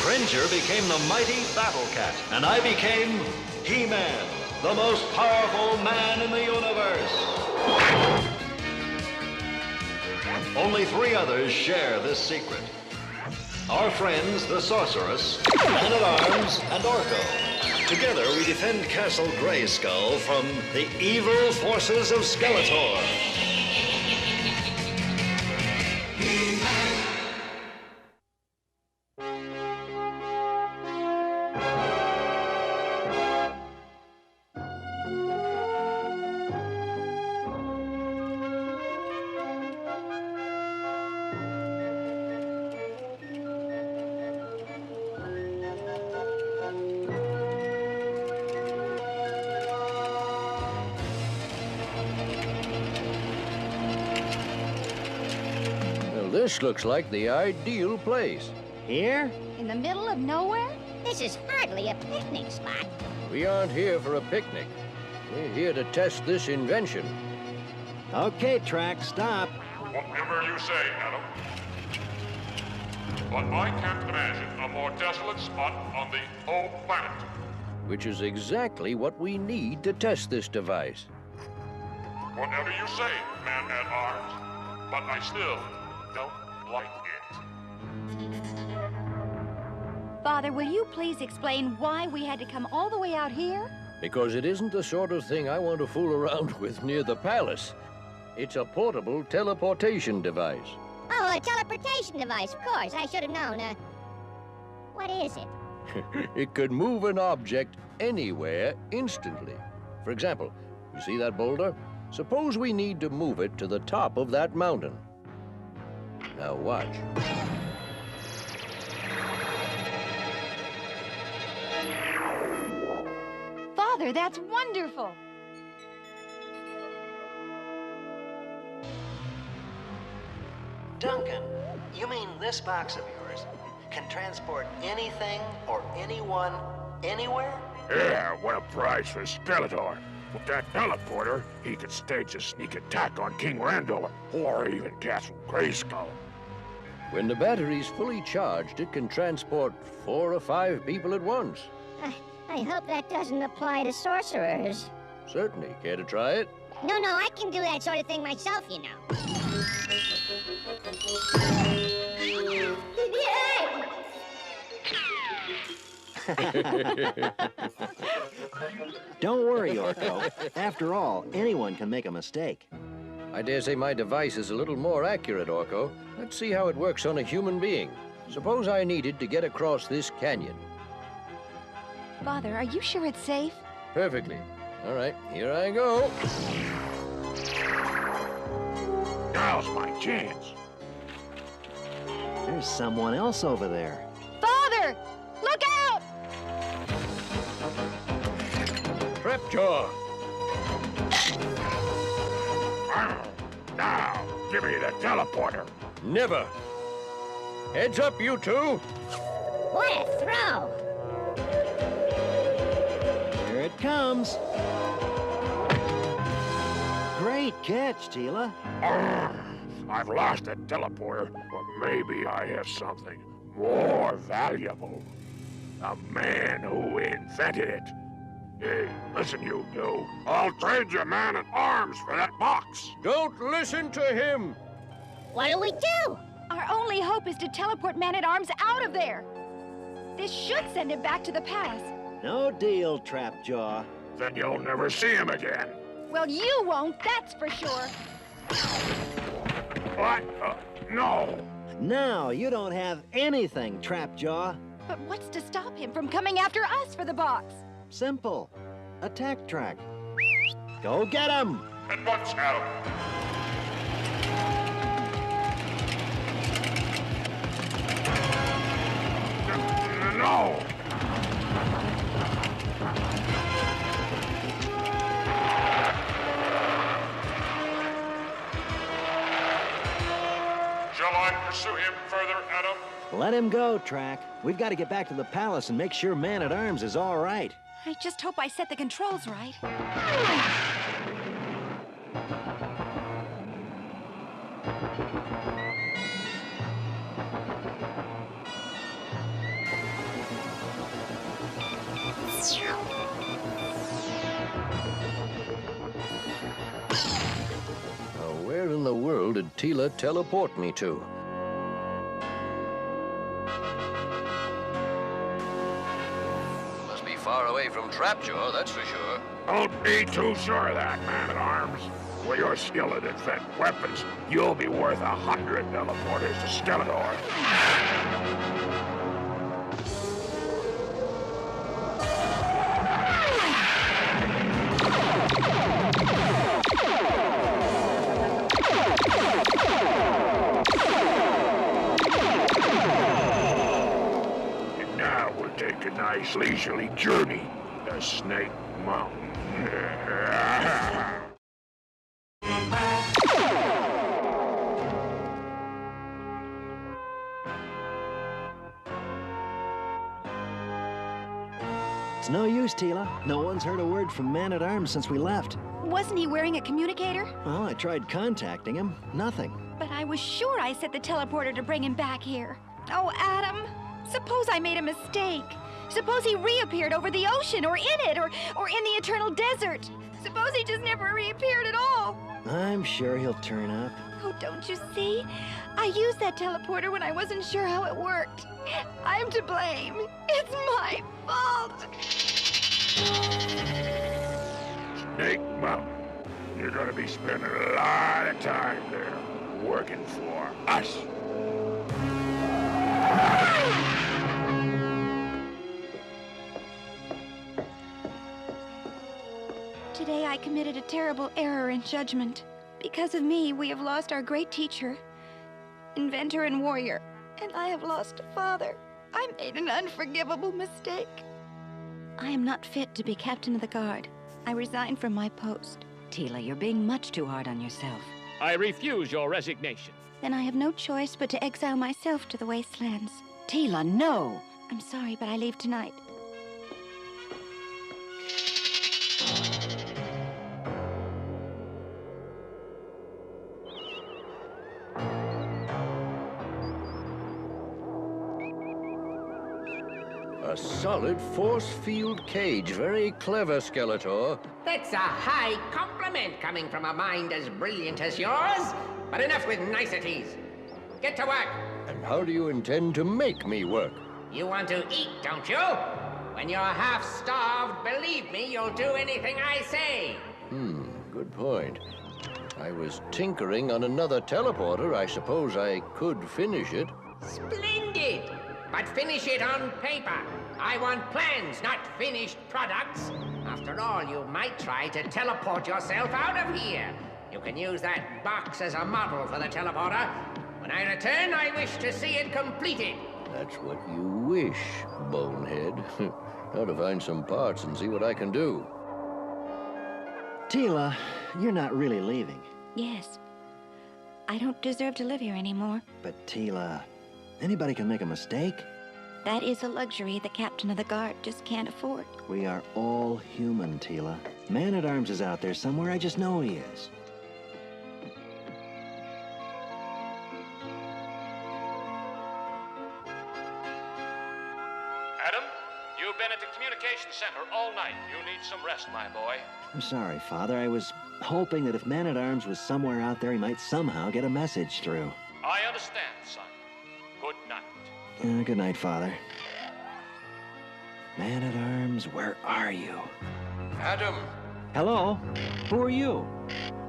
Cringer became the mighty Battle Cat, and I became He-Man, the most powerful man in the universe. Only 3 others share this secret. Our friends, the Sorceress, Man-at-Arms, and Orko. Together, we defend Castle Grayskull from the evil forces of Skeletor. This looks like the ideal place. Here? In the middle of nowhere? This is hardly a picnic spot. We aren't here for a picnic. We're here to test this invention. Okay, Track, stop. Whatever you say, Adam. But I can't imagine a more desolate spot on the whole planet. Which is exactly what we need to test this device. Whatever you say, Man-at-Arms. But I still don't like it. Father, will you please explain why we had to come all the way out here? Because it isn't the sort of thing I want to fool around with near the palace. It's a portable teleportation device. Oh, a teleportation device, of course. I should have known. What is it? It could move an object anywhere instantly. For example, you see that boulder? Suppose we need to move it to the top of that mountain. Now watch. Father, that's wonderful. Duncan, you mean this box of yours can transport anything or anyone anywhere? Yeah, what a prize for Skeletor. With that teleporter, he could stage a sneak attack on King Randor, or even Castle Grayskull. When the battery's fully charged, it can transport 4 or 5 people at once. I hope that doesn't apply to sorcerers. Certainly. Care to try it? No, I can do that sort of thing myself, you know. Don't worry, Orko. After all, anyone can make a mistake. I dare say my device is a little more accurate, Orko. Let's see how it works on a human being. Suppose I needed to get across this canyon. Father, are you sure it's safe? Perfectly. All right, here I go. Now's my chance. There's someone else over there. Father! Look out! Trapjaw! Now, give me the teleporter. Never. Heads up, you two. What a throw! Here it comes. Great catch, Teela. I've lost a teleporter, but maybe I have something more valuable. A man who invented it. Hey, listen, you two. I'll trade you man-at-arms for that box. Don't listen to him. What do we do? Our only hope is to teleport Man-at-Arms out of there. This should send him back to the palace. No deal, Trapjaw. Then you'll never see him again. Well, you won't, that's for sure. What? No. Now you don't have anything, Trapjaw. But what's to stop him from coming after us for the box? Simple. Attack track. Go get him! At once, Adam. No! Shall I pursue him further, Adam? Let him go, Track. We've got to get back to the palace and make sure Man-at-Arms is all right. I just hope I set the controls right. Now, where in the world did Teela teleport me to? Must be far away from Trapjaw, that's for sure. Don't be too sure of that, man-at-arms. With your skill at invent weapons, you'll be worth 100 teleporters to Skeletor. And now we'll take a nice leisurely journey to Snake Mountain. It's no use, Teela. No one's heard a word from Man-at-Arms since we left. Wasn't he wearing a communicator? Well, I tried contacting him. Nothing. But I was sure I set the teleporter to bring him back here. Oh, Adam, suppose I made a mistake. Suppose he reappeared over the ocean, or in it, or in the eternal desert. Suppose he just never reappeared at all. I'm sure he'll turn up. Oh, don't you see? I used that teleporter when I wasn't sure how it worked. I'm to blame. It's my fault. Snake Mountain. You're gonna be spending a lot of time there, working for us. Today I committed a terrible error in judgment. Because of me, we have lost our great teacher, inventor and warrior, and I have lost a father. I made an unforgivable mistake. I am not fit to be captain of the guard. I resign from my post. Teela, you're being much too hard on yourself. I refuse your resignation. Then I have no choice but to exile myself to the wastelands. Teela, no! I'm sorry, but I leave tonight. A solid force field cage. Very clever, Skeletor. That's a high compliment coming from a mind as brilliant as yours. But enough with niceties. Get to work. And how do you intend to make me work? You want to eat, don't you? When you're half starved, believe me, you'll do anything I say. Good point. I was tinkering on another teleporter. I suppose I could finish it. Splendid! But finish it on paper. I want plans, not finished products. After all, you might try to teleport yourself out of here. You can use that box as a model for the teleporter. When I return, I wish to see it completed. That's what you wish, bonehead. Now to find some parts and see what I can do. Teela, you're not really leaving. Yes. I don't deserve to live here anymore. But Teela, anybody can make a mistake. That is a luxury the captain of the guard just can't afford. We are all human, Teela. Man-at-Arms is out there somewhere. I just know he is. Adam, you've been at the communications center all night. You need some rest, my boy. I'm sorry, Father. I was hoping that if Man-at-Arms was somewhere out there, he might somehow get a message through. I understand, son. Good night. Good night, Father. Man-at-Arms, where are you? Adam! Hello? Who are you?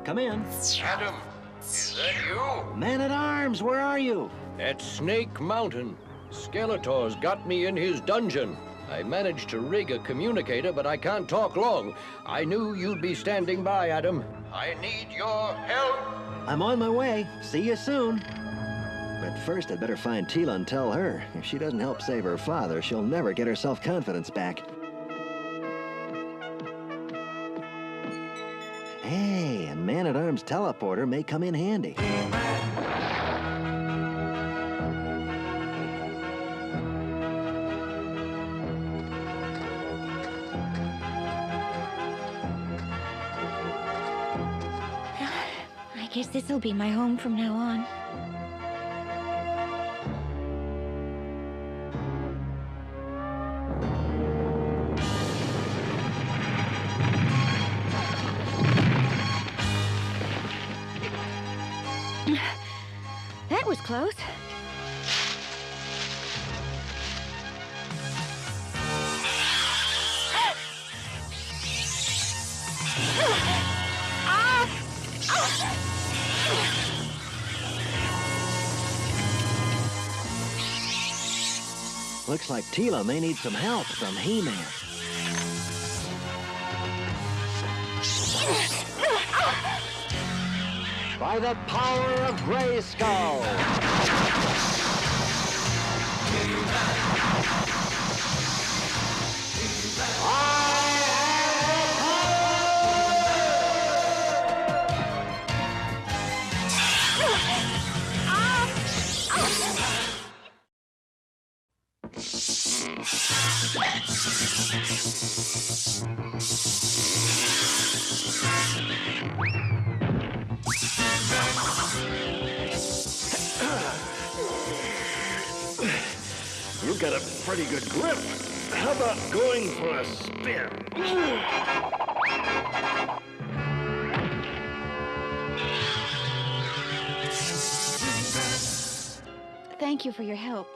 Come in. Adam! Is that you? Man-at-Arms, where are you? At Snake Mountain. Skeletor's got me in his dungeon. I managed to rig a communicator, but I can't talk long. I knew you'd be standing by, Adam. I need your help. I'm on my way. See you soon. But first, I'd better find Teela and tell her. If she doesn't help save her father, she'll never get her self-confidence back. Hey, a Man-at-Arms teleporter may come in handy. I guess this'll be my home from now on. That was close. Looks like Teela may need some help from He-Man. By the power of Grayskull! You've got a pretty good grip. How about going for a spin? Thank you for your help,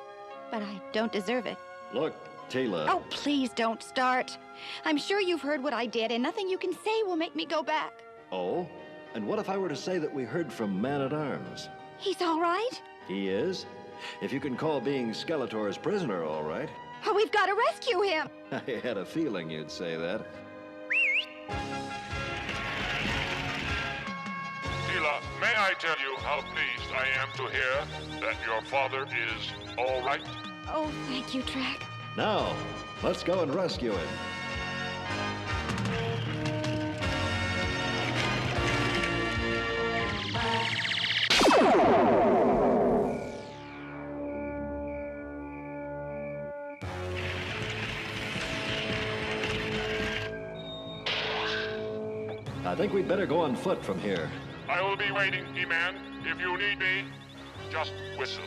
but I don't deserve it. Look, Teela. Oh, please don't start. I'm sure you've heard what I did, and nothing you can say will make me go back. Oh? And what if I were to say that we heard from Man-at-Arms? He's all right? He is? If you can call being Skeletor's prisoner all right. Oh, we've got to rescue him. I had a feeling you'd say that. Teela, may I tell you how pleased I am to hear that your father is all right? Oh, thank you, Track. Now, let's go and rescue him. I think we'd better go on foot from here. I will be waiting, He-Man. If you need me, just whistle.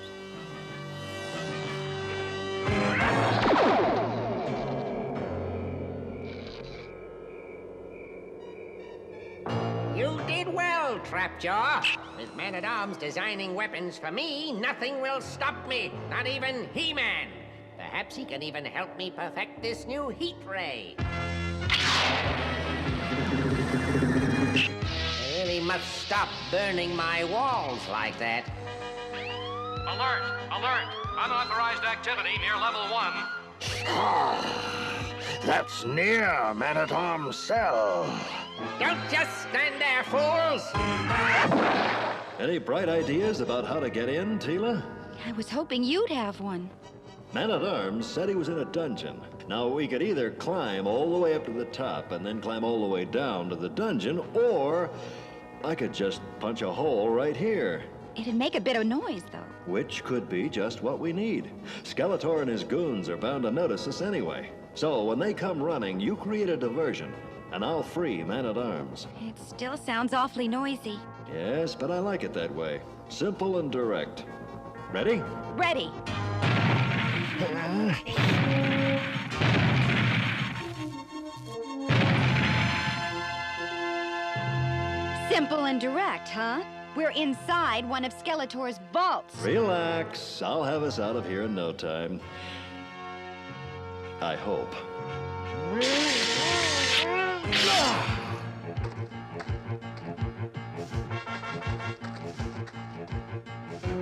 You did well, old trapjaw. With Man-at-Arms designing weapons for me, nothing will stop me, not even He-Man. Perhaps he can even help me perfect this new heat ray. I really must stop burning my walls like that. Alert! Alert! Unauthorized activity near level 1. That's near Man-at-Arms' cell. Don't just stand there, fools! Any bright ideas about how to get in, Teela? I was hoping you'd have one. Man-at-Arms said he was in a dungeon. Now, we could either climb all the way up to the top and then climb all the way down to the dungeon, or I could just punch a hole right here. It'd make a bit of noise, though. Which could be just what we need. Skeletor and his goons are bound to notice us anyway. So, when they come running, you create a diversion, and I'll free Man-at-Arms. It still sounds awfully noisy. Yes, but I like it that way. Simple and direct. Ready? Ready. Simple and direct, huh? We're inside one of Skeletor's vaults. Relax. I'll have us out of here in no time. I hope.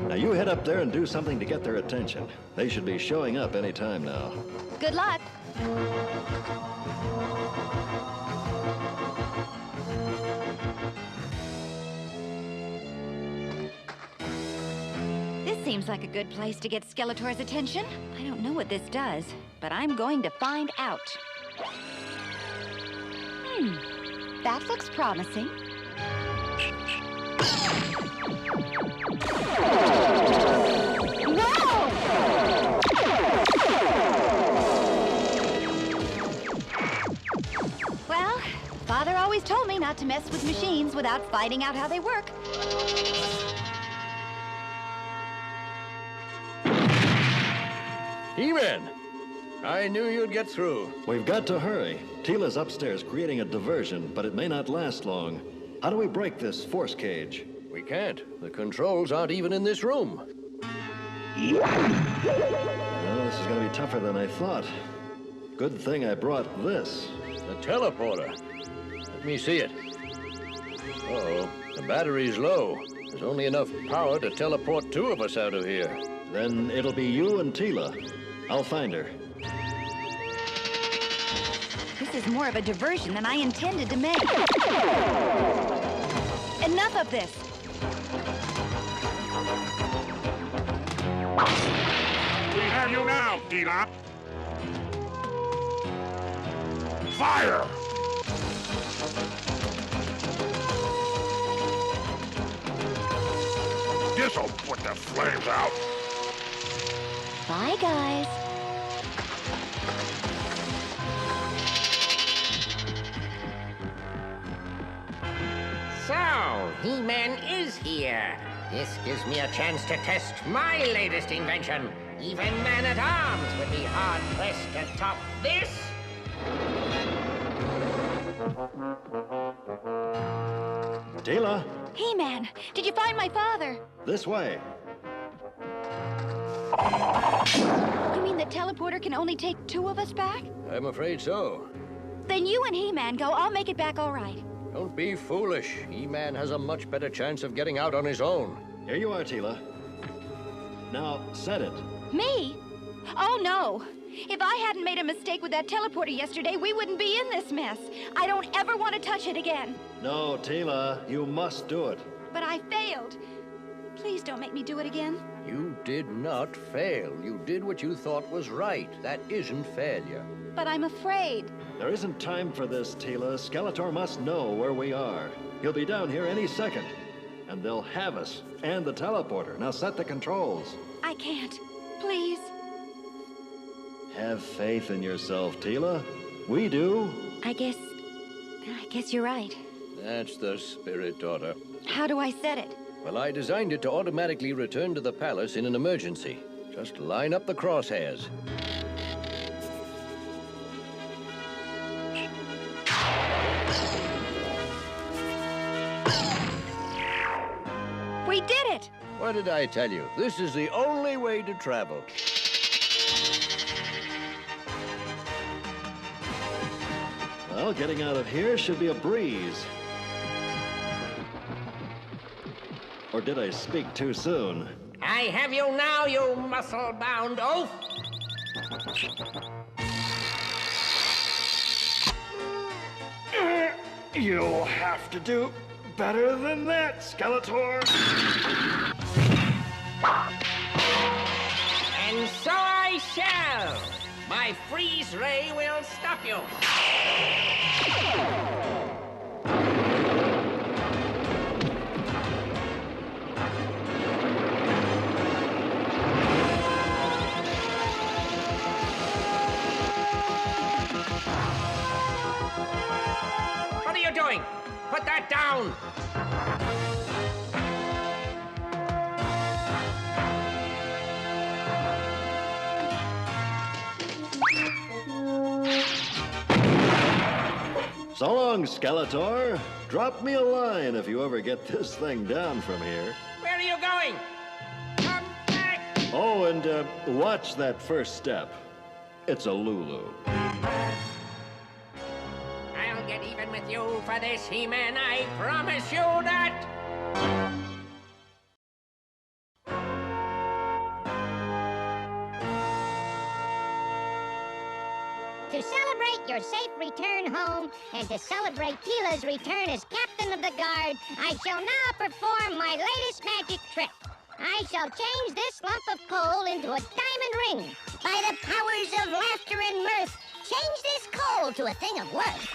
Now you head up there and do something to get their attention. They should be showing up any time now. Good luck. This seems like a good place to get Skeletor's attention. I don't know what this does, but I'm going to find out. That looks promising. Well, Father always told me not to mess with machines without finding out how they work. He-Man! I knew you'd get through. We've got to hurry. Teela's upstairs creating a diversion, but it may not last long. How do we break this force cage? We can't. The controls aren't even in this room. Well, this is going to be tougher than I thought. Good thing I brought this. The teleporter. Let me see it. Uh-oh, the battery's low. There's only enough power to teleport two of us out of here. Then it'll be you and Teela. I'll find her. This is more of a diversion than I intended to make. Enough of this. We have you now, Teela. Fire! This'll put the flames out. Bye, guys. So, He-Man is here. This gives me a chance to test my latest invention. Even Man-at-Arms would be hard-pressed to top this. Teela, He-Man, did you find my father? this way. You mean the teleporter can only take two of us back? I'm afraid so. Then you and He-Man go. I'll make it back all right. Don't be foolish. He-Man has a much better chance of getting out on his own. Here you are, Teela. Now, set it. Me? Oh, no. If I hadn't made a mistake with that teleporter yesterday, we wouldn't be in this mess. I don't ever want to touch it again. No, Teela, you must do it. But I failed. Please don't make me do it again. You did not fail. You did what you thought was right. That isn't failure. But I'm afraid. There isn't time for this, Teela. Skeletor must know where we are. He'll be down here any second. And they'll have us, and the teleporter. Now set the controls. I can't. Please. Have faith in yourself, Teela. We do. I guess you're right. That's the spirit, daughter. How do I set it? Well, I designed it to automatically return to the palace in an emergency. Just line up the crosshairs. We did it! What did I tell you? This is the only way to travel. Well, getting out of here should be a breeze. Or did I speak too soon? I have you now, you muscle-bound oaf! You'll have to do better than that, Skeletor. And so I shall! My freeze ray will stop you! What are you doing? Put that down! So long, Skeletor. Drop me a line if you ever get this thing down from here. Where are you going? Come back! Oh, and watch that first step. It's a Lulu. I'll get even with you for this, He-Man. I promise you that! To celebrate your safe return home, and to celebrate Teela's return as Captain of the Guard, I shall now perform my latest magic trick. I shall change this lump of coal into a diamond ring. By the powers of laughter and mirth, change this coal to a thing of worth.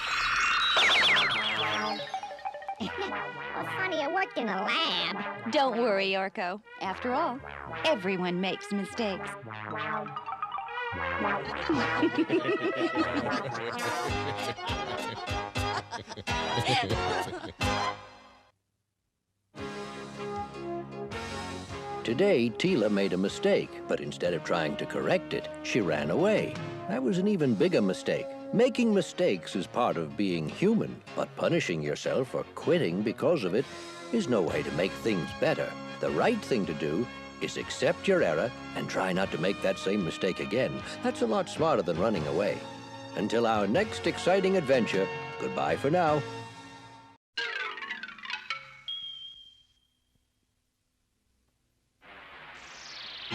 Well, funny, it worked in a lab. Don't worry, Orko. After all, everyone makes mistakes. Today, Teela made a mistake, but instead of trying to correct it, she ran away. That was an even bigger mistake. Making mistakes is part of being human, but punishing yourself or quitting because of it is no way to make things better. The right thing to do is accept your error and try not to make that same mistake again. That's a lot smarter than running away. Until our next exciting adventure, goodbye for now.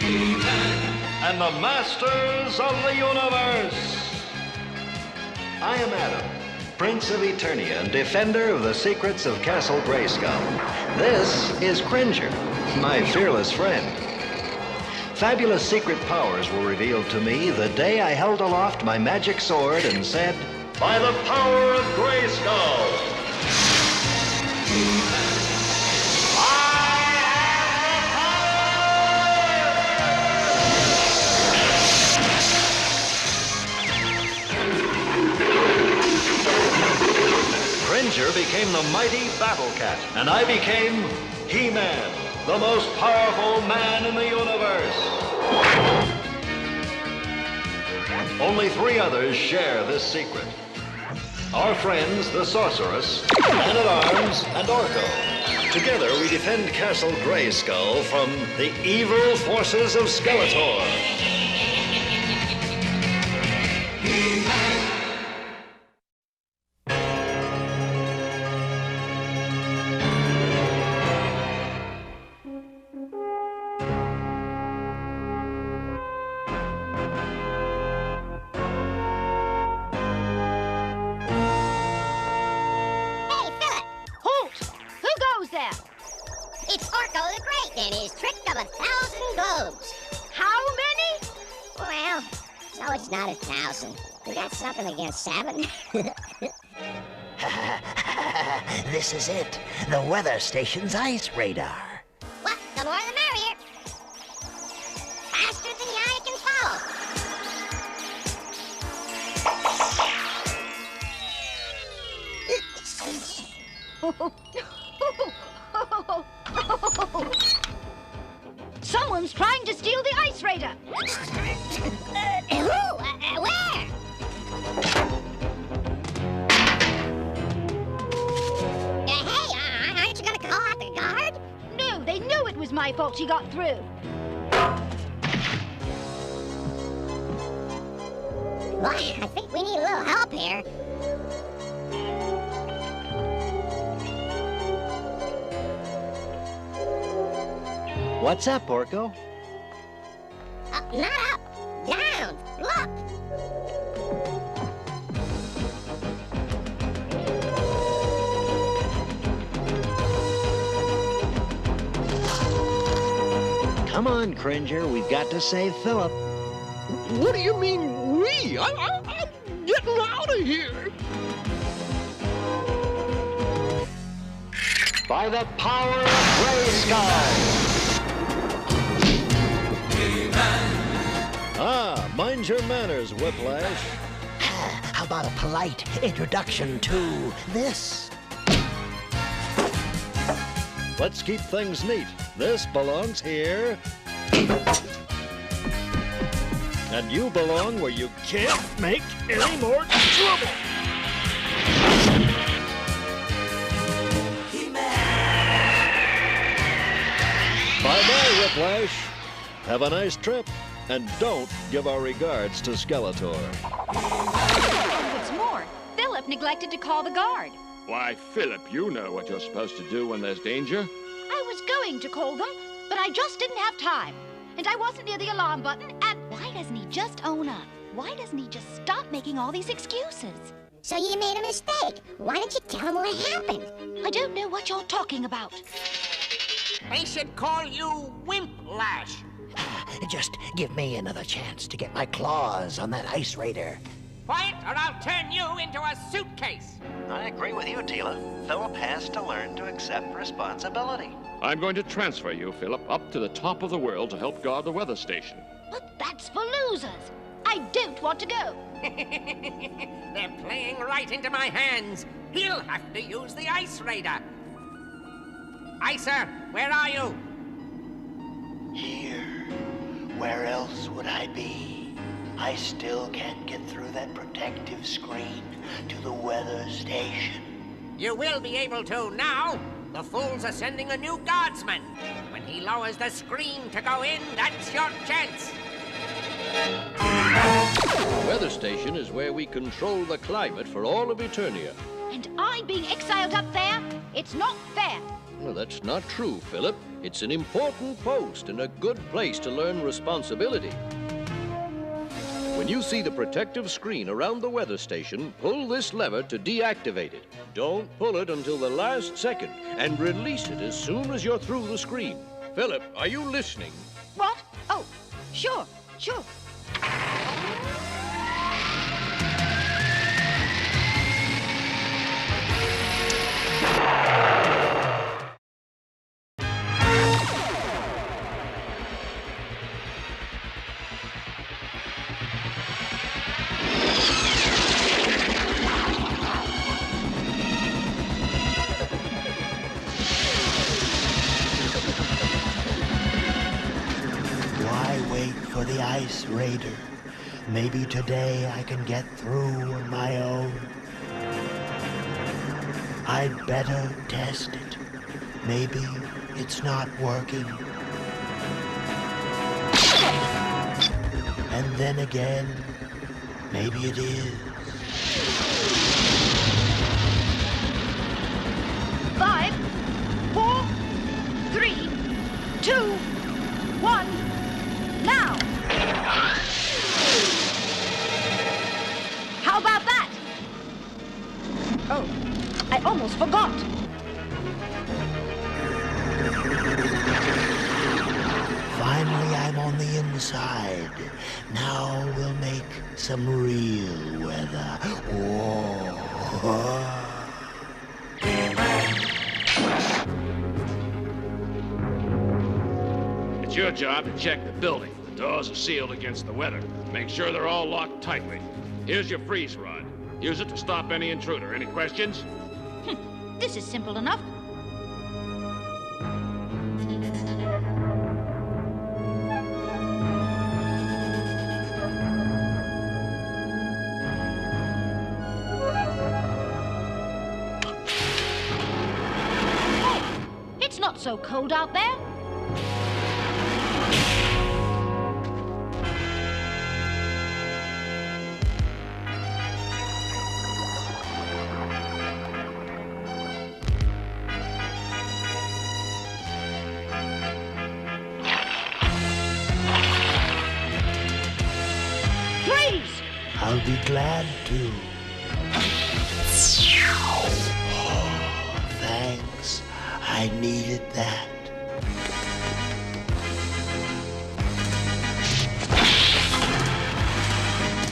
And the Masters of the Universe. I am Adam, Prince of Eternia and defender of the secrets of Castle Grayskull. This is Cringer, my fearless friend. Fabulous secret powers were revealed to me the day I held aloft my magic sword and said, "By the power of Grayskull!" Cringer became the mighty Battle Cat, and I became He-Man, the most powerful man in the universe. Only 3 others share this secret. Our friends, the Sorceress, Man-at-Arms, and Orko. Together we defend Castle Grayskull from the evil forces of Skeletor. It's Orko the Great and his trick of 1,000 globes. How many? Well, no, it's not 1,000. We got something against 7. This is it. The weather station's ice radar. Well, the more the merrier. Faster than the eye can follow. Someone's trying to steal the ice raider. Who? Where? Hey, aren't you gonna call out the guard? No, they know my fault she got through. Well, I think we need a little help here. What's up, Orko? Not up, down, look. Come on, Cringer. We've got to save Philip. What do you mean, we? I'm getting out of here. By the power of Grayskull! Ah, mind your manners, Whiplash. How about a polite introduction to this? Let's keep things neat. This belongs here. And you belong where you can't make any more trouble. Bye-bye, Whiplash. Have a nice trip. And don't give our regards to Skeletor. What's more, Philip neglected to call the guard. Why, Philip, you know what you're supposed to do when there's danger. I was going to call them, but I just didn't have time. And I wasn't near the alarm button, and... Why doesn't he just own up? Why doesn't he just stop making all these excuses? So you made a mistake. Why didn't you tell him what happened? I don't know what you're talking about. They should call you Wimplash. Just give me another chance to get my claws on that ice raider. Quiet, or I'll turn you into a suitcase. I agree with you, Teela. Philip has to learn to accept responsibility. I'm going to transfer you, Philip, up to the top of the world to help guard the weather station. But that's for losers. I don't want to go. They're playing right into my hands. He'll have to use the ice raider. Icer, where are you? Here. Where else would I be? I still can't get through that protective screen to the weather station. You will be able to now. The fools are sending a new guardsman. When he lowers the screen to go in, that's your chance. The weather station is where we control the climate for all of Eternia. And I'm being exiled up there? It's not fair. Well, that's not true, Philip. It's an important post and a good place to learn responsibility. When you see the protective screen around the weather station, pull this lever to deactivate it. Don't pull it until the last second, and release it as soon as you're through the screen. Philip, are you listening? What? Oh, sure. For the ice raider. Maybe today I can get through on my own. I'd better test it. Maybe it's not working. And then again, maybe it is. 5, 4, 3, 2, 1, now! How about that? Oh, I almost forgot. Finally, I'm on the inside. Now we'll make some real weather. Whoa. It's your job to check the building. The doors are sealed against the weather. Make sure they're all locked tightly. Here's your freeze rod. Use it to stop any intruder. Any questions? This is simple enough. It's not so cold out there. I'll be glad to. Thanks. I needed that.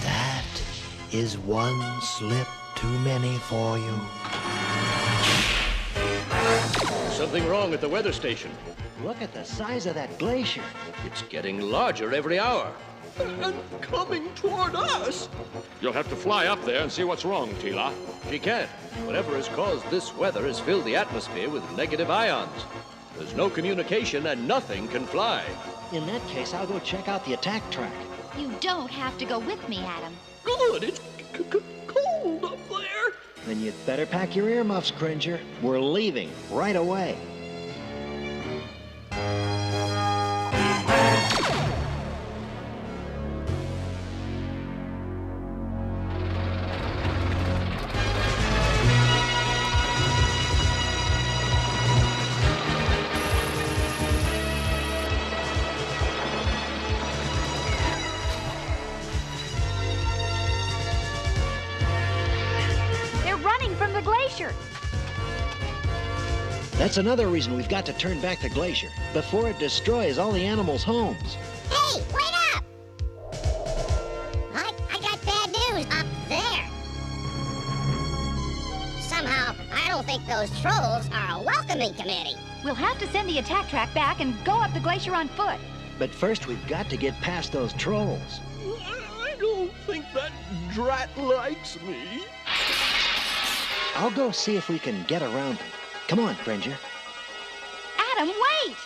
That is one slip too many for you. Something wrong at the weather station. Look at the size of that glacier. It's getting larger every hour. And coming toward us. You'll have to fly up there and see what's wrong, Teela. She can't. Whatever has caused this weather has filled the atmosphere with negative ions. There's no communication and nothing can fly. In that case, I'll go check out the attack track. You don't have to go with me, Adam. Good, it's cold up there. Then you'd better pack your earmuffs, Cringer. We're leaving right away. That's another reason we've got to turn back the glacier before it destroys all the animals' homes. Hey, wait up! I got bad news up there. Somehow, I don't think those trolls are a welcoming committee. We'll have to send the attack track back and go up the glacier on foot. But first, we've got to get past those trolls. I don't think that drat likes me. I'll go see if we can get around them. Come on, Cringer. Adam, wait!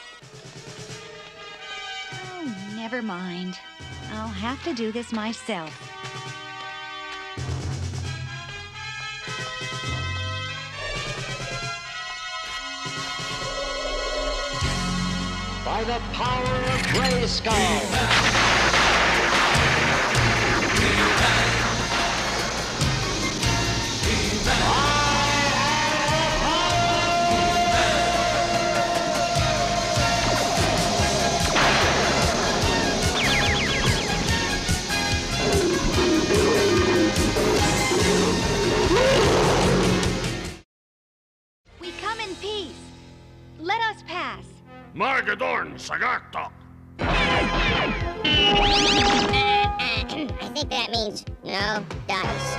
Oh, never mind. I'll have to do this myself. By the power of Grayskull! Margadorn Sagarto. I think that means no dice.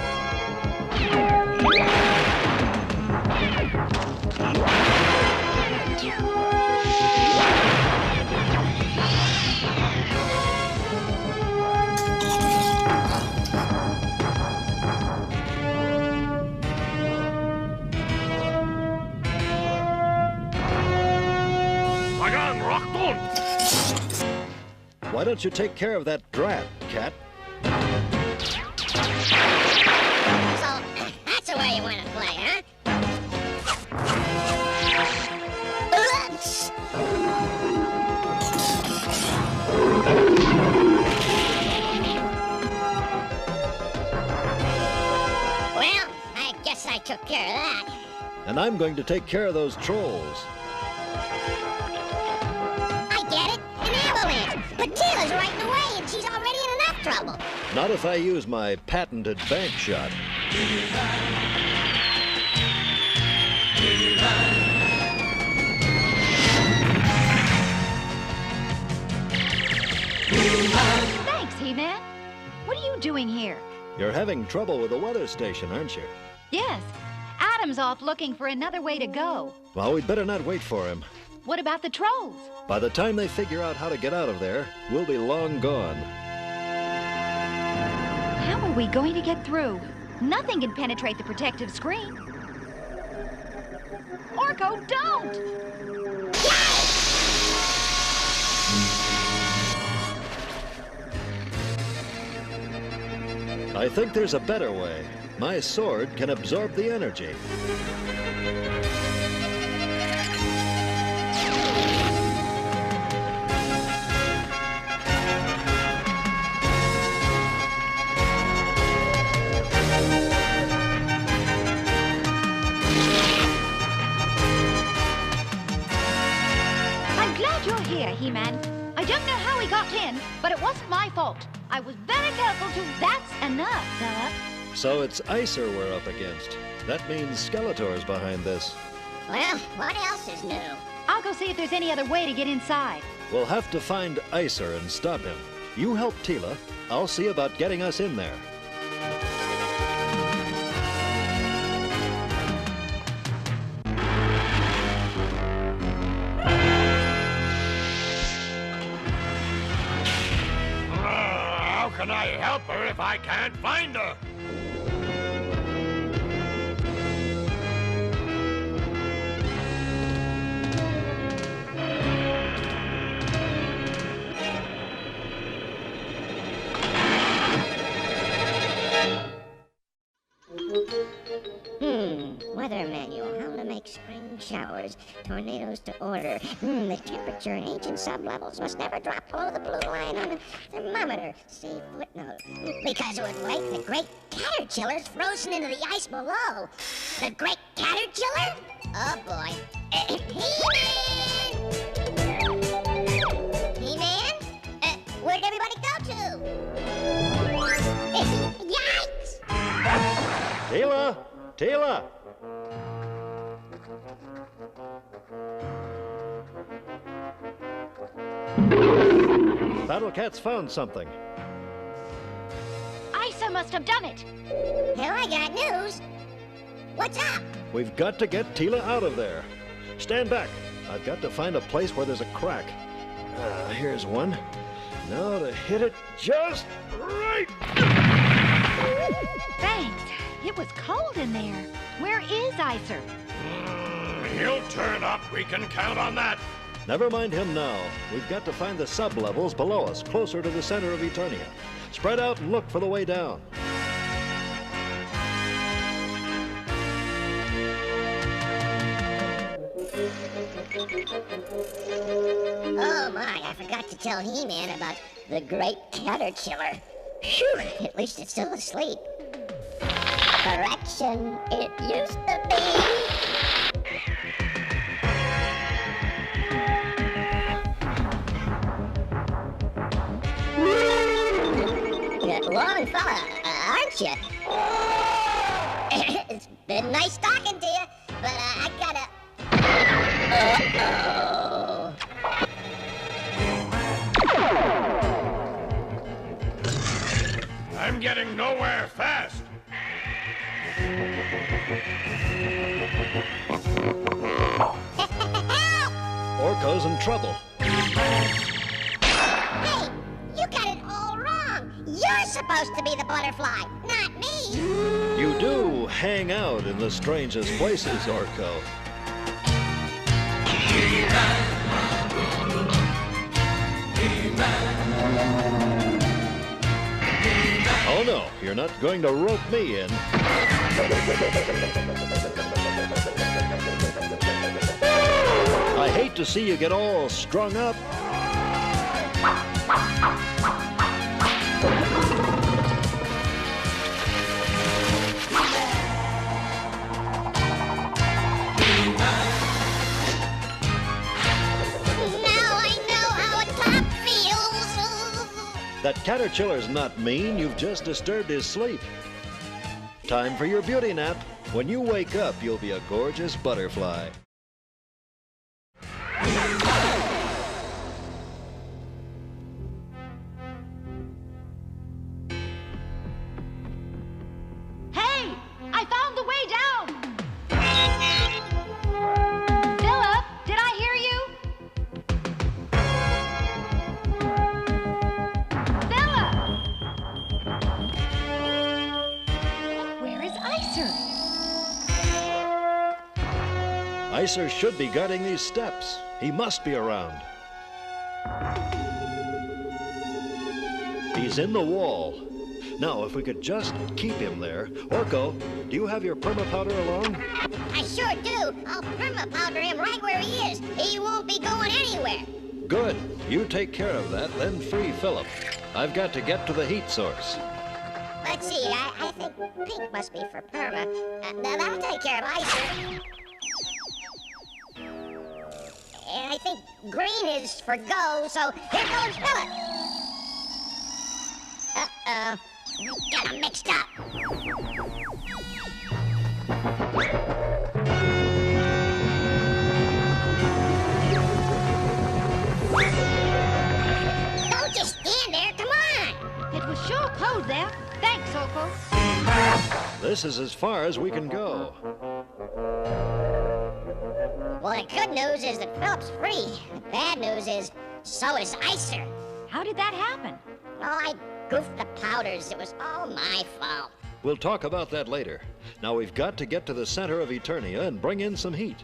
Why don't you take care of that drat, Cat? So, that's the way you want to play, huh? Oops. Well, I guess I took care of that. And I'm going to take care of those trolls. I get it. An avalanche. But Teela's right in the way, and she's already in enough trouble. Not if I use my patented bank shot. Thanks, He-Man. What are you doing here? You're having trouble with the weather station, aren't you? Yes. Adam's off looking for another way to go. Well, we'd better not wait for him. What about the trolls? By the time they figure out how to get out of there, we'll be long gone. How are we going to get through? Nothing can penetrate the protective screen. Orko, don't! I think there's a better way. My sword can absorb the energy. I'm glad you're here, He-Man. I don't know how he got in, but it wasn't my fault. I was very careful to... That's enough, Philip. So it's Icer we're up against. That means Skeletor's behind this. Well, what else is new? I'll go see if there's any other way to get inside. We'll have to find Icer and stop him. You help Teela. I'll see about getting us in there. How can I help her if I can't find her? Weather manual. How to make spring showers. Tornadoes to order. The temperature in ancient sublevels must never drop below the blue line on the thermometer. See footnote. Because it would wake the great caterpillars frozen into the ice below. The great caterpillar? Oh boy. He-Man! He-Man? Where'd everybody go to? Yikes! Teela! Teela! Battle Cat's found something. Icer must have done it. Well, I got news. What's up? We've got to get Teela out of there. Stand back. I've got to find a place where there's a crack. Here's one. Now to hit it just right. Thanks. It was cold in there. Where is Icer? He'll turn up. We can count on that. Never mind him now. We've got to find the sublevels below us, closer to the center of Eternia. Spread out and look for the way down. Oh my, I forgot to tell He-Man about the great caterpillar. Phew, at least it's still asleep. Correction, it used to be. Warm fella, aren't you? It's been nice talking to you, but I gotta... Uh-oh. I'm getting nowhere fast. Orko's in trouble. Hey, you got it all wrong. You're supposed to be the butterfly, not me. You do hang out in the strangest places, Orko. Oh no, you're not going to rope me in. I hate to see you get all strung up. That caterpillar's not mean. You've just disturbed his sleep. Time for your beauty nap. When you wake up, you'll be a gorgeous butterfly. Hey! I found the way down! Philip, did I hear you? Icer should be guarding these steps. He must be around. He's in the wall. Now, if we could just keep him there. Orko, do you have your perma-powder along? I sure do. I'll perma-powder him right where he is. He won't be going anywhere. Good. You take care of that, then free Philip. I've got to get to the heat source. Let's see, I think pink must be for perma. Now that'll take care of Icer. And I think green is for go, so here goes Philip. Uh-oh. Got 'em mixed up. Don't just stand there, come on! It was sure cold there. Thanks, Orko. This is as far as we can go. Well, the good news is that Philip's free. The bad news is, so is Icer. How did that happen? Oh, I goofed the powders. It was all my fault. We'll talk about that later. Now we've got to get to the center of Eternia and bring in some heat.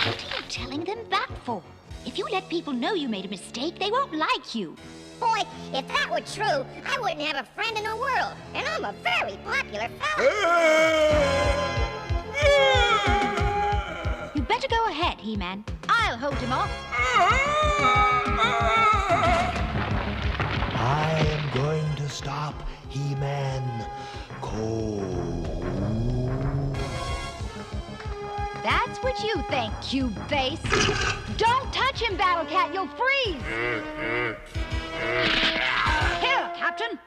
What are you telling them that for? If you let people know you made a mistake, they won't like you. Boy, if that were true, I wouldn't have a friend in the world. And I'm a very popular fella. You better go ahead, He-Man. I'll hold him off. I am going to stop He-Man cold. That's what you think, cube face. Don't touch him, Battle Cat. You'll freeze. Here, Captain.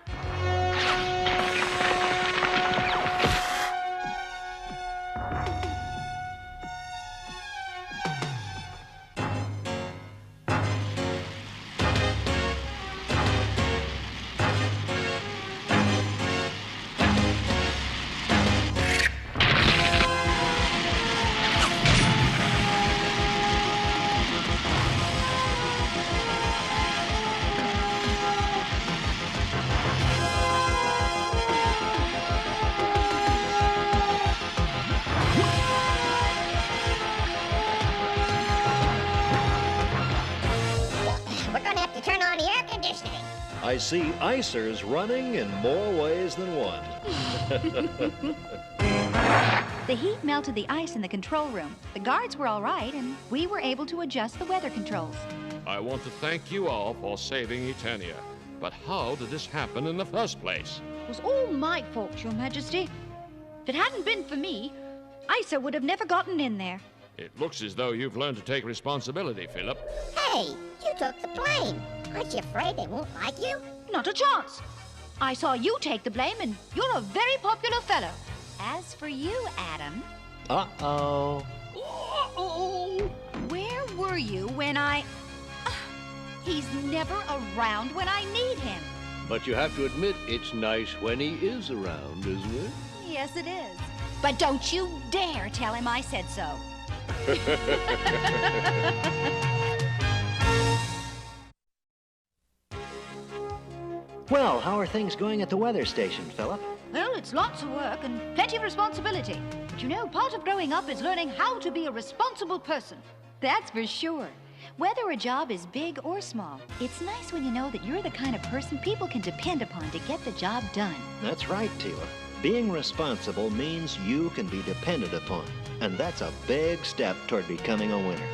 I see icers running in more ways than one. The heat melted the ice in the control room. The guards were all right, and we were able to adjust the weather controls. I want to thank you all for saving Eternia. But how did this happen in the first place? It was all my fault, Your Majesty. If it hadn't been for me, Icer would have never gotten in there. It looks as though you've learned to take responsibility, Philip. Hey, you took the blame. Aren't you afraid they won't like you? Not a chance. I saw you take the blame, and you're a very popular fellow. As for you, Adam... Uh-oh. Uh-oh. Where were you when I... He's never around when I need him. But you have to admit, it's nice when he is around, isn't it? Yes, it is. But don't you dare tell him I said so. Well, how are things going at the weather station, Philip? Well, it's lots of work and plenty of responsibility. But you know, part of growing up is learning how to be a responsible person. That's for sure. Whether a job is big or small, it's nice when you know that you're the kind of person people can depend upon to get the job done. That's right, Teela. Being responsible means you can be depended upon. And that's a big step toward becoming a winner.